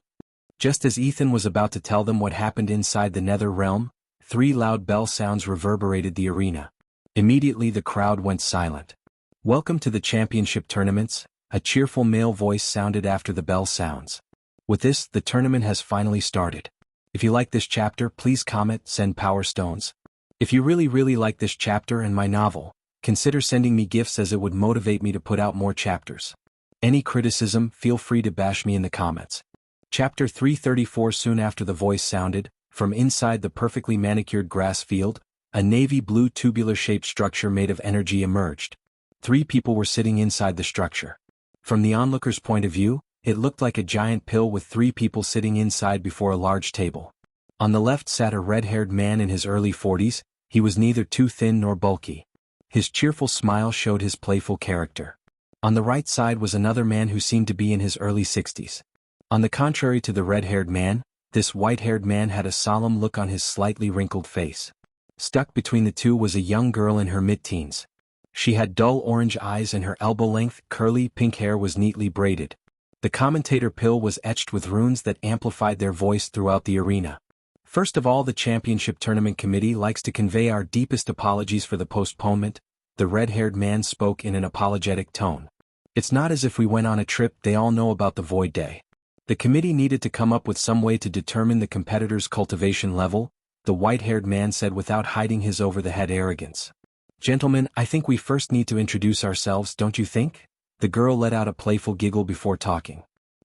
Just as Ethan was about to tell them what happened inside the Nether Realm, 3 loud bell sounds reverberated the arena. Immediately the crowd went silent. Welcome to the championship tournaments, a cheerful male voice sounded after the bell sounds. With this, the tournament has finally started. If you like this chapter, please comment, send power stones. If you really like this chapter and my novel, consider sending me gifts, as it would motivate me to put out more chapters. Any criticism, feel free to bash me in the comments. Chapter 334. Soon after the voice sounded, From inside the perfectly manicured grass field, a navy blue tubular-shaped structure made of energy emerged. 3 people were sitting inside the structure. From the onlooker's point of view, it looked like a giant pill with 3 people sitting inside before a large table. On the left sat a red-haired man in his early 40s, he was neither too thin nor bulky. His cheerful smile showed his playful character. On the right side was another man who seemed to be in his early 60s. On the contrary to the red-haired man, this white-haired man had a solemn look on his slightly wrinkled face. Stuck between the two was a young girl in her mid-teens. She had dull orange eyes and her elbow-length, curly pink hair was neatly braided. The commentator pill was etched with runes that amplified their voice throughout the arena. First of all, the championship tournament committee likes to convey our deepest apologies for the postponement. The red-haired man spoke in an apologetic tone. It's not as if we went on a trip, they all know about the void day. The committee needed to come up with some way to determine the competitor's cultivation level, the white-haired man said without hiding his over-the-head arrogance. Gentlemen, I think we first need to introduce ourselves, don't you think? The girl let out a playful giggle before talking.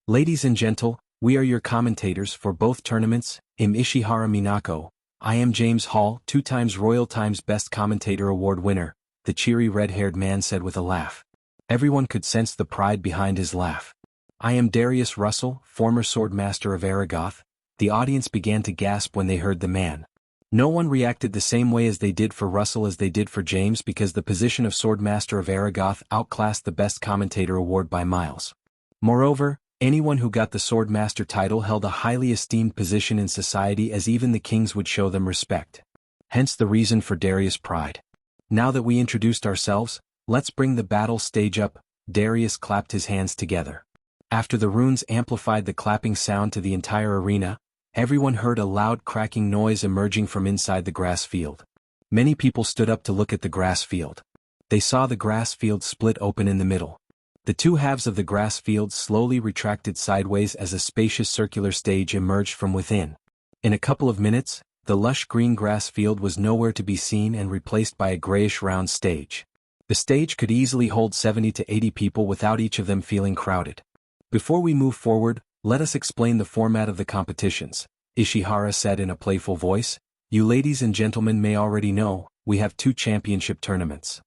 Ladies and gentle, we are your commentators for both tournaments. Ishihara Minako. I am James Hall, 2 times Royal Times Best Commentator Award winner, the cheery red-haired man said with a laugh. Everyone could sense the pride behind his laugh. I am Darius Russell, former Swordmaster of Aragoth. The audience began to gasp when they heard the man. No one reacted the same way as they did for Russell as they did for James because the position of Swordmaster of Aragoth outclassed the Best Commentator Award by miles. Moreover, anyone who got the Swordmaster title held a highly esteemed position in society as even the kings would show them respect. Hence the reason for Darius' pride. Now that we introduced ourselves, let's bring the battle stage up. Darius clapped his hands together. After the runes amplified the clapping sound to the entire arena, everyone heard a loud cracking noise emerging from inside the grass field. Many people stood up to look at the grass field. They saw the grass field split open in the middle. The 2 halves of the grass field slowly retracted sideways as a spacious circular stage emerged from within. In a couple of minutes, the lush green grass field was nowhere to be seen and replaced by a grayish round stage. The stage could easily hold 70 to 80 people without each of them feeling crowded. Before we move forward, let us explain the format of the competitions, Ishihara said in a playful voice. You ladies and gentlemen may already know, we have 2 championship tournaments.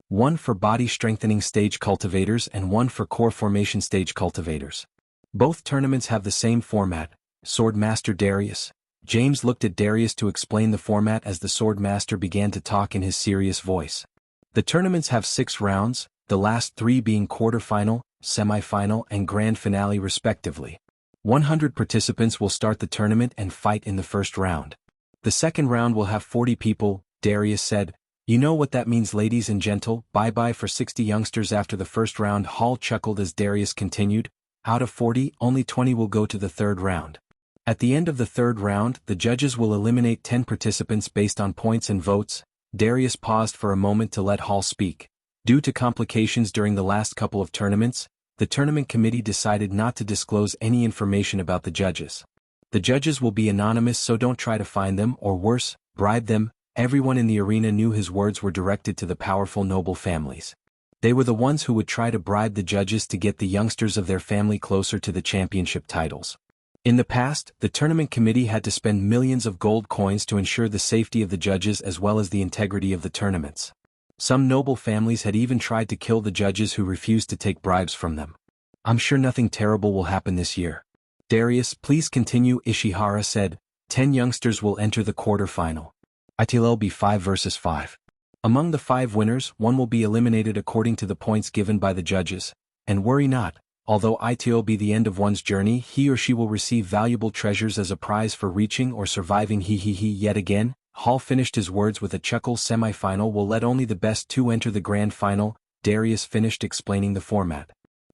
One for body strengthening stage cultivators and one for core formation stage cultivators. Both tournaments have the same format. Swordmaster Darius. James looked at Darius to explain the format as the Swordmaster began to talk in his serious voice. The tournaments have 6 rounds, the last 3 being quarterfinal, semifinal and grand finale respectively. 100 participants will start the tournament and fight in the first round. The second round will have 40 people, Darius said. You know what that means, ladies and gentle, bye-bye for 60 youngsters after the first round. Hall chuckled as Darius continued. Out of 40, only 20 will go to the third round. At the end of the third round, the judges will eliminate 10 participants based on points and votes. Darius paused for a moment to let Hall speak. Due to complications during the last couple of tournaments, the tournament committee decided not to disclose any information about the judges. The judges will be anonymous, so don't try to find them or worse, bribe them. Everyone in the arena knew his words were directed to the powerful noble families. They were the ones who would try to bribe the judges to get the youngsters of their family closer to the championship titles. In the past, the tournament committee had to spend millions of gold coins to ensure the safety of the judges as well as the integrity of the tournaments. Some noble families had even tried to kill the judges who refused to take bribes from them. I'm sure nothing terrible will happen this year. Darius, please continue, Ishihara said. 10 youngsters will enter the quarterfinal. It'll be 5 versus 5. Among the 5 winners, one will be eliminated according to the points given by the judges. And worry not, although it'll be the end of one's journey, he or she will receive valuable treasures as a prize for reaching or surviving. Yet again, Hall finished his words with a chuckle. Semi-final will let only the best 2 enter the grand final. Darius finished explaining the format.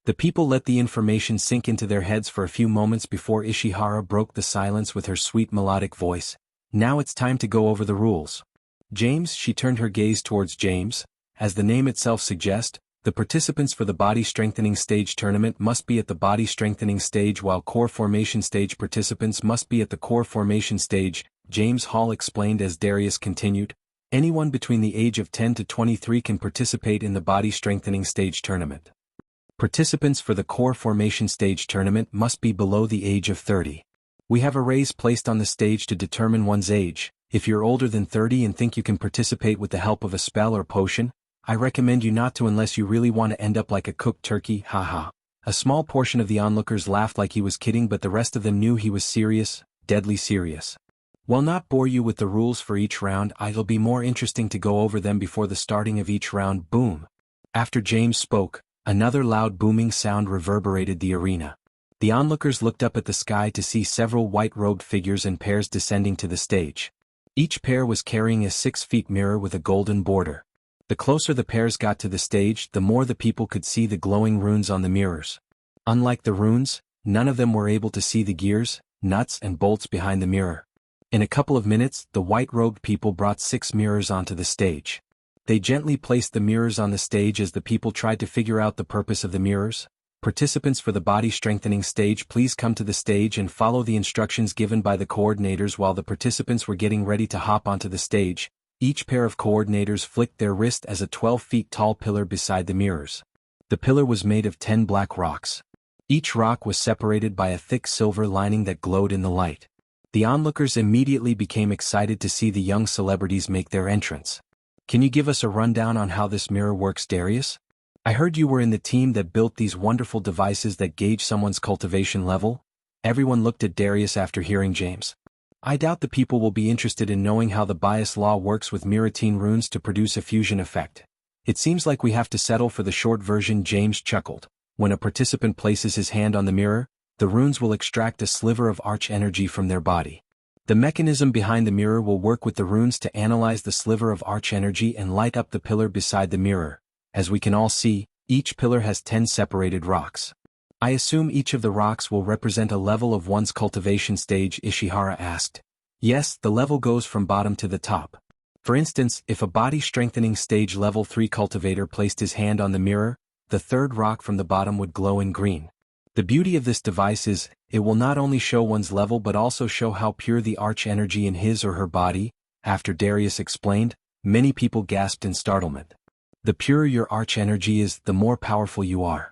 The people let the information sink into their heads for a few moments before Ishihara broke the silence with her sweet melodic voice. Now it's time to go over the rules. James, she turned her gaze towards James. As the name itself suggests, the participants for the body strengthening stage tournament must be at the body strengthening stage while core formation stage participants must be at the core formation stage, James Hall explained as Darius continued. Anyone between the age of 10 to 23 can participate in the body strengthening stage tournament. Participants for the core formation stage tournament must be below the age of 30. We have arrays placed on the stage to determine one's age. If you're older than 30 and think you can participate with the help of a spell or potion, I recommend you not to unless you really want to end up like a cooked turkey, haha. A small portion of the onlookers laughed like he was kidding, but the rest of them knew he was serious, deadly serious. While not bore you with the rules for each round, it'll be more interesting to go over them before the starting of each round. Boom. After James spoke, another loud booming sound reverberated the arena. The onlookers looked up at the sky to see several white-robed figures in pairs descending to the stage. Each pair was carrying a 6-foot mirror with a golden border. The closer the pairs got to the stage, the more the people could see the glowing runes on the mirrors. Unlike the runes, none of them were able to see the gears, nuts and bolts behind the mirror. In a couple of minutes, the white-robed people brought 6 mirrors onto the stage. They gently placed the mirrors on the stage as the people tried to figure out the purpose of the mirrors. Participants for the body strengthening stage, please come to the stage and follow the instructions given by the coordinators. While the participants were getting ready to hop onto the stage, each pair of coordinators flicked their wrist as a 12-foot tall pillar beside the mirrors. The pillar was made of 10 black rocks. Each rock was separated by a thick silver lining that glowed in the light. The onlookers immediately became excited to see the young celebrities make their entrance. Can you give us a rundown on how this mirror works, Darius? I heard you were in the team that built these wonderful devices that gauge someone's cultivation level. Everyone looked at Darius after hearing James. I doubt the people will be interested in knowing how the bias law works with mirrotine runes to produce a fusion effect. It seems like we have to settle for the short version. James chuckled. When a participant places his hand on the mirror, the runes will extract a sliver of arch energy from their body. The mechanism behind the mirror will work with the runes to analyze the sliver of arch energy and light up the pillar beside the mirror. As we can all see, each pillar has 10 separated rocks. I assume each of the rocks will represent a level of one's cultivation stage, Ishihara asked. Yes, the level goes from bottom to the top. For instance, if a body strengthening stage level 3 cultivator placed his hand on the mirror, the third rock from the bottom would glow in green. The beauty of this device is, it will not only show one's level but also show how pure the arch energy in his or her body. After Darius explained, many people gasped in startlement. The purer your arch energy is, the more powerful you are.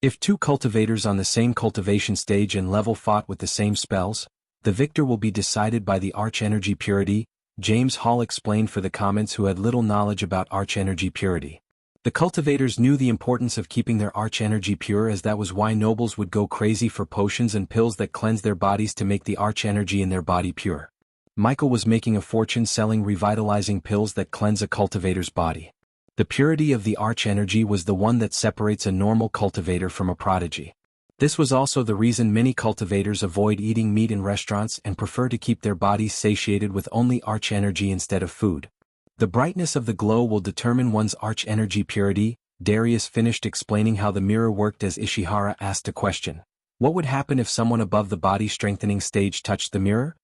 If 2 cultivators on the same cultivation stage and level fought with the same spells, the victor will be decided by the arch energy purity. James Hall explained for the comments who had little knowledge about arch energy purity. The cultivators knew the importance of keeping their arch energy pure, as that was why nobles would go crazy for potions and pills that cleanse their bodies to make the arch energy in their body pure. Michael was making a fortune selling revitalizing pills that cleanse a cultivator's body. The purity of the arch energy was the one that separates a normal cultivator from a prodigy. This was also the reason many cultivators avoid eating meat in restaurants and prefer to keep their bodies satiated with only arch energy instead of food. The brightness of the glow will determine one's arch energy purity. Darius finished explaining how the mirror worked as Ishihara asked a question. What would happen if someone above the body strengthening stage touched the mirror?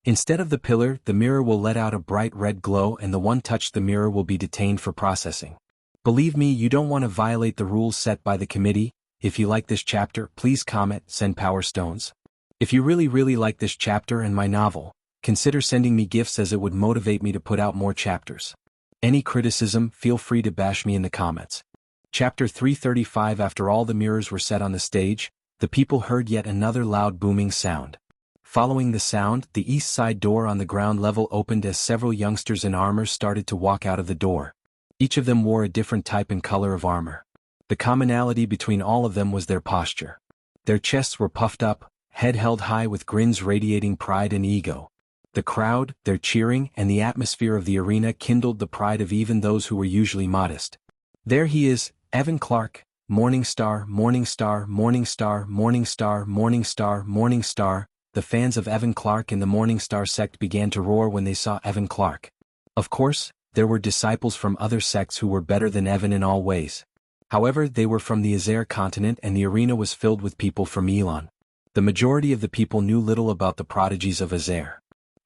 Instead of the pillar, the mirror will let out a bright red glow, and the one touched the mirror will be detained for processing. Believe me, you don't want to violate the rules set by the committee. If you like this chapter, please comment, send power stones. If you really like this chapter and my novel, consider sending me gifts, as it would motivate me to put out more chapters. Any criticism, feel free to bash me in the comments. Chapter 335. After all the mirrors were set on the stage, the people heard yet another loud booming sound. Following the sound, the east side door on the ground level opened as several youngsters in armor started to walk out of the door. Each of them wore a different type and color of armor. The commonality between all of them was their posture. Their chests were puffed up, head held high with grins radiating pride and ego. The crowd, their cheering, and the atmosphere of the arena kindled the pride of even those who were usually modest. There he is, Evan Clark, Morning Star, Morning Star, Morning Star, Morning Star, Morning Star, Morning Star. The fans of Evan Clark in the Morning Star sect began to roar when they saw Evan Clark. Of course, there were disciples from other sects who were better than Evan in all ways. However, they were from the Azer continent, and the arena was filled with people from Elon. The majority of the people knew little about the prodigies of Azer.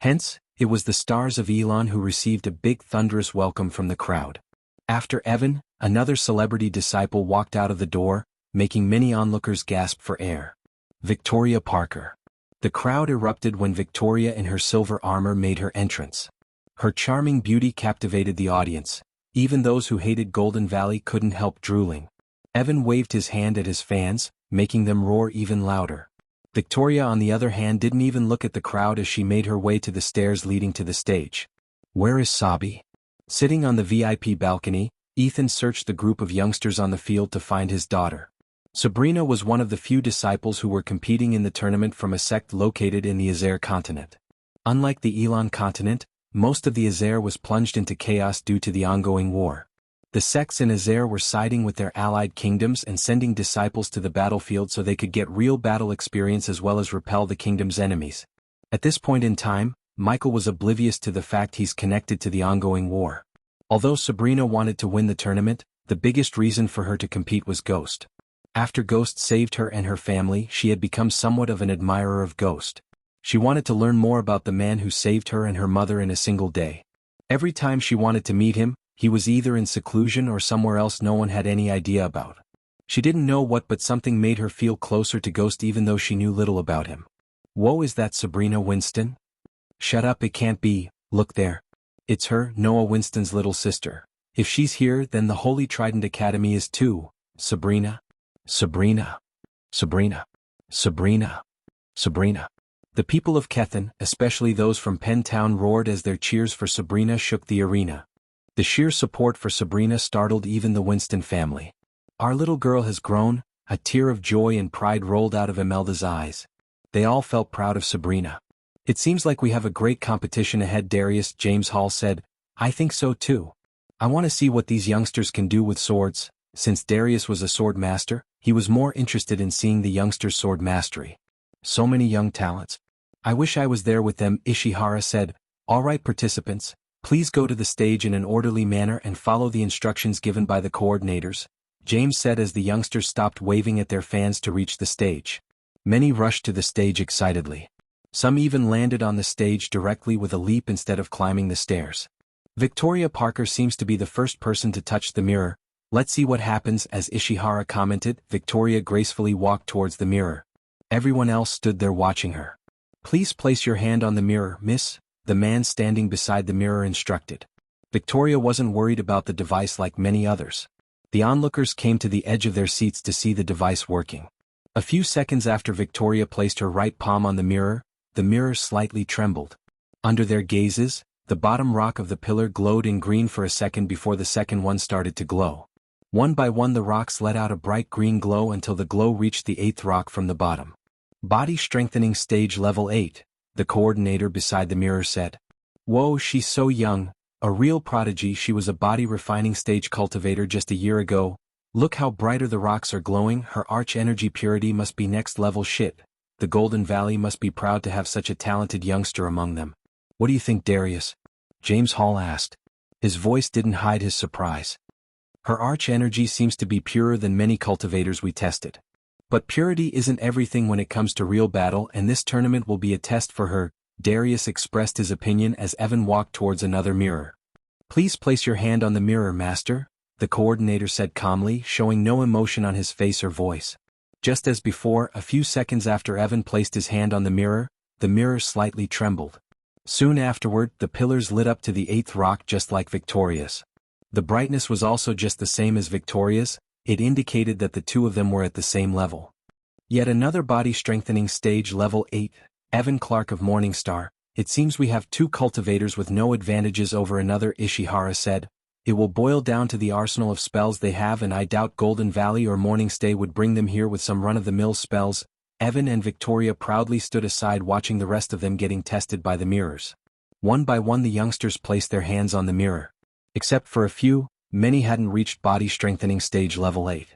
Hence, it was the stars of Elon who received a big thunderous welcome from the crowd. After Evan, another celebrity disciple walked out of the door, making many onlookers gasp for air. Victoria Parker. The crowd erupted when Victoria in her silver armor made her entrance. Her charming beauty captivated the audience. Even those who hated Golden Valley couldn't help drooling. Evan waved his hand at his fans, making them roar even louder. Victoria on the other hand didn't even look at the crowd as she made her way to the stairs leading to the stage. Where is Sabi? Sitting on the VIP balcony, Ethan searched the group of youngsters on the field to find his daughter. Sabrina was one of the few disciples who were competing in the tournament from a sect located in the Azer continent. Unlike the Elan continent, most of the Azer was plunged into chaos due to the ongoing war. The sects in Azer were siding with their allied kingdoms and sending disciples to the battlefield so they could get real battle experience as well as repel the kingdom's enemies. At this point in time, Michael was oblivious to the fact he's connected to the ongoing war. Although Sabrina wanted to win the tournament, the biggest reason for her to compete was Ghost. After Ghost saved her and her family, she had become somewhat of an admirer of Ghost. She wanted to learn more about the man who saved her and her mother in a single day. Every time she wanted to meet him, he was either in seclusion or somewhere else no one had any idea about. She didn't know what, but something made her feel closer to Ghost even though she knew little about him. Whoa, is that Sabrina Winston? Shut up, it can't be, look there. It's her, Noah Winston's little sister. If she's here, then the Holy Trident Academy is too. Sabrina. Sabrina. Sabrina. Sabrina. Sabrina. The people of Kethen, especially those from Penn Town, roared as their cheers for Sabrina shook the arena. The sheer support for Sabrina startled even the Winston family. Our little girl has grown, a tear of joy and pride rolled out of Imelda's eyes. They all felt proud of Sabrina. It seems like we have a great competition ahead, Darius, James Hall said. I think so too. I want to see what these youngsters can do with swords. Since Darius was a sword master, he was more interested in seeing the youngsters' sword mastery. So many young talents. I wish I was there with them, Ishihara said. All right, participants, please go to the stage in an orderly manner and follow the instructions given by the coordinators, James said as the youngsters stopped waving at their fans to reach the stage. Many rushed to the stage excitedly. Some even landed on the stage directly with a leap instead of climbing the stairs. Victoria Parker seems to be the first person to touch the mirror. Let's see what happens, as Ishihara commented. Victoria gracefully walked towards the mirror. Everyone else stood there watching her. Please place your hand on the mirror, miss, the man standing beside the mirror instructed. Victoria wasn't worried about the device like many others. The onlookers came to the edge of their seats to see the device working. A few seconds after Victoria placed her right palm on the mirror slightly trembled. Under their gazes, the bottom rock of the pillar glowed in green for a second before the second one started to glow. One by one the rocks let out a bright green glow until the glow reached the eighth rock from the bottom. Body strengthening stage level 8, the coordinator beside the mirror said. Whoa, she's so young, a real prodigy. She was a body refining stage cultivator just a year ago. Look how brighter the rocks are glowing. Her arch energy purity must be next level shit. The Golden Valley must be proud to have such a talented youngster among them. What do you think, Darius? James Hall asked. His voice didn't hide his surprise. Her arch energy seems to be purer than many cultivators we tested. But purity isn't everything when it comes to real battle, and this tournament will be a test for her, Darius expressed his opinion as Evan walked towards another mirror. Please place your hand on the mirror, master, the coordinator said calmly, showing no emotion on his face or voice. Just as before, a few seconds after Evan placed his hand on the mirror slightly trembled. Soon afterward, the pillars lit up to the eighth rock just like Victoria's. The brightness was also just the same as Victoria's. It indicated that the two of them were at the same level. Yet another body strengthening stage level 8, Evan Clark of Morningstar. It seems we have two cultivators with no advantages over another, Ishihara said. It will boil down to the arsenal of spells they have, and I doubt Golden Valley or Morningstay would bring them here with some run-of-the-mill spells. Evan and Victoria proudly stood aside watching the rest of them getting tested by the mirrors. One by one the youngsters placed their hands on the mirror. Except for a few, many hadn't reached body strengthening stage level 8.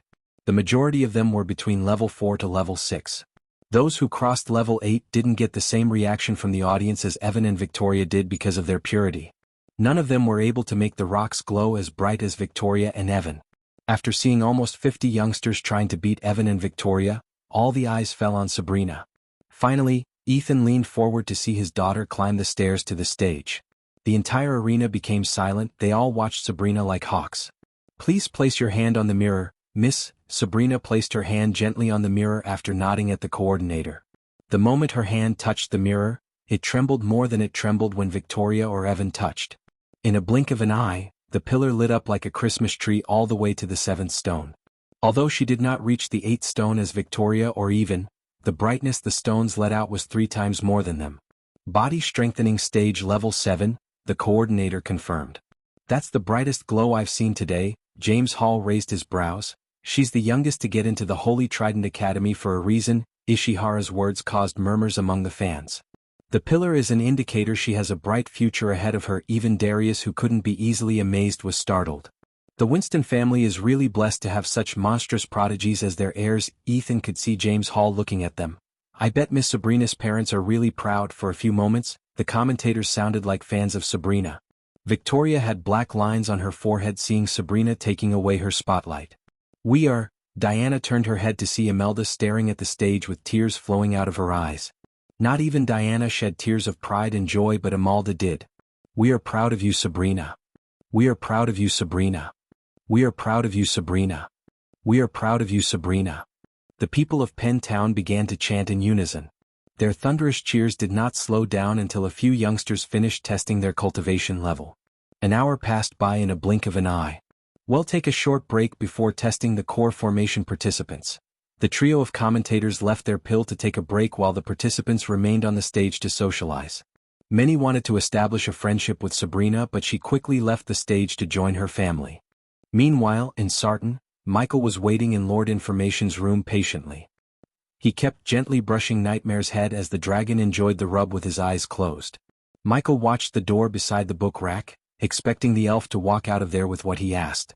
The majority of them were between level 4 to level 6. Those who crossed level 8 didn't get the same reaction from the audience as Evan and Victoria did because of their purity. None of them were able to make the rocks glow as bright as Victoria and Evan. After seeing almost 50 youngsters trying to beat Evan and Victoria, all the eyes fell on Sabrina. Finally, Ethan leaned forward to see his daughter climb the stairs to the stage. The entire arena became silent. They all watched Sabrina like hawks. Please place your hand on the mirror, miss. Sabrina placed her hand gently on the mirror after nodding at the coordinator. The moment her hand touched the mirror, it trembled more than it trembled when Victoria or Evan touched. In a blink of an eye, the pillar lit up like a Christmas tree all the way to the 7th stone. Although she did not reach the 8th stone as Victoria or even, The brightness the stones let out was 3 times more than them. Body strengthening stage level 7, the coordinator confirmed. That's the brightest glow I've seen today. James Hall raised his brows. She's the youngest to get into the Holy Trident Academy for a reason. Ishihara's words caused murmurs among the fans. The pillar is an indicator she has a bright future ahead of her. Even Darius, who couldn't be easily amazed, was startled. The Winston family is really blessed to have such monstrous prodigies as their heirs. Ethan could see James Hall looking at them. I bet Miss Sabrina's parents are really proud. For a few moments, the commentators sounded like fans of Sabrina. Victoria had black lines on her forehead seeing Sabrina taking away her spotlight. We are. Diana turned her head to see Imelda staring at the stage with tears flowing out of her eyes. Not even Diana shed tears of pride and joy, but Imelda did. We are proud of you, Sabrina. We are proud of you, Sabrina. We are proud of you, Sabrina. We are proud of you, Sabrina. The people of Penn Town began to chant in unison. Their thunderous cheers did not slow down until a few youngsters finished testing their cultivation level. An hour passed by in a blink of an eye. We'll take a short break before testing the core formation participants. The trio of commentators left their pill to take a break while the participants remained on the stage to socialize. Many wanted to establish a friendship with Sabrina, but she quickly left the stage to join her family. Meanwhile, in Sarton, Michael was waiting in Lord Information's room patiently. He kept gently brushing Nightmare's head as the dragon enjoyed the rub with his eyes closed. Michael watched the door beside the book rack, expecting the elf to walk out of there with what he asked.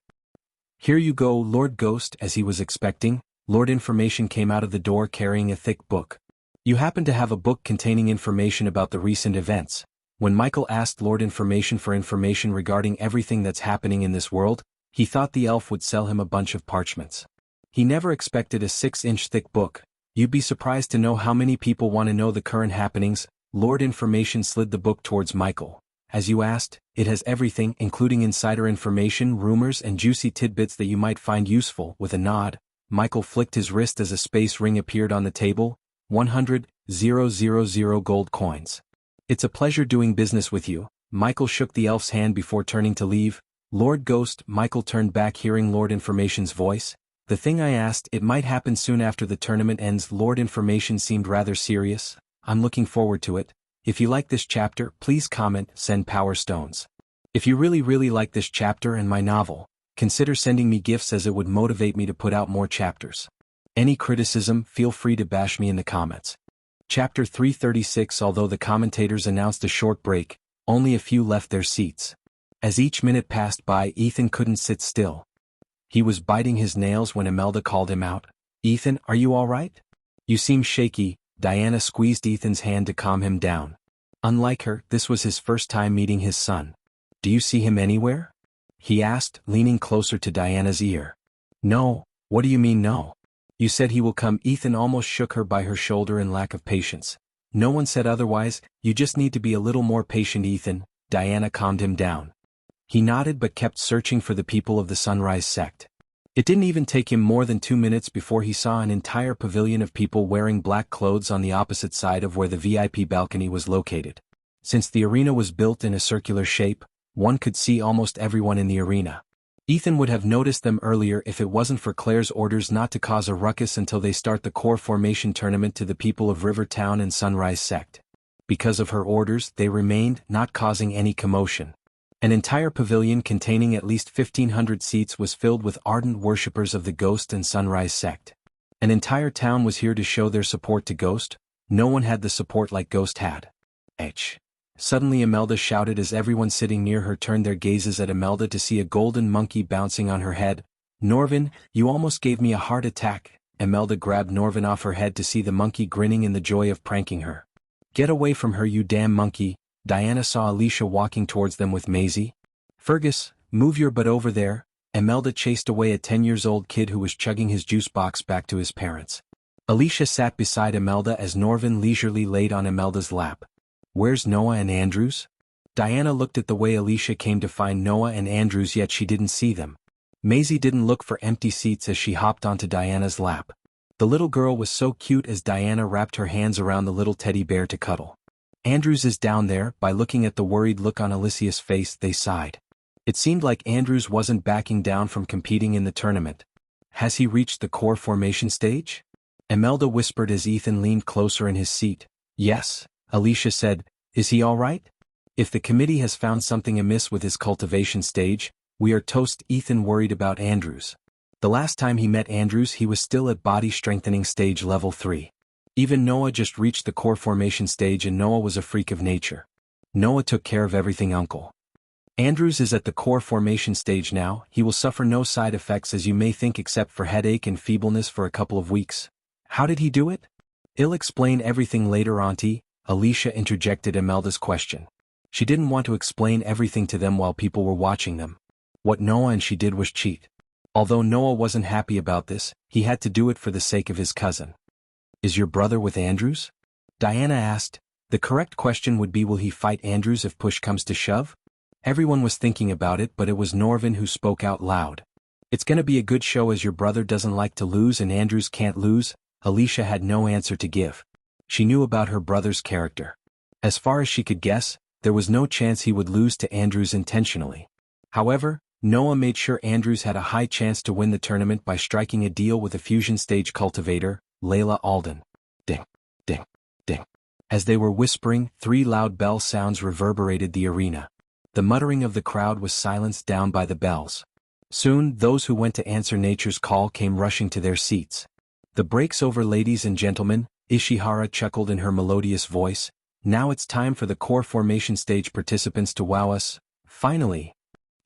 Here you go, Lord Ghost. As he was expecting, Lord Information came out of the door carrying a thick book. You happen to have a book containing information about the recent events. When Michael asked Lord Information for information regarding everything that's happening in this world, he thought the elf would sell him a bunch of parchments. He never expected a 6-inch thick book. You'd be surprised to know how many people want to know the current happenings. Lord Information slid the book towards Michael. As you asked, it has everything, including insider information, rumors, and juicy tidbits that you might find useful. With a nod, Michael flicked his wrist as a space ring appeared on the table. 100,000 gold coins. It's a pleasure doing business with you. Michael shook the elf's hand before turning to leave. Lord Ghost. Michael turned back hearing Lord Information's voice. The thing I asked, it might happen soon after the tournament ends. Lord Information seemed rather serious. I'm looking forward to it. If you like this chapter, please comment, send power stones. If you really like this chapter and my novel, consider sending me gifts as it would motivate me to put out more chapters. Any criticism, feel free to bash me in the comments. Chapter 336. Although the commentators announced a short break, only a few left their seats. As each minute passed by, Ethan couldn't sit still. He was biting his nails when Imelda called him out. Ethan, are you all right? You seem shaky. Diana squeezed Ethan's hand to calm him down. Unlike her, this was his first time meeting his son. Do you see him anywhere? He asked, leaning closer to Diana's ear. No. What do you mean no? You said he will come. Ethan almost shook her by her shoulder in lack of patience. No one said otherwise. You just need to be a little more patient, Ethan. Diana calmed him down. He nodded but kept searching for the people of the Sunrise sect. It didn't even take him more than 2 minutes before he saw an entire pavilion of people wearing black clothes on the opposite side of where the VIP balcony was located. Since the arena was built in a circular shape, one could see almost everyone in the arena. Ethan would have noticed them earlier if it wasn't for Claire's orders not to cause a ruckus until they start the core formation tournament to the people of River Town and Sunrise sect. Because of her orders, they remained, not causing any commotion. An entire pavilion containing at least 1,500 seats was filled with ardent worshippers of the Ghost and Sunrise sect. An entire town was here to show their support to Ghost. No one had the support like Ghost had. Suddenly Imelda shouted as everyone sitting near her turned their gazes at Imelda to see a golden monkey bouncing on her head. Norvin, you almost gave me a heart attack. Imelda grabbed Norvin off her head to see the monkey grinning in the joy of pranking her. Get away from her, you damn monkey. Diana saw Alicia walking towards them with Maisie. Fergus, move your butt over there. Imelda chased away a 10-year-old kid who was chugging his juice box back to his parents. Alicia sat beside Imelda as Norvin leisurely laid on Imelda's lap. Where's Noah and Andrews? Diana looked at the way Alicia came to find Noah and Andrews, yet she didn't see them. Maisie didn't look for empty seats as she hopped onto Diana's lap. The little girl was so cute as Diana wrapped her hands around the little teddy bear to cuddle. Andrews is down there. By looking at the worried look on Alicia's face, they sighed. It seemed like Andrews wasn't backing down from competing in the tournament. Has he reached the core formation stage? Imelda whispered as Ethan leaned closer in his seat. Yes, Alicia said. Is he all right? If the committee has found something amiss with his cultivation stage, we are toast. Ethan worried about Andrews. The last time he met Andrews he was still at body strengthening stage level 3. Even Noah just reached the core formation stage and Noah was a freak of nature. Noah took care of everything uncle. Andrews is at the core formation stage now. He will suffer no side effects as you may think except for headache and feebleness for a couple of weeks. How did he do it? I'll explain everything later, Auntie, Alicia interjected Imelda's question. She didn't want to explain everything to them while people were watching them. What Noah and she did was cheat. Although Noah wasn't happy about this, he had to do it for the sake of his cousin. Is your brother with Andrews? Diana asked. The correct question would be, will he fight Andrews if push comes to shove? Everyone was thinking about it, but it was Norvin who spoke out loud. It's gonna be a good show as your brother doesn't like to lose and Andrews can't lose. Alicia had no answer to give. She knew about her brother's character. As far as she could guess, there was no chance he would lose to Andrews intentionally. However, Noah made sure Andrews had a high chance to win the tournament by striking a deal with a fusion stage cultivator, Layla Alden. Ding, ding, ding. As they were whispering, 3 loud bell sounds reverberated the arena. The muttering of the crowd was silenced down by the bells. Soon, those who went to answer nature's call came rushing to their seats. The break's over, ladies and gentlemen, Ishihara chuckled in her melodious voice. Now it's time for the core formation stage participants to wow us. Finally.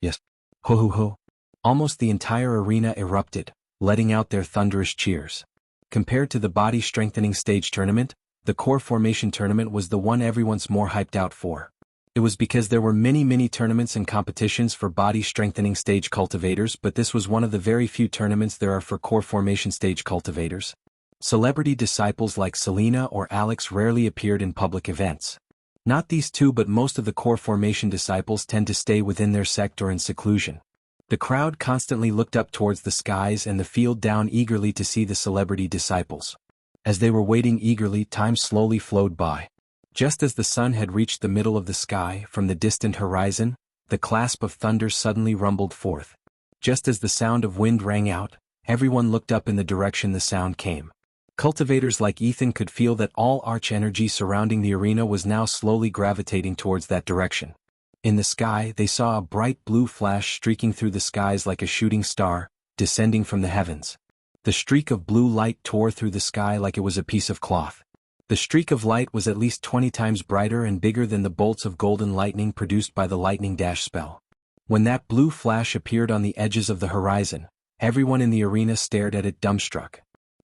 Yes. Ho ho ho. Almost the entire arena erupted, letting out their thunderous cheers. Compared to the body strengthening stage tournament, the core formation tournament was the one everyone's more hyped out for. It was because there were many tournaments and competitions for body strengthening stage cultivators, but this was one of the very few tournaments there are for core formation stage cultivators. Celebrity disciples like Selena or Alex rarely appeared in public events. Not these two, but most of the core formation disciples tend to stay within their sect or in seclusion. The crowd constantly looked up towards the skies and the field down eagerly to see the celebrity disciples. As they were waiting eagerly, time slowly flowed by. Just as the sun had reached the middle of the sky, from the distant horizon, the clasp of thunder suddenly rumbled forth. Just as the sound of wind rang out, everyone looked up in the direction the sound came. Cultivators like Ethan could feel that all arch energy surrounding the arena was now slowly gravitating towards that direction. In the sky, they saw a bright blue flash streaking through the skies like a shooting star, descending from the heavens. The streak of blue light tore through the sky like it was a piece of cloth. The streak of light was at least 20 times brighter and bigger than the bolts of golden lightning produced by the lightning dash spell. When that blue flash appeared on the edges of the horizon, everyone in the arena stared at it dumbstruck.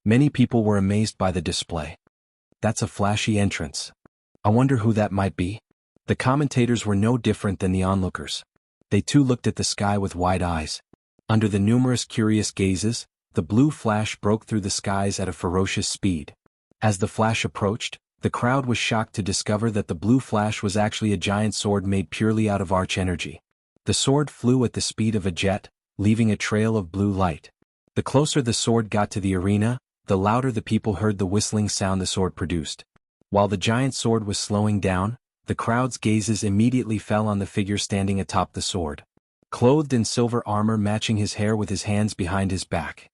Many people were amazed by the display. That's a flashy entrance. I wonder who that might be. The commentators were no different than the onlookers. They too looked at the sky with wide eyes. Under the numerous curious gazes, the blue flash broke through the skies at a ferocious speed. As the flash approached, the crowd was shocked to discover that the blue flash was actually a giant sword made purely out of arch energy. The sword flew at the speed of a jet, leaving a trail of blue light. The closer the sword got to the arena, the louder the people heard the whistling sound the sword produced. While the giant sword was slowing down, the crowd's gazes immediately fell on the figure standing atop the sword. Clothed in silver armor matching his hair with his hands behind his back.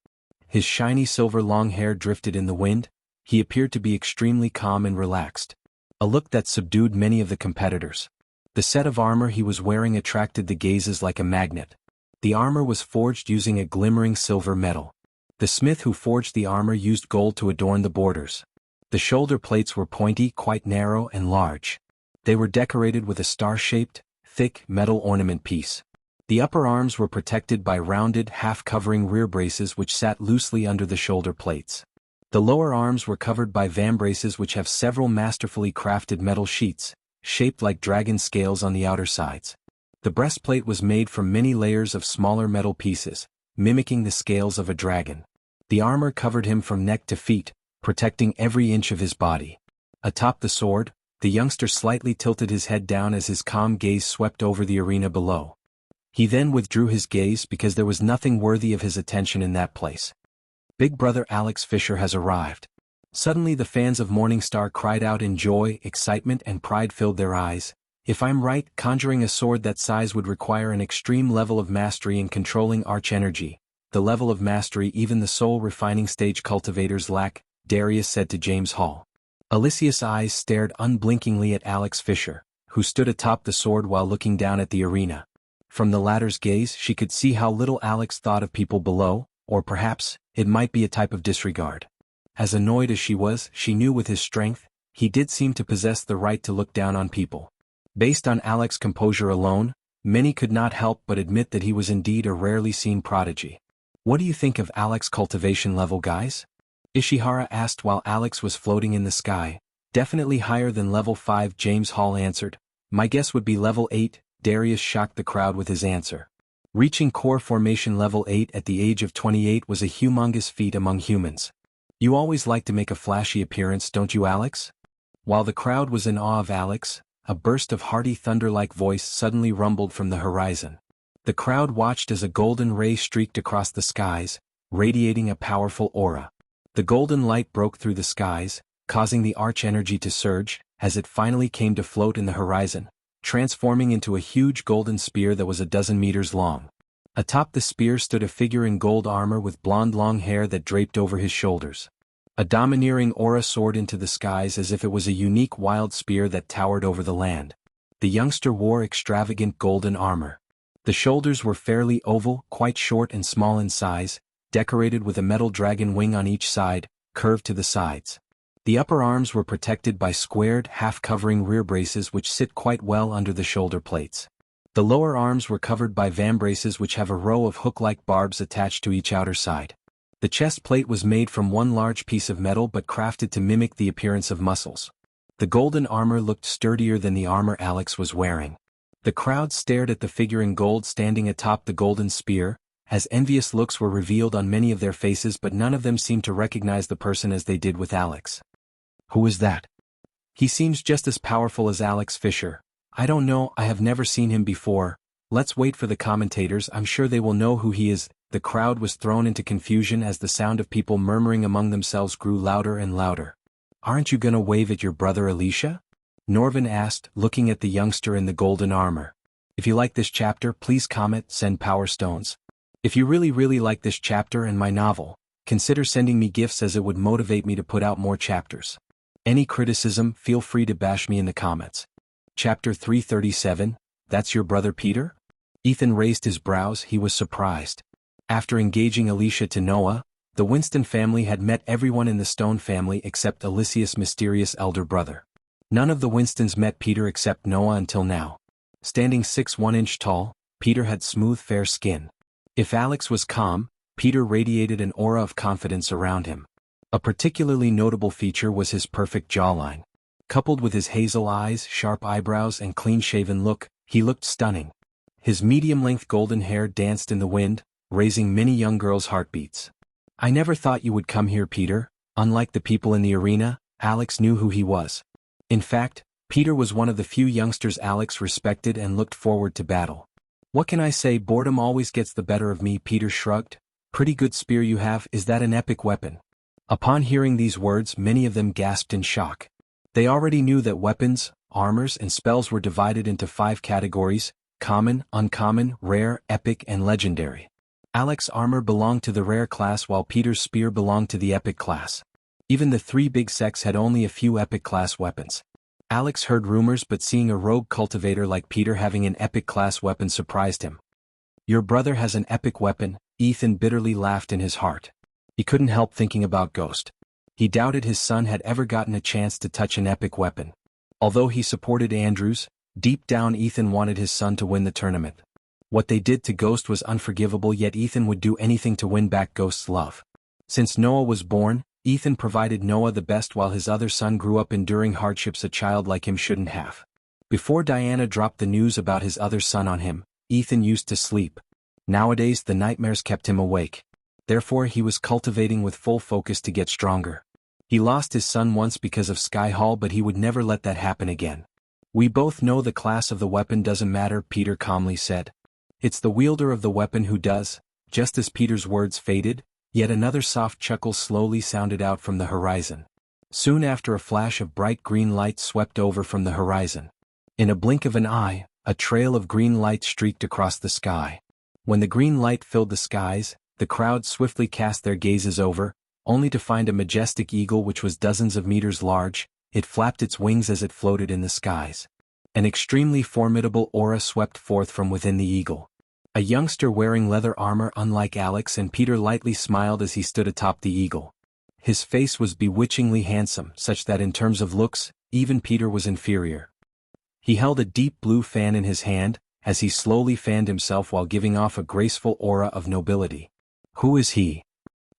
His shiny silver long hair drifted in the wind. He appeared to be extremely calm and relaxed. A look that subdued many of the competitors. The set of armor he was wearing attracted the gazes like a magnet. The armor was forged using a glimmering silver metal. The smith who forged the armor used gold to adorn the borders. The shoulder plates were pointy, quite narrow and large. They were decorated with a star-shaped, thick metal ornament piece. The upper arms were protected by rounded, half-covering rear braces which sat loosely under the shoulder plates. The lower arms were covered by vambraces which have several masterfully crafted metal sheets, shaped like dragon scales on the outer sides. The breastplate was made from many layers of smaller metal pieces, mimicking the scales of a dragon. The armor covered him from neck to feet, protecting every inch of his body. Atop the sword, the youngster slightly tilted his head down as his calm gaze swept over the arena below. He then withdrew his gaze because there was nothing worthy of his attention in that place. Big brother Alex Fisher has arrived. Suddenly the fans of Morningstar cried out in joy, excitement and pride filled their eyes. If I'm right, conjuring a sword that size would require an extreme level of mastery in controlling arch energy, the level of mastery even the soul refining stage cultivators lack. Darius said to James Hall. Alicia's eyes stared unblinkingly at Alex Fisher, who stood atop the sword while looking down at the arena. From the latter's gaze she could see how little Alex thought of people below, or perhaps, it might be a type of disregard. As annoyed as she was, she knew with his strength, he did seem to possess the right to look down on people. Based on Alex's composure alone, many could not help but admit that he was indeed a rarely seen prodigy. What do you think of Alex's cultivation level, guys? Ishihara asked while Alex was floating in the sky. Definitely higher than level 5, James Hall answered. My guess would be level 8, Darius shocked the crowd with his answer. Reaching core formation level 8 at the age of 28 was a humongous feat among humans. You always like to make a flashy appearance, don't you, Alex? While the crowd was in awe of Alex, a burst of hearty thunder-like voice suddenly rumbled from the horizon. The crowd watched as a golden ray streaked across the skies, radiating a powerful aura. The golden light broke through the skies, causing the arch-energy to surge, as it finally came to float in the horizon, transforming into a huge golden spear that was 12 meters long. Atop the spear stood a figure in gold armor with blonde long hair that draped over his shoulders. A domineering aura soared into the skies as if it was a unique wild spear that towered over the land. The youngster wore extravagant golden armor. The shoulders were fairly oval, quite short and small in size, decorated with a metal dragon wing on each side, curved to the sides. The upper arms were protected by squared, half-covering rear braces which sit quite well under the shoulder plates. The lower arms were covered by vambraces which have a row of hook-like barbs attached to each outer side. The chest plate was made from one large piece of metal but crafted to mimic the appearance of muscles. The golden armor looked sturdier than the armor Alex was wearing. The crowd stared at the figure in gold standing atop the golden spear, as envious looks were revealed on many of their faces, but none of them seemed to recognize the person as they did with Alex. Who is that? He seems just as powerful as Alex Fisher. I don't know, I have never seen him before. Let's wait for the commentators, I'm sure they will know who he is. The crowd was thrown into confusion as the sound of people murmuring among themselves grew louder and louder. Aren't you gonna wave at your brother Alicia? Norvin asked, looking at the youngster in the golden armor. If you like this chapter, please comment, send power stones. If you really like this chapter and my novel, consider sending me gifts as it would motivate me to put out more chapters. Any criticism, feel free to bash me in the comments. Chapter 337, That's Your Brother Peter? Ethan raised his brows, he was surprised. After engaging Alicia to Noah, the Winston family had met everyone in the Stone family except Alicia's mysterious elder brother. None of the Winstons met Peter except Noah until now. Standing 6'1" tall, Peter had smooth fair skin. If Alex was calm, Peter radiated an aura of confidence around him. A particularly notable feature was his perfect jawline. Coupled with his hazel eyes, sharp eyebrows and clean-shaven look, he looked stunning. His medium-length golden hair danced in the wind, raising many young girls' heartbeats. I never thought you would come here, Peter. Unlike the people in the arena, Alex knew who he was. In fact, Peter was one of the few youngsters Alex respected and looked forward to battle. What can I say, boredom always gets the better of me, Peter shrugged. Pretty good spear you have, is that an epic weapon? Upon hearing these words, many of them gasped in shock. They already knew that weapons, armors and spells were divided into 5 categories: common, uncommon, rare, epic and legendary. Alex's armor belonged to the rare class while Peter's spear belonged to the epic class. Even the 3 big sects had only a few epic class weapons. Alex heard rumors, but seeing a rogue cultivator like Peter having an epic class weapon surprised him. Your brother has an epic weapon, Ethan bitterly laughed in his heart. He couldn't help thinking about Ghost. He doubted his son had ever gotten a chance to touch an epic weapon. Although he supported Andrews, deep down Ethan wanted his son to win the tournament. What they did to Ghost was unforgivable, yet Ethan would do anything to win back Ghost's love. Since Noah was born, Ethan provided Noah the best while his other son grew up enduring hardships a child like him shouldn't have. Before Diana dropped the news about his other son on him, Ethan used to sleep. Nowadays the nightmares kept him awake. Therefore he was cultivating with full focus to get stronger. He lost his son once because of Sky Hall, but he would never let that happen again. We both know the class of the weapon doesn't matter, Peter calmly said. It's the wielder of the weapon who does. Just as Peter's words faded, yet another soft chuckle slowly sounded out from the horizon. Soon after, a flash of bright green light swept over from the horizon. In a blink of an eye, a trail of green light streaked across the sky. When the green light filled the skies, the crowd swiftly cast their gazes over, only to find a majestic eagle which was dozens of meters large. It flapped its wings as it floated in the skies. An extremely formidable aura swept forth from within the eagle. A youngster wearing leather armor unlike Alex and Peter lightly smiled as he stood atop the eagle. His face was bewitchingly handsome, such that in terms of looks, even Peter was inferior. He held a deep blue fan in his hand, as he slowly fanned himself while giving off a graceful aura of nobility. Who is he?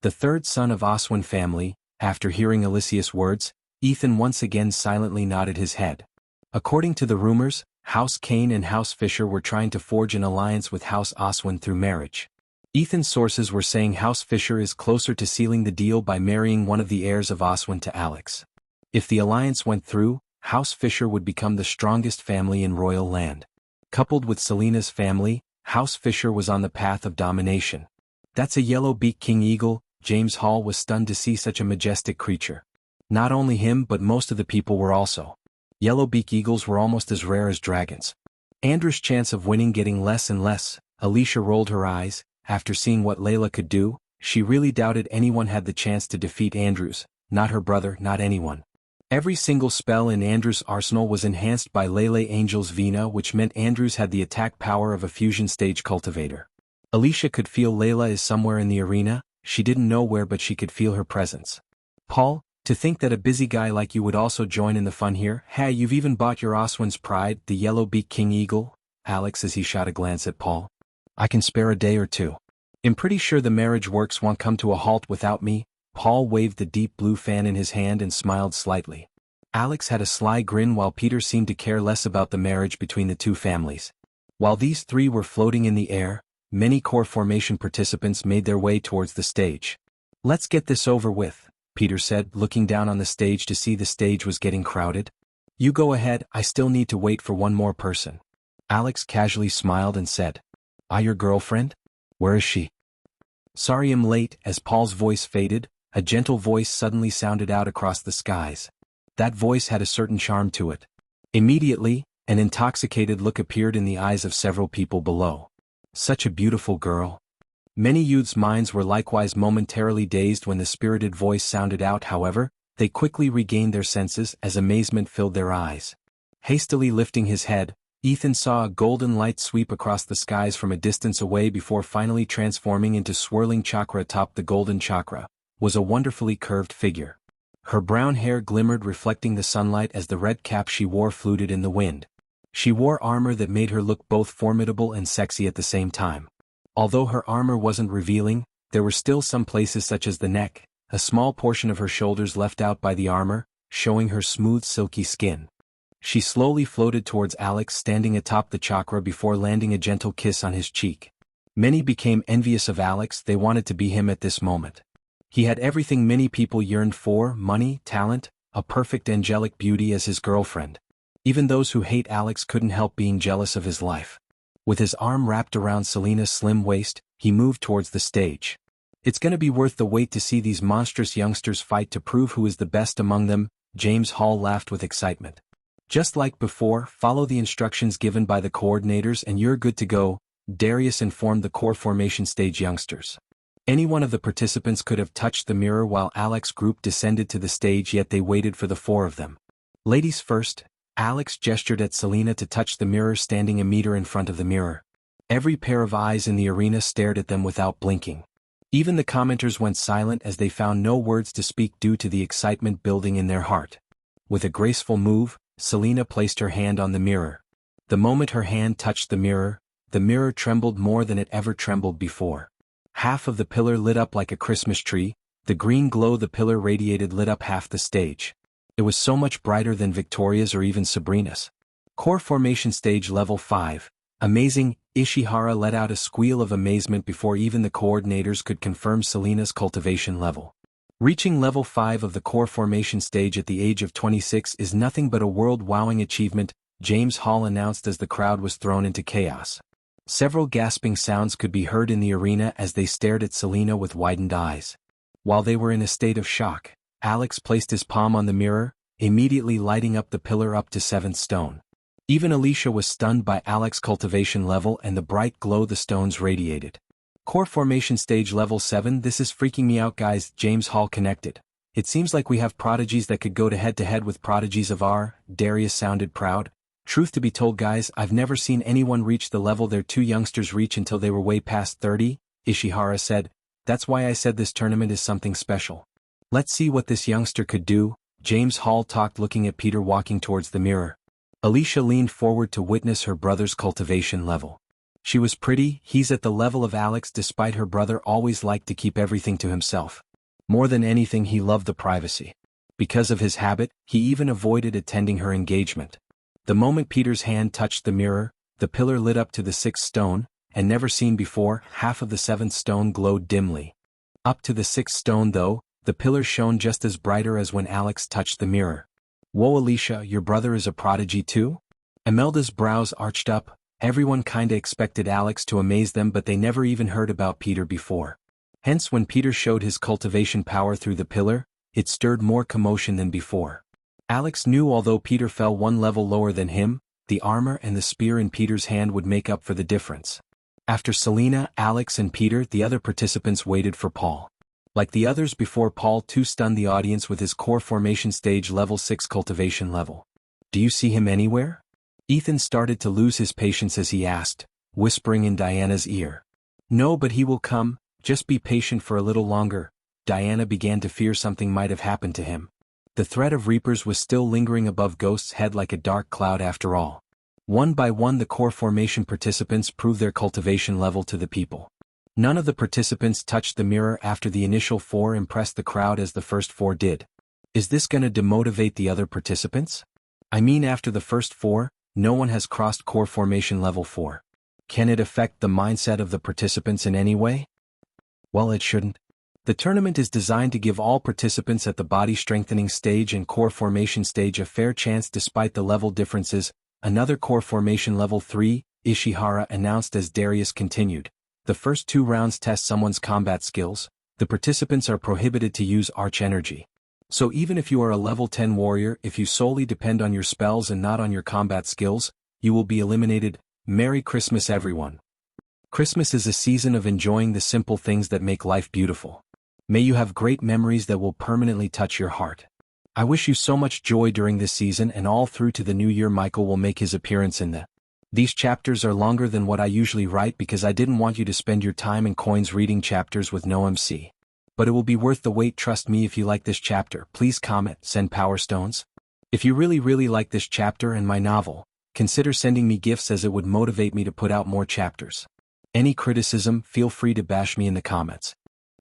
The third son of Oswin family. After hearing Alicia's words, Ethan once again silently nodded his head. According to the rumors, House Kane and House Fisher were trying to forge an alliance with House Oswin through marriage. Ethan's sources were saying House Fisher is closer to sealing the deal by marrying one of the heirs of Oswin to Alex. If the alliance went through, House Fisher would become the strongest family in royal land. Coupled with Selena's family, House Fisher was on the path of domination. That's a yellow-beaked king eagle. James Hall was stunned to see such a majestic creature. Not only him but most of the people were also. Yellow-beaked eagles were almost as rare as dragons. Andrew's chance of winning getting less and less. Alicia rolled her eyes. After seeing what Layla could do, she really doubted anyone had the chance to defeat Andrews, not her brother, not anyone. Every single spell in Andrew's arsenal was enhanced by Lele Angel's Vina, which meant Andrews had the attack power of a fusion stage cultivator. Alicia could feel Layla is somewhere in the arena. She didn't know where, but she could feel her presence. Paul, to think that a busy guy like you would also join in the fun here. Hey, you've even bought your Oswin's pride, the yellow-beaked king eagle? Alex as he shot a glance at Paul. I can spare a day or two. I'm pretty sure the marriage works won't come to a halt without me. Paul waved the deep blue fan in his hand and smiled slightly. Alex had a sly grin while Peter seemed to care less about the marriage between the two families. While these three were floating in the air, many core formation participants made their way towards the stage. Let's get this over with, Peter said, looking down on the stage to see the stage was getting crowded. You go ahead, I still need to wait for one more person. Alex casually smiled and said, Your girlfriend? Where is she? Sorry I'm late. As Paul's voice faded, a gentle voice suddenly sounded out across the skies. That voice had a certain charm to it. Immediately, an intoxicated look appeared in the eyes of several people below. Such a beautiful girl. Many youths' minds were likewise momentarily dazed when the spirited voice sounded out. However, they quickly regained their senses as amazement filled their eyes. Hastily lifting his head, Ethan saw a golden light sweep across the skies from a distance away before finally transforming into swirling chakra atop the golden chakra. Was a wonderfully curved figure. Her brown hair glimmered, reflecting the sunlight as the red cap she wore fluted in the wind. She wore armor that made her look both formidable and sexy at the same time. Although her armor wasn't revealing, there were still some places such as the neck, a small portion of her shoulders left out by the armor, showing her smooth silky skin. She slowly floated towards Alex standing atop the chakra before landing a gentle kiss on his cheek. Many became envious of Alex. They wanted to be him at this moment. He had everything many people yearned for: money, talent, a perfect angelic beauty as his girlfriend. Even those who hate Alex couldn't help being jealous of his life. With his arm wrapped around Selena's slim waist, he moved towards the stage. It's gonna be worth the wait to see these monstrous youngsters fight to prove who is the best among them. James Hall laughed with excitement. Just like before, follow the instructions given by the coordinators and you're good to go, Darius informed the core formation stage youngsters. Any one of the participants could have touched the mirror while Alex's group descended to the stage, yet they waited for the four of them. Ladies first, Alex gestured at Selena to touch the mirror, standing a meter in front of the mirror. Every pair of eyes in the arena stared at them without blinking. Even the commenters went silent as they found no words to speak due to the excitement building in their heart. With a graceful move, Selena placed her hand on the mirror. The moment her hand touched the mirror trembled more than it ever trembled before. Half of the pillar lit up like a Christmas tree. The green glow the pillar radiated lit up half the stage. It was so much brighter than Victoria's or even Sabrina's. Core formation stage level 5. Amazing. Ishihara let out a squeal of amazement before even the coordinators could confirm Selena's cultivation level. Reaching level 5 of the core formation stage at the age of 26 is nothing but a world-wowing achievement, James Hall announced as the crowd was thrown into chaos. Several gasping sounds could be heard in the arena as they stared at Selena with widened eyes. While they were in a state of shock, Alex placed his palm on the mirror, immediately lighting up the pillar up to 7th stone. Even Alicia was stunned by Alex's cultivation level and the bright glow the stones radiated. Core Formation Stage Level 7. This is freaking me out, guys. James Hall connected. It seems like we have prodigies that could go to head with prodigies of our. Darius sounded proud. Truth to be told, guys, I've never seen anyone reach the level their two youngsters reach until they were way past 30, Ishihara said. That's why I said this tournament is something special. Let's see what this youngster could do, James Hall talked, looking at Peter walking towards the mirror. Alicia leaned forward to witness her brother's cultivation level. She was pretty. He's at the level of Alex, despite her brother always liked to keep everything to himself. More than anything, he loved the privacy. Because of his habit, he even avoided attending her engagement. The moment Peter's hand touched the mirror, the pillar lit up to the 6th stone, and never seen before, half of the 7th stone glowed dimly. Up to the 6th stone though, the pillar shone just as brighter as when Alex touched the mirror. Whoa, Alicia, your brother is a prodigy too? Imelda's brows arched up. Everyone kinda expected Alex to amaze them, but they never even heard about Peter before. Hence when Peter showed his cultivation power through the pillar, it stirred more commotion than before. Alex knew although Peter fell one level lower than him, the armor and the spear in Peter's hand would make up for the difference. After Selena, Alex and Peter, the other participants waited for Paul. Like the others before, Paul too stunned the audience with his Core Formation Stage Level 6 cultivation level. Do you see him anywhere? Ethan started to lose his patience as he asked, whispering in Diana's ear. No, but he will come, just be patient for a little longer. Diana began to fear something might have happened to him. The threat of Reapers was still lingering above Ghost's head like a dark cloud after all. One by one the Core Formation participants proved their cultivation level to the people. None of the participants touched the mirror after the initial 4 impressed the crowd as the first 4 did. Is this gonna demotivate the other participants? I mean, after the first 4, no one has crossed Core Formation Level 4. Can it affect the mindset of the participants in any way? Well, it shouldn't. The tournament is designed to give all participants at the body strengthening stage and Core Formation stage a fair chance despite the level differences. Another Core Formation Level 3, Ishihara announced as Darius continued. The first 2 rounds test someone's combat skills. The participants are prohibited to use Arch Energy. So even if you are a level 10 warrior, if you solely depend on your spells and not on your combat skills, you will be eliminated. Merry Christmas, everyone. Christmas is a season of enjoying the simple things that make life beautiful. May you have great memories that will permanently touch your heart. I wish you so much joy during this season and all through to the new year. Michael will make his appearance in These chapters are longer than what I usually write because I didn't want you to spend your time and coins reading chapters with no MC. But it will be worth the wait, trust me. If you like this chapter, please comment, send Power Stones. If you really like this chapter and my novel, consider sending me gifts as it would motivate me to put out more chapters. Any criticism, feel free to bash me in the comments.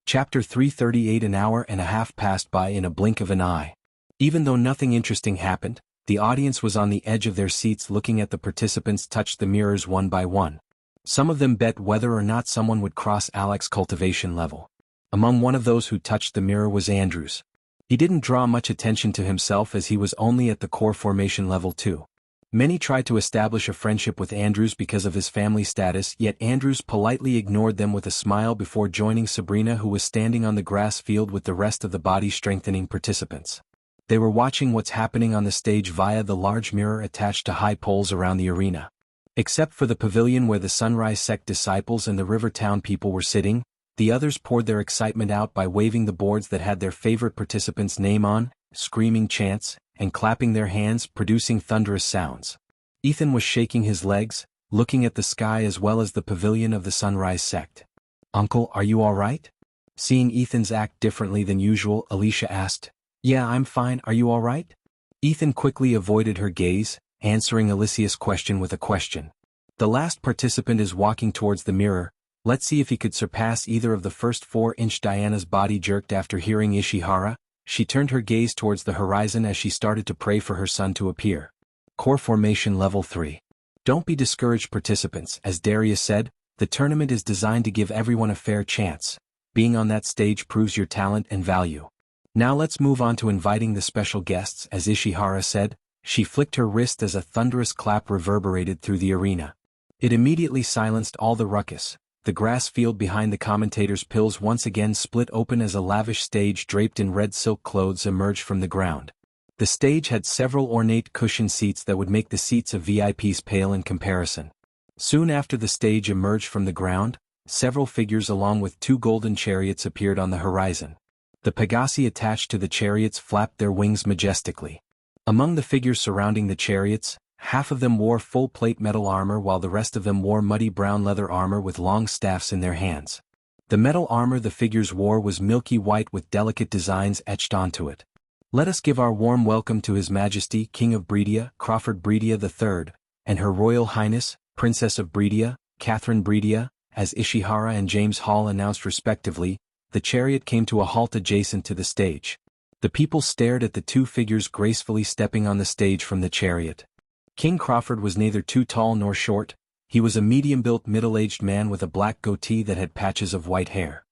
Chapter 338. An hour and a half passed by in a blink of an eye. Even though nothing interesting happened, the audience was on the edge of their seats looking at the participants touch the mirrors one by one. Some of them bet whether or not someone would cross Alex's cultivation level. Among one of those who touched the mirror was Andrews. He didn't draw much attention to himself as he was only at the Core Formation Level 2. Many tried to establish a friendship with Andrews because of his family status, yet Andrews politely ignored them with a smile before joining Sabrina, who was standing on the grass field with the rest of the body strengthening participants. They were watching what's happening on the stage via the large mirror attached to high poles around the arena. Except for the pavilion where the Sunrise Sect disciples and the River Town people were sitting, the others poured their excitement out by waving the boards that had their favorite participants' name on, screaming chants, and clapping their hands, producing thunderous sounds. Ethan was shaking his legs, looking at the sky as well as the pavilion of the Sunrise Sect. Uncle, are you all right? Seeing Ethan's act differently than usual, Alicia asked. Yeah, I'm fine. Are you all right? Ethan quickly avoided her gaze, answering Alicia's question with a question. The last participant is walking towards the mirror. Let's see if he could surpass either of the first 4-inch. Diana's body jerked after hearing Ishihara. She turned her gaze towards the horizon as she started to pray for her son to appear. Core Formation Level 3. Don't be discouraged, participants. As Darius said, the tournament is designed to give everyone a fair chance. Being on that stage proves your talent and value. Now let's move on to inviting the special guests. As Ishihara said, she flicked her wrist as a thunderous clap reverberated through the arena. It immediately silenced all the ruckus. The grass field behind the commentators' pills once again split open as a lavish stage draped in red silk clothes emerged from the ground. The stage had several ornate cushioned seats that would make the seats of VIPs pale in comparison. Soon after the stage emerged from the ground, several figures along with 2 golden chariots appeared on the horizon. The Pegasi attached to the chariots flapped their wings majestically. Among the figures surrounding the chariots, half of them wore full-plate metal armor while the rest of them wore muddy brown leather armor with long staffs in their hands. The metal armor the figures wore was milky white with delicate designs etched onto it. Let us give our warm welcome to His Majesty King of Breedia, Crawford Breedia III, and Her Royal Highness, Princess of Breedia, Catherine Breedia, as Ishihara and James Hall announced respectively. The chariot came to a halt adjacent to the stage. The people stared at the 2 figures gracefully stepping on the stage from the chariot. King Crawford was neither too tall nor short. He was a medium-built middle-aged man with a black goatee that had patches of white hair.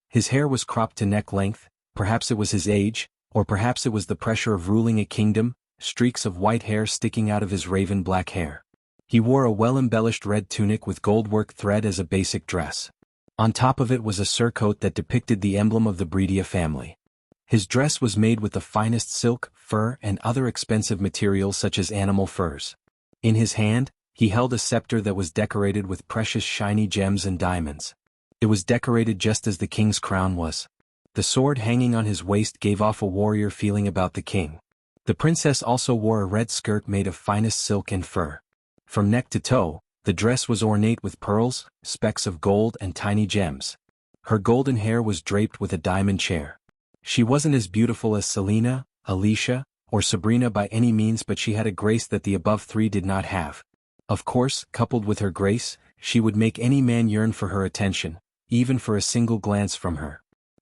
His hair was cropped to neck length, perhaps it was his age, or perhaps it was the pressure of ruling a kingdom, streaks of white hair sticking out of his raven black hair. He wore a well-embellished red tunic with gold-work thread as a basic dress. On top of it was a surcoat that depicted the emblem of the Breedia family. His dress was made with the finest silk, fur, and other expensive materials such as animal furs. In his hand, he held a scepter that was decorated with precious shiny gems and diamonds. It was decorated just as the king's crown was. The sword hanging on his waist gave off a warrior feeling about the king. The princess also wore a red skirt made of finest silk and fur. From neck to toe, the dress was ornate with pearls, specks of gold and tiny gems. Her golden hair was draped with a diamond chair. She wasn't as beautiful as Selena, Alicia, or Sabrina by any means, but she had a grace that the above 3 did not have. Of course, coupled with her grace, she would make any man yearn for her attention, even for a single glance from her.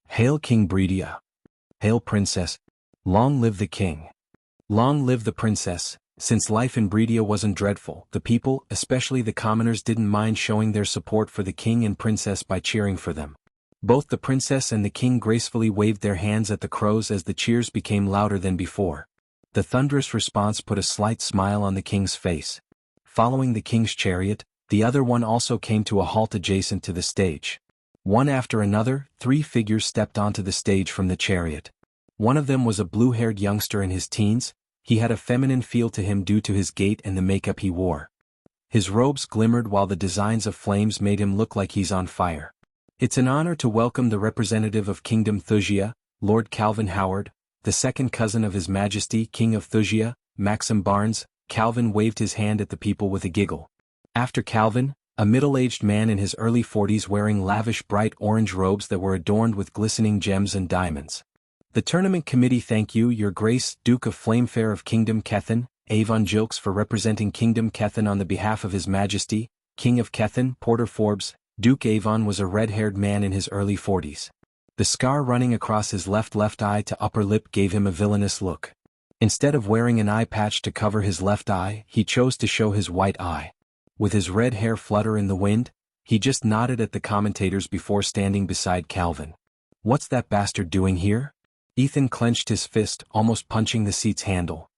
Hail King Breedia! Hail Princess! Long live the king! Long live the princess! Since life in Breedia wasn't dreadful, the people, especially the commoners, didn't mind showing their support for the king and princess by cheering for them. Both the princess and the king gracefully waved their hands at the crows as the cheers became louder than before. The thunderous response put a slight smile on the king's face. Following the king's chariot, the other one also came to a halt adjacent to the stage. One after another, 3 figures stepped onto the stage from the chariot. One of them was a blue-haired youngster in his teens. He had a feminine feel to him due to his gait and the makeup he wore. His robes glimmered while the designs of flames made him look like he's on fire. It's an honor to welcome the representative of Kingdom Thusia, Lord Calvin Howard, the second cousin of His Majesty King of Thusia, Maxim Barnes. Calvin waved his hand at the people with a giggle. After Calvin, a middle-aged man in his early 40s wearing lavish bright orange robes that were adorned with glistening gems and diamonds. The tournament committee thank you, Your Grace, Duke of Flamefair of Kingdom Kethen, Avon Jilks, for representing Kingdom Kethen on the behalf of His Majesty, King of Kethen. Porter Forbes. Duke Avon was a red-haired man in his early 40s. The scar running across his left eye to upper lip gave him a villainous look. Instead of wearing an eye patch to cover his left eye, he chose to show his white eye. With his red hair flutter in the wind, he just nodded at the commentators before standing beside Calvin. What's that bastard doing here? Ethan clenched his fist, almost punching the seat's handle.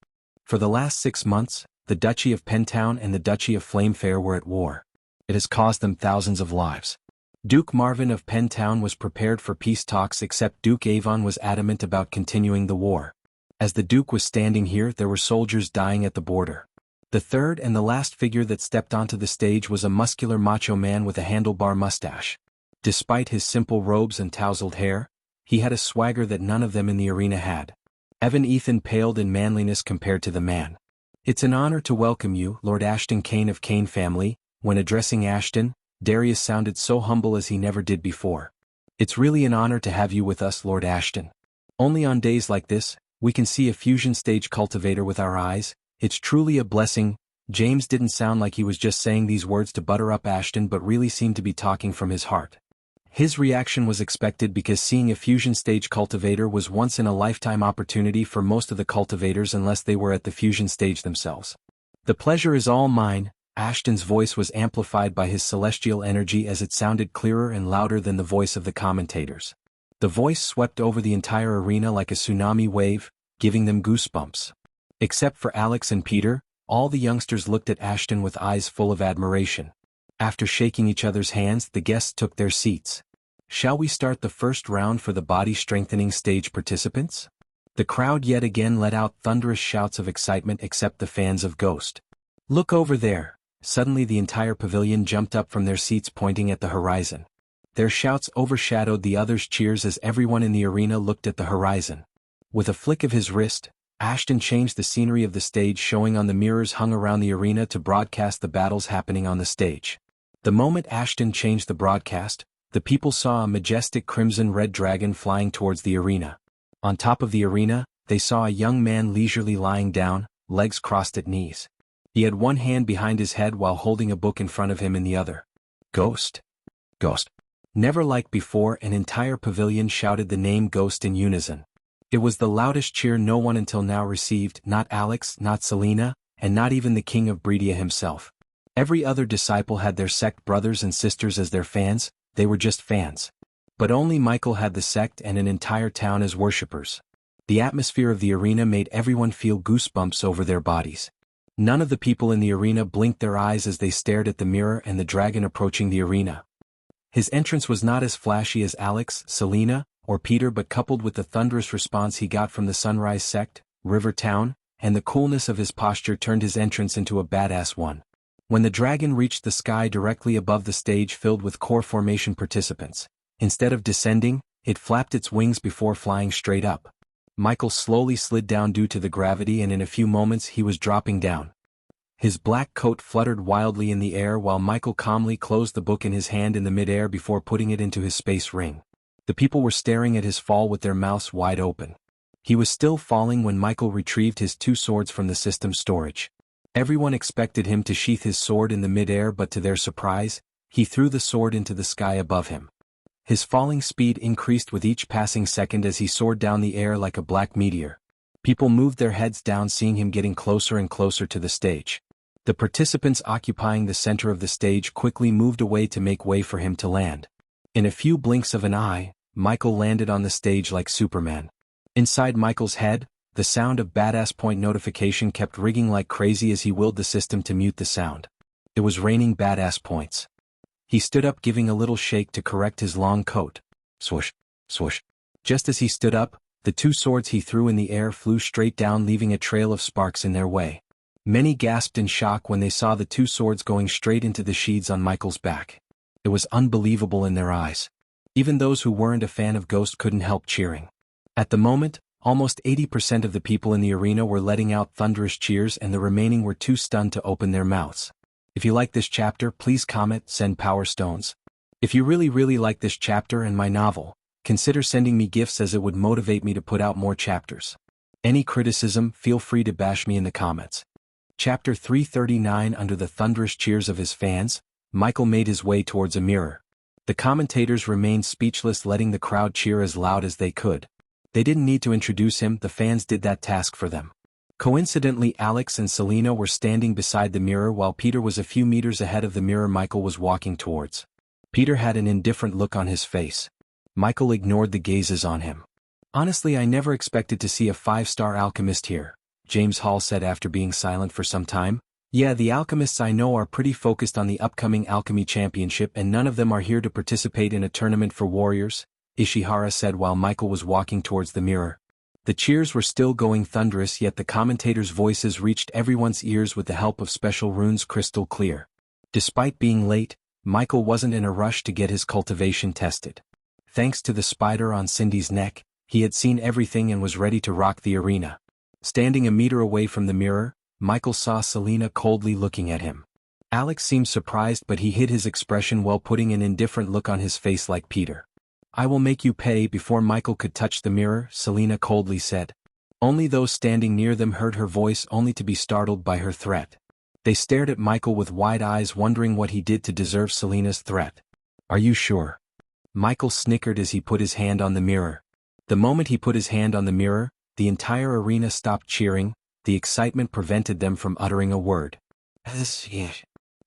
For the last 6 months, the Duchy of Pentown and the Duchy of Flamefair were at war. It has caused them thousands of lives. Duke Marvin of Pentown was prepared for peace talks, except Duke Avon was adamant about continuing the war. As the Duke was standing here, there were soldiers dying at the border. The third and the last figure that stepped onto the stage was a muscular macho man with a handlebar mustache. Despite his simple robes and tousled hair, he had a swagger that none of them in the arena had. Evan Ethan paled in manliness compared to the man. It's an honor to welcome you, Lord Ashton Kane of Kane family. When addressing Ashton, Darius sounded so humble as he never did before. It's really an honor to have you with us, Lord Ashton. Only on days like this, we can see a fusion stage cultivator with our eyes. It's truly a blessing. James didn't sound like he was just saying these words to butter up Ashton, but really seemed to be talking from his heart. His reaction was expected because seeing a fusion stage cultivator was once in a lifetime opportunity for most of the cultivators unless they were at the fusion stage themselves. The pleasure is all mine. Ashton's voice was amplified by his celestial energy as it sounded clearer and louder than the voice of the commentators. The voice swept over the entire arena like a tsunami wave, giving them goosebumps. Except for Alex and Peter, all the youngsters looked at Ashton with eyes full of admiration. After shaking each other's hands, the guests took their seats. Shall we start the first round for the body-strengthening stage participants? The crowd yet again let out thunderous shouts of excitement except the fans of Ghost. Look over there. Suddenly the entire pavilion jumped up from their seats pointing at the horizon. Their shouts overshadowed the others' cheers as everyone in the arena looked at the horizon. With a flick of his wrist, Ashton changed the scenery of the stage, showing on the mirrors hung around the arena to broadcast the battles happening on the stage. The moment Ashton changed the broadcast, the people saw a majestic crimson-red dragon flying towards the arena. On top of the arena, they saw a young man leisurely lying down, legs crossed at knees. He had one hand behind his head while holding a book in front of him in the other. Ghost? Ghost. Never like before, an entire pavilion shouted the name Ghost in unison. It was the loudest cheer no one until now received, not Alex, not Selena, and not even the king of Bredia himself. Every other disciple had their sect brothers and sisters as their fans, they were just fans. But only Michael had the sect and an entire town as worshippers. The atmosphere of the arena made everyone feel goosebumps over their bodies. None of the people in the arena blinked their eyes as they stared at the mirror and the dragon approaching the arena. His entrance was not as flashy as Alex, Selena, or Peter, but coupled with the thunderous response he got from the Sunrise sect, River Town, and the coolness of his posture turned his entrance into a badass one. When the dragon reached the sky directly above the stage filled with core formation participants, instead of descending, it flapped its wings before flying straight up. Michael slowly slid down due to the gravity, and in a few moments he was dropping down. His black coat fluttered wildly in the air while Michael calmly closed the book in his hand in the mid-air before putting it into his space ring. The people were staring at his fall with their mouths wide open. He was still falling when Michael retrieved his two swords from the system's storage. Everyone expected him to sheath his sword in the mid-air, but to their surprise, he threw the sword into the sky above him. His falling speed increased with each passing second as he soared down the air like a black meteor. People moved their heads down, seeing him getting closer and closer to the stage. The participants occupying the center of the stage quickly moved away to make way for him to land. In a few blinks of an eye, Michael landed on the stage like Superman. Inside Michael's head, the sound of badass point notification kept ringing like crazy as he willed the system to mute the sound. It was raining badass points. He stood up, giving a little shake to correct his long coat. Swoosh, swoosh. Just as he stood up, the two swords he threw in the air flew straight down, leaving a trail of sparks in their way. Many gasped in shock when they saw the two swords going straight into the sheaths on Michael's back. It was unbelievable in their eyes. Even those who weren't a fan of Ghost couldn't help cheering. At the moment, almost 80% of the people in the arena were letting out thunderous cheers, and the remaining were too stunned to open their mouths. If you like this chapter, please comment, send power stones. If you really like this chapter and my novel, consider sending me gifts, as it would motivate me to put out more chapters. Any criticism, feel free to bash me in the comments. Chapter 339. Under the thunderous cheers of his fans, Michael made his way towards a mirror. The commentators remained speechless, letting the crowd cheer as loud as they could. They didn't need to introduce him, the fans did that task for them. Coincidentally, Alex and Selena were standing beside the mirror while Peter was a few meters ahead of the mirror Michael was walking towards. Peter had an indifferent look on his face. Michael ignored the gazes on him. Honestly, I never expected to see a 5-star alchemist here, James Hall said after being silent for some time. Yeah, the alchemists I know are pretty focused on the upcoming alchemy championship, and none of them are here to participate in a tournament for warriors, Ishihara said while Michael was walking towards the mirror. The cheers were still going thunderous, yet the commentators' voices reached everyone's ears with the help of special runes crystal clear. Despite being late, Michael wasn't in a rush to get his cultivation tested. Thanks to the spider on Cindy's neck, he had seen everything and was ready to rock the arena. Standing a meter away from the mirror, Michael saw Selena coldly looking at him. Alex seemed surprised, but he hid his expression while putting an indifferent look on his face like Peter. I will make you pay. Before Michael could touch the mirror, Selena coldly said. Only those standing near them heard her voice, only to be startled by her threat. They stared at Michael with wide eyes, wondering what he did to deserve Selena's threat. Are you sure? Michael snickered as he put his hand on the mirror. The moment he put his hand on the mirror, the entire arena stopped cheering. The excitement prevented them from uttering a word.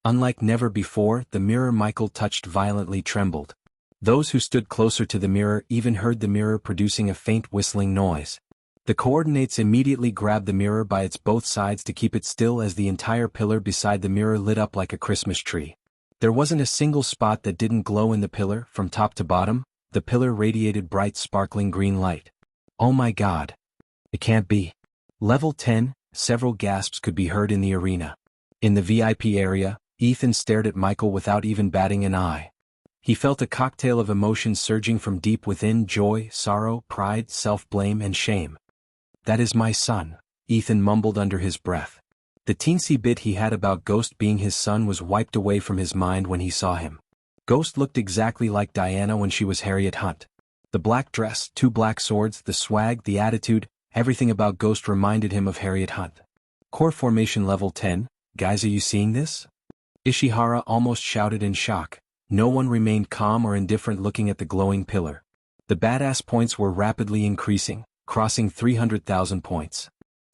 Unlike never before, the mirror Michael touched violently trembled. Those who stood closer to the mirror even heard the mirror producing a faint whistling noise. The coordinates immediately grabbed the mirror by its both sides to keep it still as the entire pillar beside the mirror lit up like a Christmas tree. There wasn't a single spot that didn't glow in the pillar. From top to bottom, the pillar radiated bright sparkling green light. Oh my God! It can't be. Level 10, several gasps could be heard in the arena. In the VIP area, Ethan stared at Michael without even batting an eye. He felt a cocktail of emotions surging from deep within: joy, sorrow, pride, self-blame, and shame. "That is my son," Ethan mumbled under his breath. The teensy bit he had about Ghost being his son was wiped away from his mind when he saw him. Ghost looked exactly like Diana when she was Harriet Hunt. The black dress, 2 black swords, the swag, the attitude, everything about Ghost reminded him of Harriet Hunt. "Core formation level 10, guys, are you seeing this?" Ishihara almost shouted in shock. No one remained calm or indifferent looking at the glowing pillar. The badass points were rapidly increasing, crossing 300,000 points.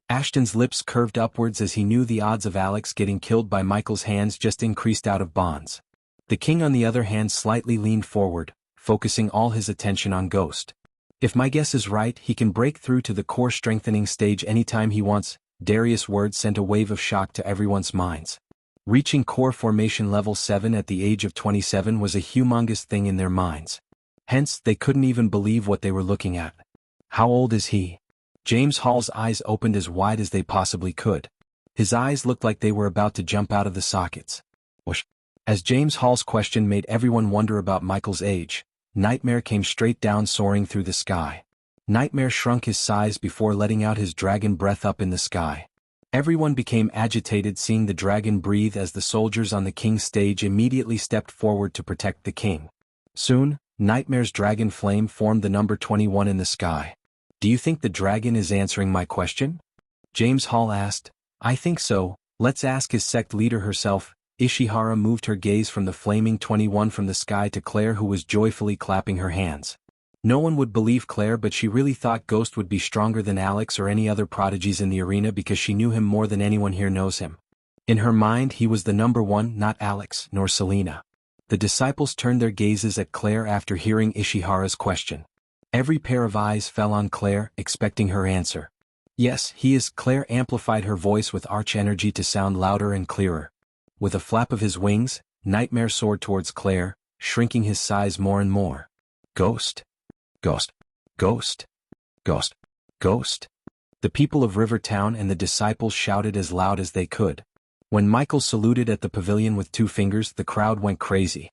Ashton's lips curved upwards as he knew the odds of Alex getting killed by Michael's hands just increased out of bonds. The king on the other hand slightly leaned forward, focusing all his attention on Ghost. "If my guess is right, he can break through to the core strengthening stage anytime he wants." Darius' words sent a wave of shock to everyone's minds. Reaching core formation level 7 at the age of 27 was a humongous thing in their minds. Hence, they couldn't even believe what they were looking at. "How old is he?" James Hall's eyes opened as wide as they possibly could. His eyes looked like they were about to jump out of the sockets. Whoosh. As James Hall's question made everyone wonder about Michael's age, Nightmare came straight down, soaring through the sky. Nightmare shrunk his size before letting out his dragon breath up in the sky. Everyone became agitated seeing the dragon breathe as the soldiers on the king's stage immediately stepped forward to protect the king. Soon, Nightmare's dragon flame formed the number 21 in the sky. "Do you think the dragon is answering my question?" James Hall asked. "I think so. Let's ask his sect leader herself." Ishihara moved her gaze from the flaming 21 from the sky to Claire, who was joyfully clapping her hands. No one would believe Claire, but she really thought Ghost would be stronger than Alex or any other prodigies in the arena because she knew him more than anyone here knows him. In her mind he was the number 1, not Alex nor Selena. The disciples turned their gazes at Claire after hearing Ishihara's question. Every pair of eyes fell on Claire, expecting her answer. "Yes, he is." Claire amplified her voice with arch energy to sound louder and clearer. With a flap of his wings, Nightmare soared towards Claire, shrinking his size more and more. "Ghost. Ghost. Ghost. Ghost. Ghost." The people of Rivertown and the disciples shouted as loud as they could. When Michael saluted at the pavilion with 2 fingers, the crowd went crazy.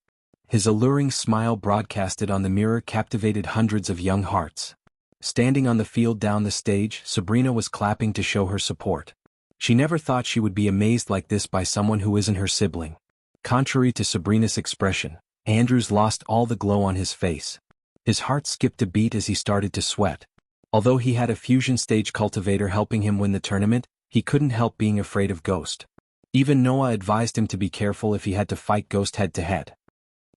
His alluring smile broadcasted on the mirror captivated hundreds of young hearts. Standing on the field down the stage, Sabrina was clapping to show her support. She never thought she would be amazed like this by someone who isn't her sibling. Contrary to Sabrina's expression, Andrews lost all the glow on his face. His heart skipped a beat as he started to sweat. Although he had a fusion stage cultivator helping him win the tournament, he couldn't help being afraid of Ghost. Even Noah advised him to be careful if he had to fight Ghost head-to-head.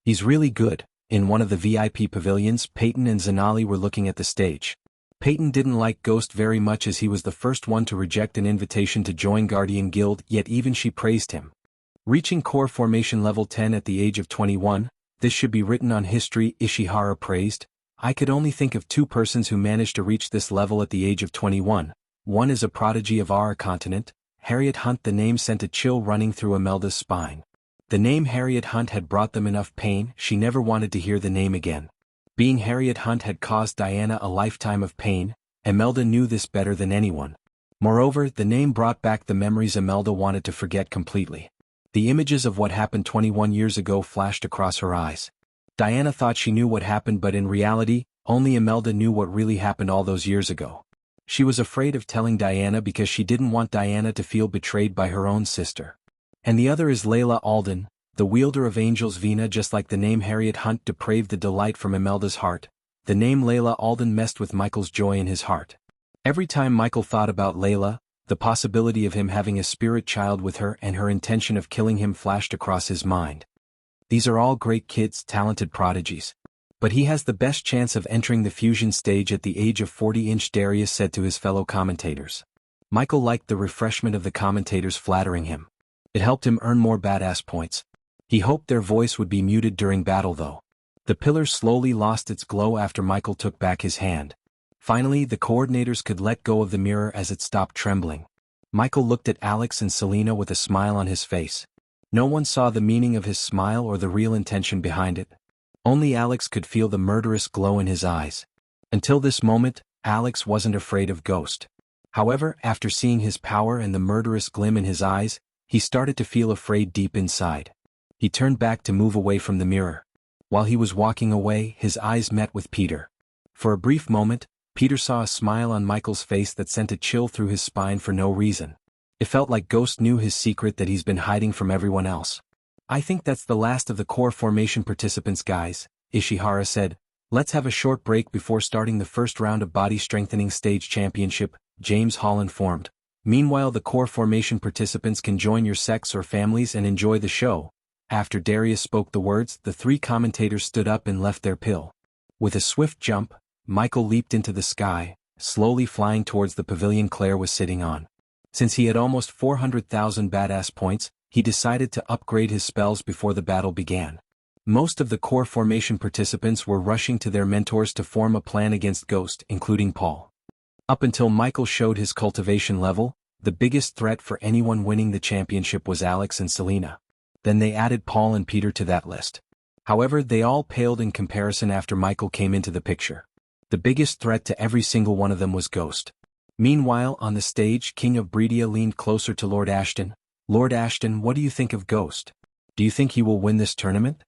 "He's really good." In one of the VIP pavilions, Peyton and Zanali were looking at the stage. Peyton didn't like Ghost very much as he was the first one to reject an invitation to join Guardian Guild, yet even she praised him. Reaching core formation level 10 at the age of 21, this should be written on history, Ishihara praised. "I could only think of 2 persons who managed to reach this level at the age of 21. One is a prodigy of our continent, Harriet Hunt." The name sent a chill running through Imelda's spine. The name Harriet Hunt had brought them enough pain, she never wanted to hear the name again. Being Harriet Hunt had caused Diana a lifetime of pain. Imelda knew this better than anyone. Moreover, the name brought back the memories Imelda wanted to forget completely. The images of what happened 21 years ago flashed across her eyes. Diana thought she knew what happened, but in reality, only Imelda knew what really happened all those years ago. She was afraid of telling Diana because she didn't want Diana to feel betrayed by her own sister. And the other is Layla Alden, the wielder of Angel's Vina. Just like the name Harriet Hunt depraved the delight from Imelda's heart, the name Layla Alden messed with Michael's joy in his heart. Every time Michael thought about Layla, the possibility of him having a spirit child with her and her intention of killing him flashed across his mind. These are all great kids, talented prodigies. But he has the best chance of entering the fusion stage at the age of 40. Darius said to his fellow commentators. Michael liked the refreshment of the commentators flattering him. It helped him earn more badass points. He hoped their voice would be muted during battle though. The pillar slowly lost its glow after Michael took back his hand. Finally, the coordinators could let go of the mirror as it stopped trembling. Michael looked at Alex and Selena with a smile on his face. No one saw the meaning of his smile or the real intention behind it. Only Alex could feel the murderous glow in his eyes. Until this moment, Alex wasn't afraid of Ghost. However, after seeing his power and the murderous gleam in his eyes, he started to feel afraid deep inside. He turned back to move away from the mirror. While he was walking away, his eyes met with Peter. For a brief moment, Peter saw a smile on Michael's face that sent a chill through his spine for no reason. It felt like Ghost knew his secret that he's been hiding from everyone else. "I think that's the last of the core formation participants, guys," Ishihara said. "Let's have a short break before starting the first round of Body Strengthening Stage Championship," James Hall informed. "Meanwhile, the core formation participants can join your sects or families and enjoy the show." After Darius spoke the words, the three commentators stood up and left their pill. With a swift jump, Michael leaped into the sky, slowly flying towards the pavilion Claire was sitting on. Since he had almost 400,000 badass points, he decided to upgrade his spells before the battle began. Most of the core formation participants were rushing to their mentors to form a plan against Ghost, including Paul. Up until Michael showed his cultivation level, the biggest threat for anyone winning the championship was Alex and Selena. Then they added Paul and Peter to that list. However, they all paled in comparison after Michael came into the picture. The biggest threat to every single one of them was Ghost. Meanwhile, on the stage, King of Breedia leaned closer to Lord Ashton. "Lord Ashton, what do you think of Ghost? Do you think he will win this tournament?"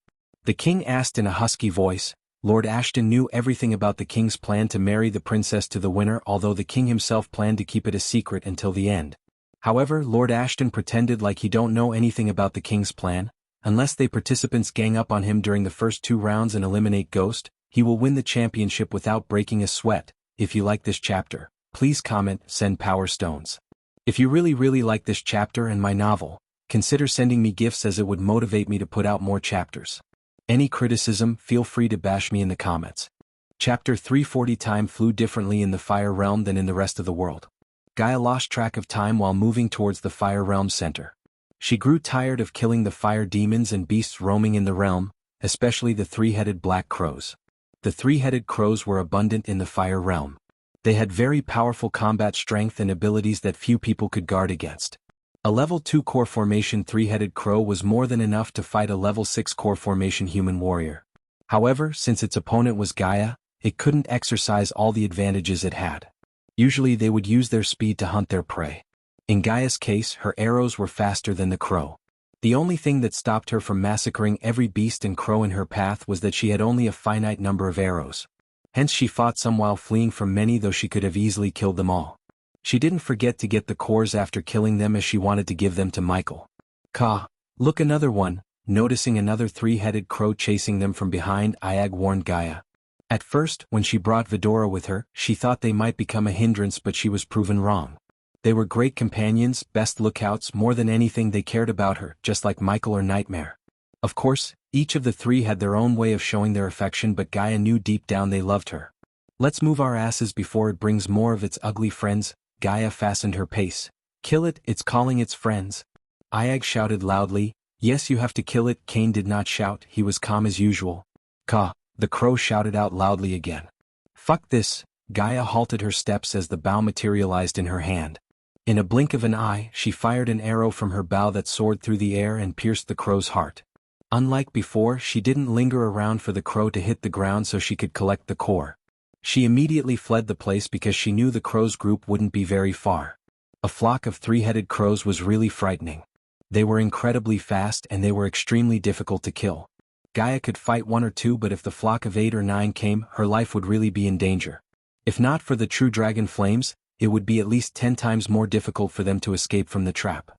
The king asked in a husky voice. Lord Ashton knew everything about the king's plan to marry the princess to the winner, although the king himself planned to keep it a secret until the end. However, Lord Ashton pretended like he don't know anything about the king's plan. Unless they participants gang up on him during the first 2 rounds and eliminate Ghost, he will win the championship without breaking a sweat. If you like this chapter, please comment, send power stones. If you really like this chapter and my novel, consider sending me gifts as it would motivate me to put out more chapters. Any criticism, feel free to bash me in the comments. Chapter 340. Time flew differently in the Fire Realm than in the rest of the world. Gaia lost track of time while moving towards the Fire Realm center. She grew tired of killing the fire demons and beasts roaming in the realm, especially the 3-headed black crows. The 3-headed crows were abundant in the Fire Realm. They had very powerful combat strength and abilities that few people could guard against. A level 2 core formation 3-headed crow was more than enough to fight a level 6 core formation human warrior. However, since its opponent was Gaia, it couldn't exercise all the advantages it had. Usually they would use their speed to hunt their prey. In Gaia's case, her arrows were faster than the crow. The only thing that stopped her from massacring every beast and crow in her path was that she had only a finite number of arrows. Hence she fought some while fleeing from many, though she could have easily killed them all. She didn't forget to get the cores after killing them, as she wanted to give them to Michael. "Ka, look, another one." Noticing another 3-headed crow chasing them from behind, Iag warned Gaia. At first, when she brought Vidora with her, she thought they might become a hindrance, but she was proven wrong. They were great companions, best lookouts. More than anything, they cared about her, just like Michael or Nightmare. Of course, each of the 3 had their own way of showing their affection, but Gaia knew deep down they loved her. "Let's move our asses before it brings more of its ugly friends." Gaia fastened her pace. "Kill it, it's calling its friends." Iag shouted loudly. "Yes, you have to kill it." Kane did not shout, he was calm as usual. "Ka," the crow shouted out loudly again. "Fuck this." Gaia halted her steps as the bow materialized in her hand. In a blink of an eye, she fired an arrow from her bow that soared through the air and pierced the crow's heart. Unlike before, she didn't linger around for the crow to hit the ground so she could collect the core. She immediately fled the place because she knew the crow's group wouldn't be very far. A flock of 3-headed crows was really frightening. They were incredibly fast and they were extremely difficult to kill. Gaia could fight 1 or 2, but if the flock of 8 or 9 came, her life would really be in danger. If not for the true dragon flames, it would be at least 10 times more difficult for them to escape from the trap.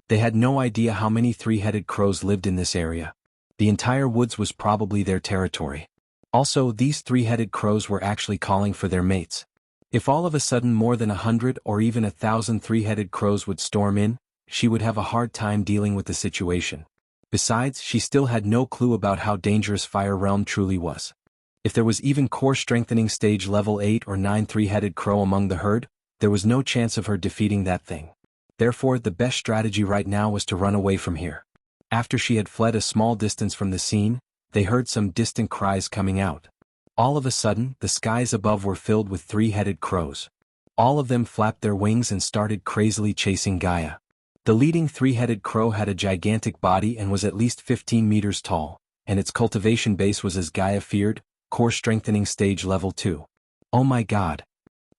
They had no idea how many 3-headed crows lived in this area. The entire woods was probably their territory. Also, these 3-headed crows were actually calling for their mates. If all of a sudden more than 100 or even 1,000 3-headed crows would storm in, she would have a hard time dealing with the situation. Besides, she still had no clue about how dangerous Fire Realm truly was. If there was even core strengthening stage level 8 or 9 3-headed crow among the herd, there was no chance of her defeating that thing. Therefore, the best strategy right now was to run away from here. After she had fled a small distance from the scene, they heard some distant cries coming out. All of a sudden, the skies above were filled with 3-headed crows. All of them flapped their wings and started crazily chasing Gaia. The leading 3-headed crow had a gigantic body and was at least 15 meters tall, and its cultivation base was, as Gaia feared, core strengthening stage level 2. "Oh my god!"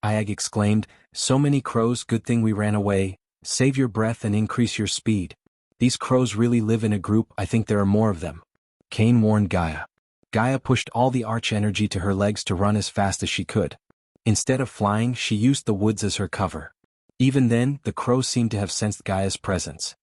Iag exclaimed, "So many crows, good thing we ran away. Save your breath and increase your speed. These crows really live in a group, I think there are more of them." Kane warned Gaia. Gaia pushed all the arch energy to her legs to run as fast as she could. Instead of flying, she used the woods as her cover. Even then, the crow seemed to have sensed Gaia's presence.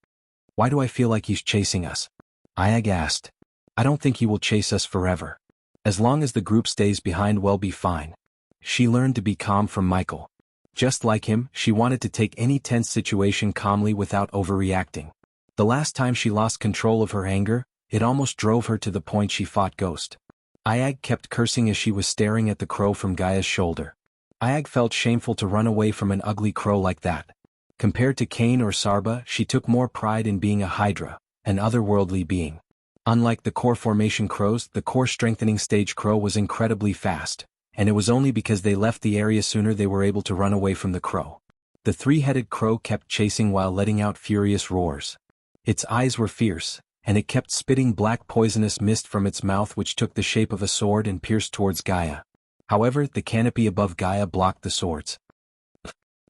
"Why do I feel like he's chasing us?" Iag asked. "I don't think he will chase us forever. As long as the group stays behind, we'll be fine." She learned to be calm from Michael. Just like him, she wanted to take any tense situation calmly without overreacting. The last time she lost control of her anger, it almost drove her to the point she fought Ghost. Iag kept cursing as she was staring at the crow from Gaia's shoulder. Iag felt shameful to run away from an ugly crow like that. Compared to Cain or Sarba, she took more pride in being a Hydra, an otherworldly being. Unlike the core formation crows, the core strengthening stage crow was incredibly fast, and it was only because they left the area sooner they were able to run away from the crow. The three-headed crow kept chasing while letting out furious roars. Its eyes were fierce, and it kept spitting black poisonous mist from its mouth, which took the shape of a sword and pierced towards Gaia. However, the canopy above Gaia blocked the swords.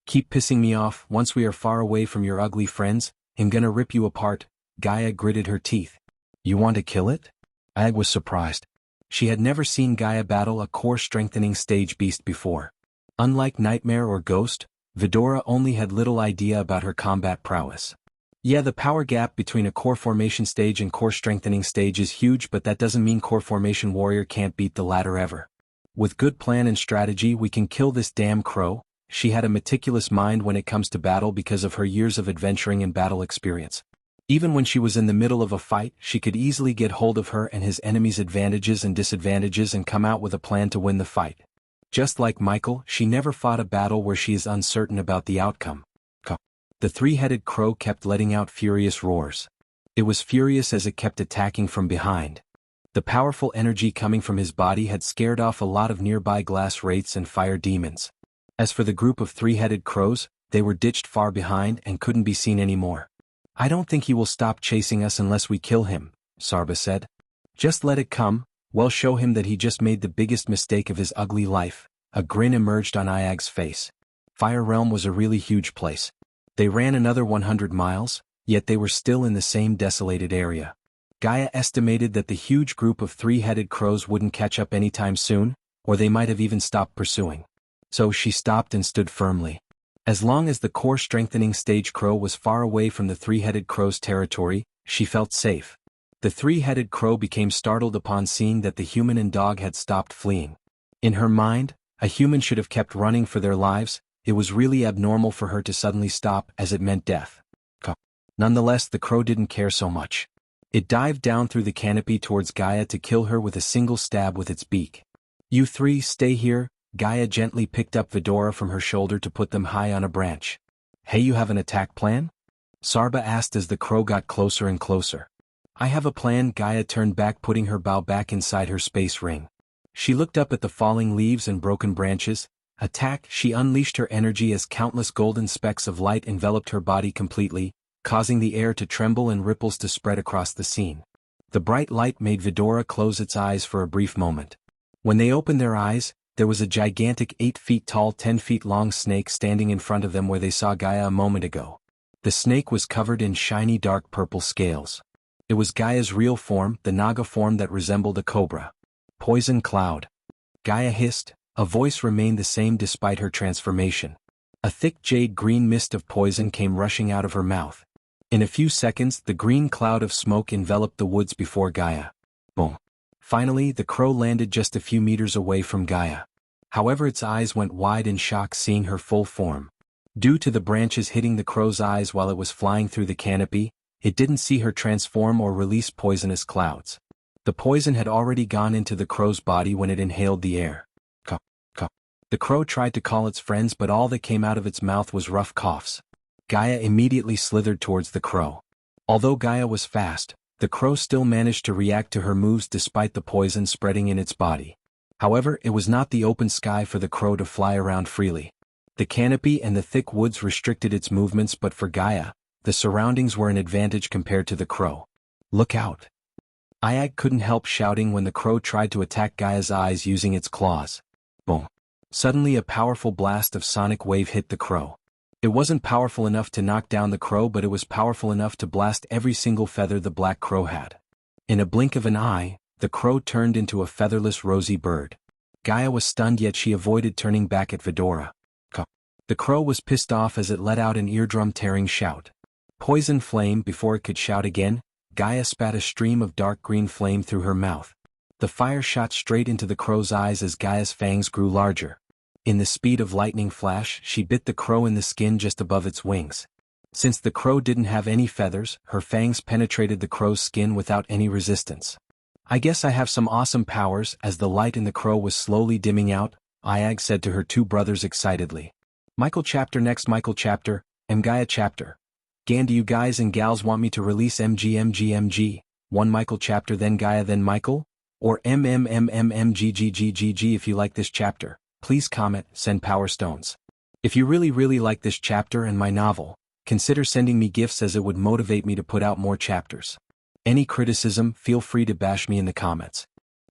"Keep pissing me off. Once we are far away from your ugly friends, I'm gonna rip you apart." Gaia gritted her teeth. "You want to kill it?" Ag was surprised. She had never seen Gaia battle a core-strengthening stage beast before. Unlike Nightmare or Ghost, Vidora only had little idea about her combat prowess. Yeah, the power gap between a core formation stage and core strengthening stage is huge, but that doesn't mean core formation warrior can't beat the latter ever. "With good plan and strategy, we can kill this damn crow." She had a meticulous mind when it comes to battle because of her years of adventuring and battle experience. Even when she was in the middle of a fight, she could easily get hold of her and his enemy's advantages and disadvantages and come out with a plan to win the fight. Just like Michael, she never fought a battle where she is uncertain about the outcome. The three-headed crow kept letting out furious roars. It was furious as it kept attacking from behind. The powerful energy coming from his body had scared off a lot of nearby glass wraiths and fire demons. As for the group of three-headed crows, they were ditched far behind and couldn't be seen anymore. "I don't think he will stop chasing us unless we kill him," Sarba said. "Just let it come, we'll show him that he just made the biggest mistake of his ugly life." A grin emerged on Iag's face. Fire Realm was a really huge place. They ran another 100 miles, yet they were still in the same desolated area. Gaia estimated that the huge group of three-headed crows wouldn't catch up anytime soon, or they might have even stopped pursuing. So she stopped and stood firmly. As long as the core strengthening stage crow was far away from the three-headed crow's territory, she felt safe. The three-headed crow became startled upon seeing that the human and dog had stopped fleeing. In her mind, a human should have kept running for their lives. It was really abnormal for her to suddenly stop, as it meant death. Nonetheless, the crow didn't care so much. It dived down through the canopy towards Gaia to kill her with a single stab with its beak. "You three stay here." Gaia gently picked up Vidora from her shoulder to put them high on a branch. "Hey, you have an attack plan?" Sarba asked as the crow got closer and closer. "I have a plan." Gaia turned back, putting her bow back inside her space ring. She looked up at the falling leaves and broken branches. "Attack!" She unleashed her energy as countless golden specks of light enveloped her body completely, causing the air to tremble and ripples to spread across the scene. The bright light made Vidora close its eyes for a brief moment. When they opened their eyes, there was a gigantic 8 feet tall 10 feet long snake standing in front of them where they saw Gaia a moment ago. The snake was covered in shiny dark purple scales. It was Gaia's real form, the Naga form that resembled a cobra. "Poison cloud." Gaia hissed. A voice remained the same despite her transformation. A thick jade-green mist of poison came rushing out of her mouth. In a few seconds, the green cloud of smoke enveloped the woods before Gaia. Boom. Finally, the crow landed just a few meters away from Gaia. However, its eyes went wide in shock seeing her full form. Due to the branches hitting the crow's eyes while it was flying through the canopy, it didn't see her transform or release poisonous clouds. The poison had already gone into the crow's body when it inhaled the air. The crow tried to call its friends, but all that came out of its mouth was rough coughs. Gaia immediately slithered towards the crow. Although Gaia was fast, the crow still managed to react to her moves despite the poison spreading in its body. However, it was not the open sky for the crow to fly around freely. The canopy and the thick woods restricted its movements, but for Gaia, the surroundings were an advantage compared to the crow. "Look out!" Iag couldn't help shouting when the crow tried to attack Gaia's eyes using its claws. Boom. Suddenly a powerful blast of sonic wave hit the crow. It wasn't powerful enough to knock down the crow, but it was powerful enough to blast every single feather the black crow had. In a blink of an eye, the crow turned into a featherless rosy bird. Gaia was stunned, yet she avoided turning back at Fedora. The crow was pissed off as it let out an eardrum-tearing shout. Poison flame! Before it could shout again, Gaia spat a stream of dark green flame through her mouth. The fire shot straight into the crow's eyes as Gaia's fangs grew larger. In the speed of lightning flash, she bit the crow in the skin just above its wings. Since the crow didn't have any feathers, her fangs penetrated the crow's skin without any resistance. I guess I have some awesome powers. As the light in the crow was slowly dimming out, Iag said to her two brothers excitedly. Michael chapter next Michael chapter, Gaia chapter. Gan, do you guys and gals want me to release MG? One Michael chapter then Gaia then Michael? Or MMMMMGGGGG if you like this chapter, please comment, send power stones. If you really like this chapter and my novel, consider sending me gifts as it would motivate me to put out more chapters. Any criticism, feel free to bash me in the comments.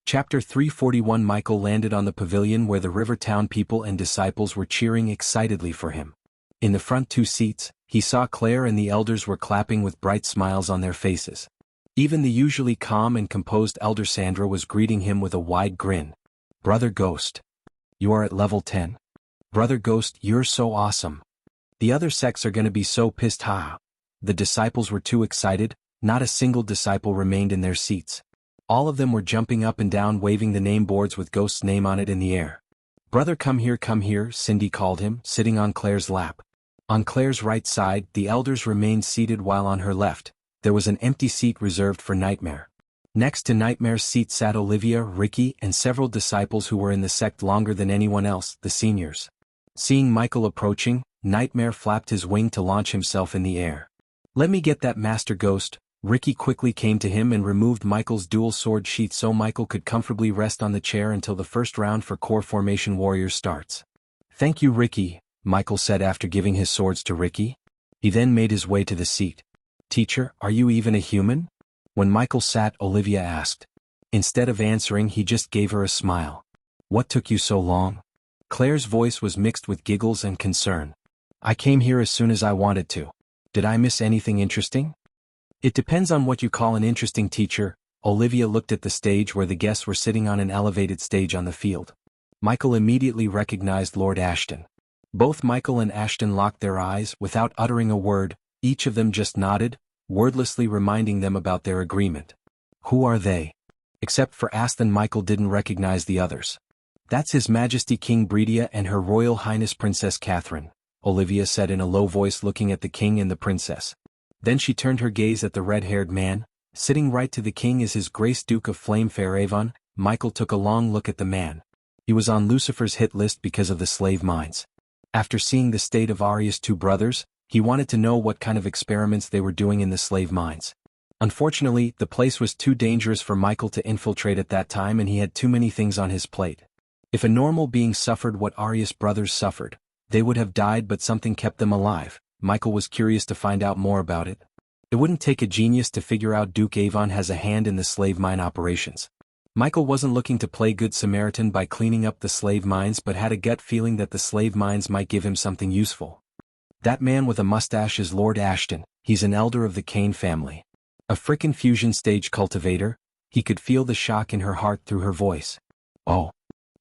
Chapter 341 Michael landed on the pavilion where the River Town people and disciples were cheering excitedly for him. In the front two seats, he saw Claire and the elders were clapping with bright smiles on their faces. Even the usually calm and composed Elder Sandra was greeting him with a wide grin. Brother Ghost. You are at level 10. Brother Ghost, you're so awesome. The other sects are gonna be so pissed, haha. The disciples were too excited, not a single disciple remained in their seats. All of them were jumping up and down waving the name boards with Ghost's name on it in the air. Brother come here, Cindy called him, sitting on Claire's lap. On Claire's right side, the elders remained seated while on her left, there was an empty seat reserved for Nightmare. Next to Nightmare's seat sat Olivia, Ricky, and several disciples who were in the sect longer than anyone else, the seniors. Seeing Michael approaching, Nightmare flapped his wing to launch himself in the air. Let me get that, Master Ghost. Ricky quickly came to him and removed Michael's dual sword sheath so Michael could comfortably rest on the chair until the first round for core formation warriors starts. Thank you, Ricky, Michael said after giving his swords to Ricky. He then made his way to the seat. Teacher, are you even a human? When Michael sat, Olivia asked. Instead of answering, he just gave her a smile. What took you so long? Claire's voice was mixed with giggles and concern. I came here as soon as I wanted to. Did I miss anything interesting? It depends on what you call an interesting, teacher. Olivia looked at the stage where the guests were sitting on an elevated stage on the field. Michael immediately recognized Lord Ashton. Both Michael and Ashton locked their eyes without uttering a word, each of them just nodded, wordlessly reminding them about their agreement. Who are they? Except for Aston, Michael didn't recognize the others. That's His Majesty King Bredia and Her Royal Highness Princess Catherine, Olivia said in a low voice, looking at the king and the princess. Then she turned her gaze at the red-haired man. Sitting right to the king is His Grace Duke of Flamefair Avon. Michael took a long look at the man. He was on Lucifer's hit list because of the slave mines. After seeing the state of Arya's two brothers, he wanted to know what kind of experiments they were doing in the slave mines. Unfortunately, the place was too dangerous for Michael to infiltrate at that time, and he had too many things on his plate. If a normal being suffered what Arya's brothers suffered, they would have died, but something kept them alive. Michael was curious to find out more about it. It wouldn't take a genius to figure out Duke Avon has a hand in the slave mine operations. Michael wasn't looking to play Good Samaritan by cleaning up the slave mines, but had a gut feeling that the slave mines might give him something useful. That man with a mustache is Lord Ashton. He's an elder of the Kane family. A frickin' fusion stage cultivator. He could feel the shock in her heart through her voice. Oh.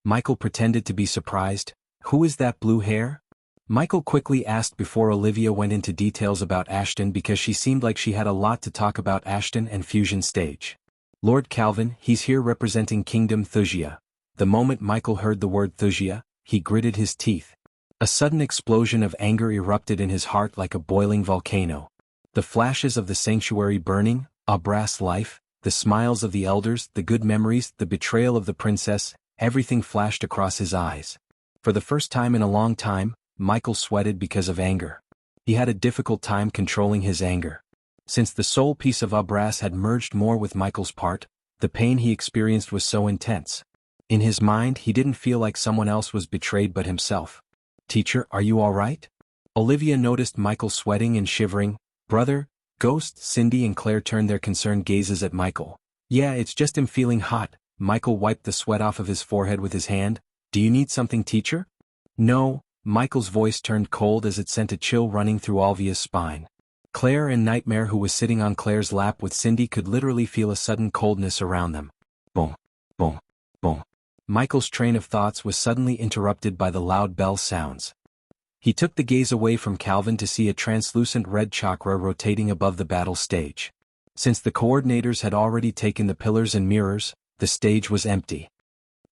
Michael pretended to be surprised. Who is that blue hair? Michael quickly asked before Olivia went into details about Ashton, because she seemed like she had a lot to talk about Ashton and Fusion Stage. Lord Calvin, he's here representing Kingdom Thusia. The moment Michael heard the word Thusia, he gritted his teeth. A sudden explosion of anger erupted in his heart like a boiling volcano. The flashes of the sanctuary burning, Abra's life, the smiles of the elders, the good memories, the betrayal of the princess, everything flashed across his eyes. For the first time in a long time, Michael sweated because of anger. He had a difficult time controlling his anger. Since the soul piece of Abras had merged more with Michael's part, the pain he experienced was so intense. In his mind, he didn't feel like someone else was betrayed but himself. Teacher, are you all right? Olivia noticed Michael sweating and shivering. Brother, Ghost, Cindy and Claire turned their concerned gazes at Michael. Yeah, it's just him feeling hot. Michael wiped the sweat off of his forehead with his hand. Do you need something, teacher? No. Michael's voice turned cold as it sent a chill running through Alvia's spine. Claire and Nightmare, who was sitting on Claire's lap with Cindy, could literally feel a sudden coldness around them. Boom. Boom. Boom. Michael's train of thoughts was suddenly interrupted by the loud bell sounds. He took the gaze away from Calvin to see a translucent red chakra rotating above the battle stage. Since the coordinators had already taken the pillars and mirrors, the stage was empty.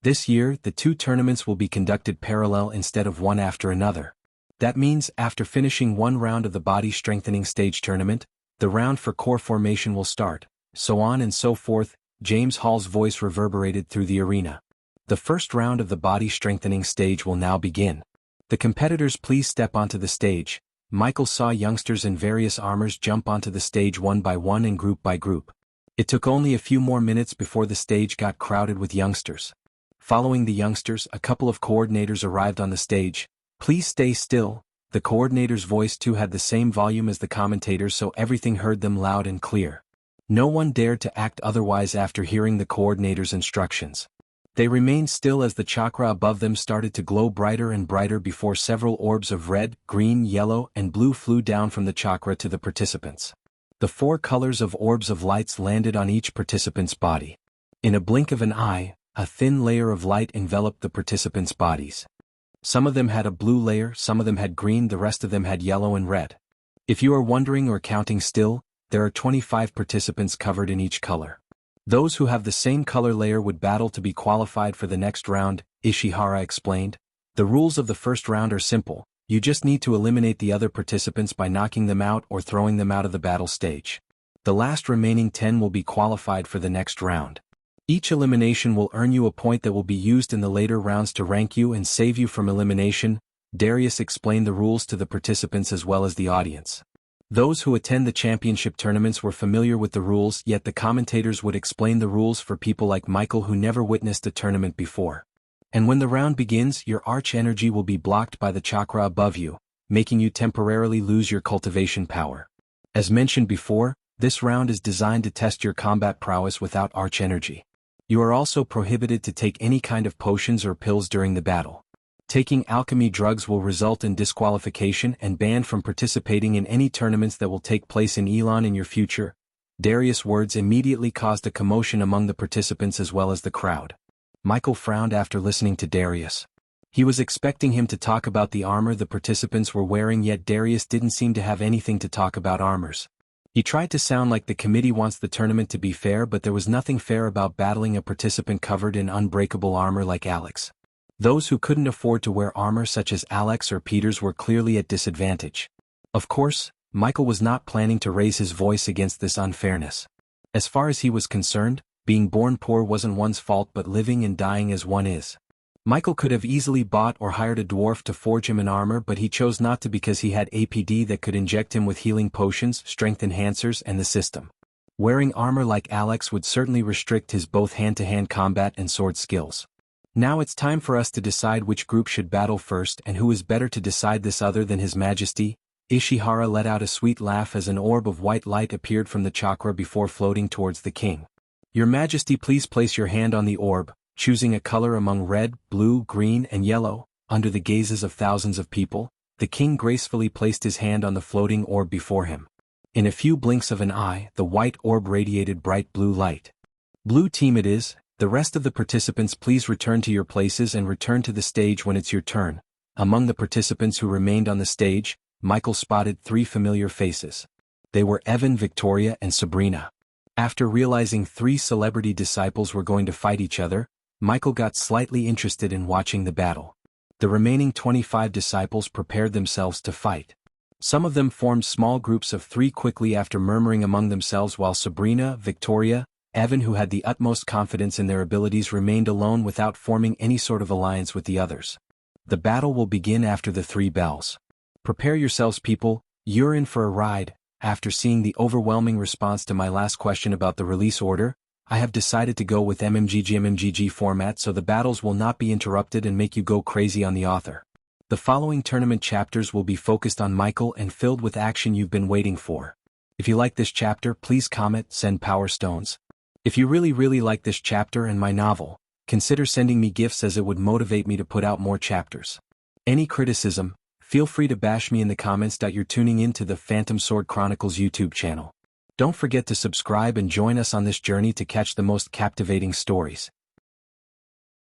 This year, the two tournaments will be conducted parallel instead of one after another. That means, after finishing one round of the body strengthening stage tournament, the round for core formation will start, so on and so forth. James Hall's voice reverberated through the arena. The first round of the body strengthening stage will now begin. The competitors please step onto the stage. Michael saw youngsters in various armors jump onto the stage one by one and group by group. It took only a few more minutes before the stage got crowded with youngsters. Following the youngsters, a couple of coordinators arrived on the stage. Please stay still. The coordinator's voice too had the same volume as the commentators, so everything heard them loud and clear. No one dared to act otherwise after hearing the coordinator's instructions. They remained still as the chakra above them started to glow brighter and brighter before several orbs of red, green, yellow, and blue flew down from the chakra to the participants. The 4 colors of orbs of lights landed on each participant's body. In a blink of an eye, a thin layer of light enveloped the participants' bodies. Some of them had a blue layer, some of them had green, the rest of them had yellow and red. If you are wondering or counting still, there are 25 participants covered in each color. Those who have the same color layer would battle to be qualified for the next round, Ishihara explained. The rules of the first round are simple. You just need to eliminate the other participants by knocking them out or throwing them out of the battle stage. The last remaining 10 will be qualified for the next round. Each elimination will earn you a point that will be used in the later rounds to rank you and save you from elimination. Darius explained the rules to the participants as well as the audience. Those who attend the championship tournaments were familiar with the rules, yet the commentators would explain the rules for people like Michael who never witnessed a tournament before. And when the round begins, your arch energy will be blocked by the chakra above you, making you temporarily lose your cultivation power. As mentioned before, this round is designed to test your combat prowess without arch energy. You are also prohibited to take any kind of potions or pills during the battle. Taking alchemy drugs will result in disqualification and banned from participating in any tournaments that will take place in Elon in your future. Darius' words immediately caused a commotion among the participants as well as the crowd. Michael frowned after listening to Darius. He was expecting him to talk about the armor the participants were wearing, yet Darius didn't seem to have anything to talk about armors. He tried to sound like the committee wants the tournament to be fair, but there was nothing fair about battling a participant covered in unbreakable armor like Alex. Those who couldn't afford to wear armor such as Alex or Peters were clearly at disadvantage. Of course, Michael was not planning to raise his voice against this unfairness. As far as he was concerned, being born poor wasn't one's fault, but living and dying as one is. Michael could have easily bought or hired a dwarf to forge him an armor, but he chose not to because he had APD that could inject him with healing potions, strength enhancers, and the system. Wearing armor like Alex would certainly restrict his both hand-to-hand combat and sword skills. Now it's time for us to decide which group should battle first, and who is better to decide this other than His Majesty. Ishihara let out a sweet laugh as an orb of white light appeared from the chakra before floating towards the king. Your Majesty, please place your hand on the orb, choosing a color among red, blue, green, and yellow. Under the gazes of thousands of people, the king gracefully placed his hand on the floating orb before him. In a few blinks of an eye, the white orb radiated bright blue light. Blue team it is. The rest of the participants, please return to your places and return to the stage when it's your turn. Among the participants who remained on the stage, Michael spotted 3 familiar faces. They were Evan, Victoria, and Sabrina. After realizing 3 celebrity disciples were going to fight each other, Michael got slightly interested in watching the battle. The remaining 25 disciples prepared themselves to fight. Some of them formed small groups of 3 quickly after murmuring among themselves, while Sabrina, Victoria, Evan, who had the utmost confidence in their abilities, remained alone without forming any sort of alliance with the others. The battle will begin after the 3 bells. Prepare yourselves, people, you're in for a ride. After seeing the overwhelming response to my last question about the release order, I have decided to go with MMGG format so the battles will not be interrupted and make you go crazy on the author. The following tournament chapters will be focused on Michael and filled with action you've been waiting for. If you like this chapter, please comment, send power stones. If you really like this chapter and my novel, consider sending me gifts as it would motivate me to put out more chapters. Any criticism, feel free to bash me in the comments. You're tuning in to the Phantom Sword Chronicles YouTube channel. Don't forget to subscribe and join us on this journey to catch the most captivating stories.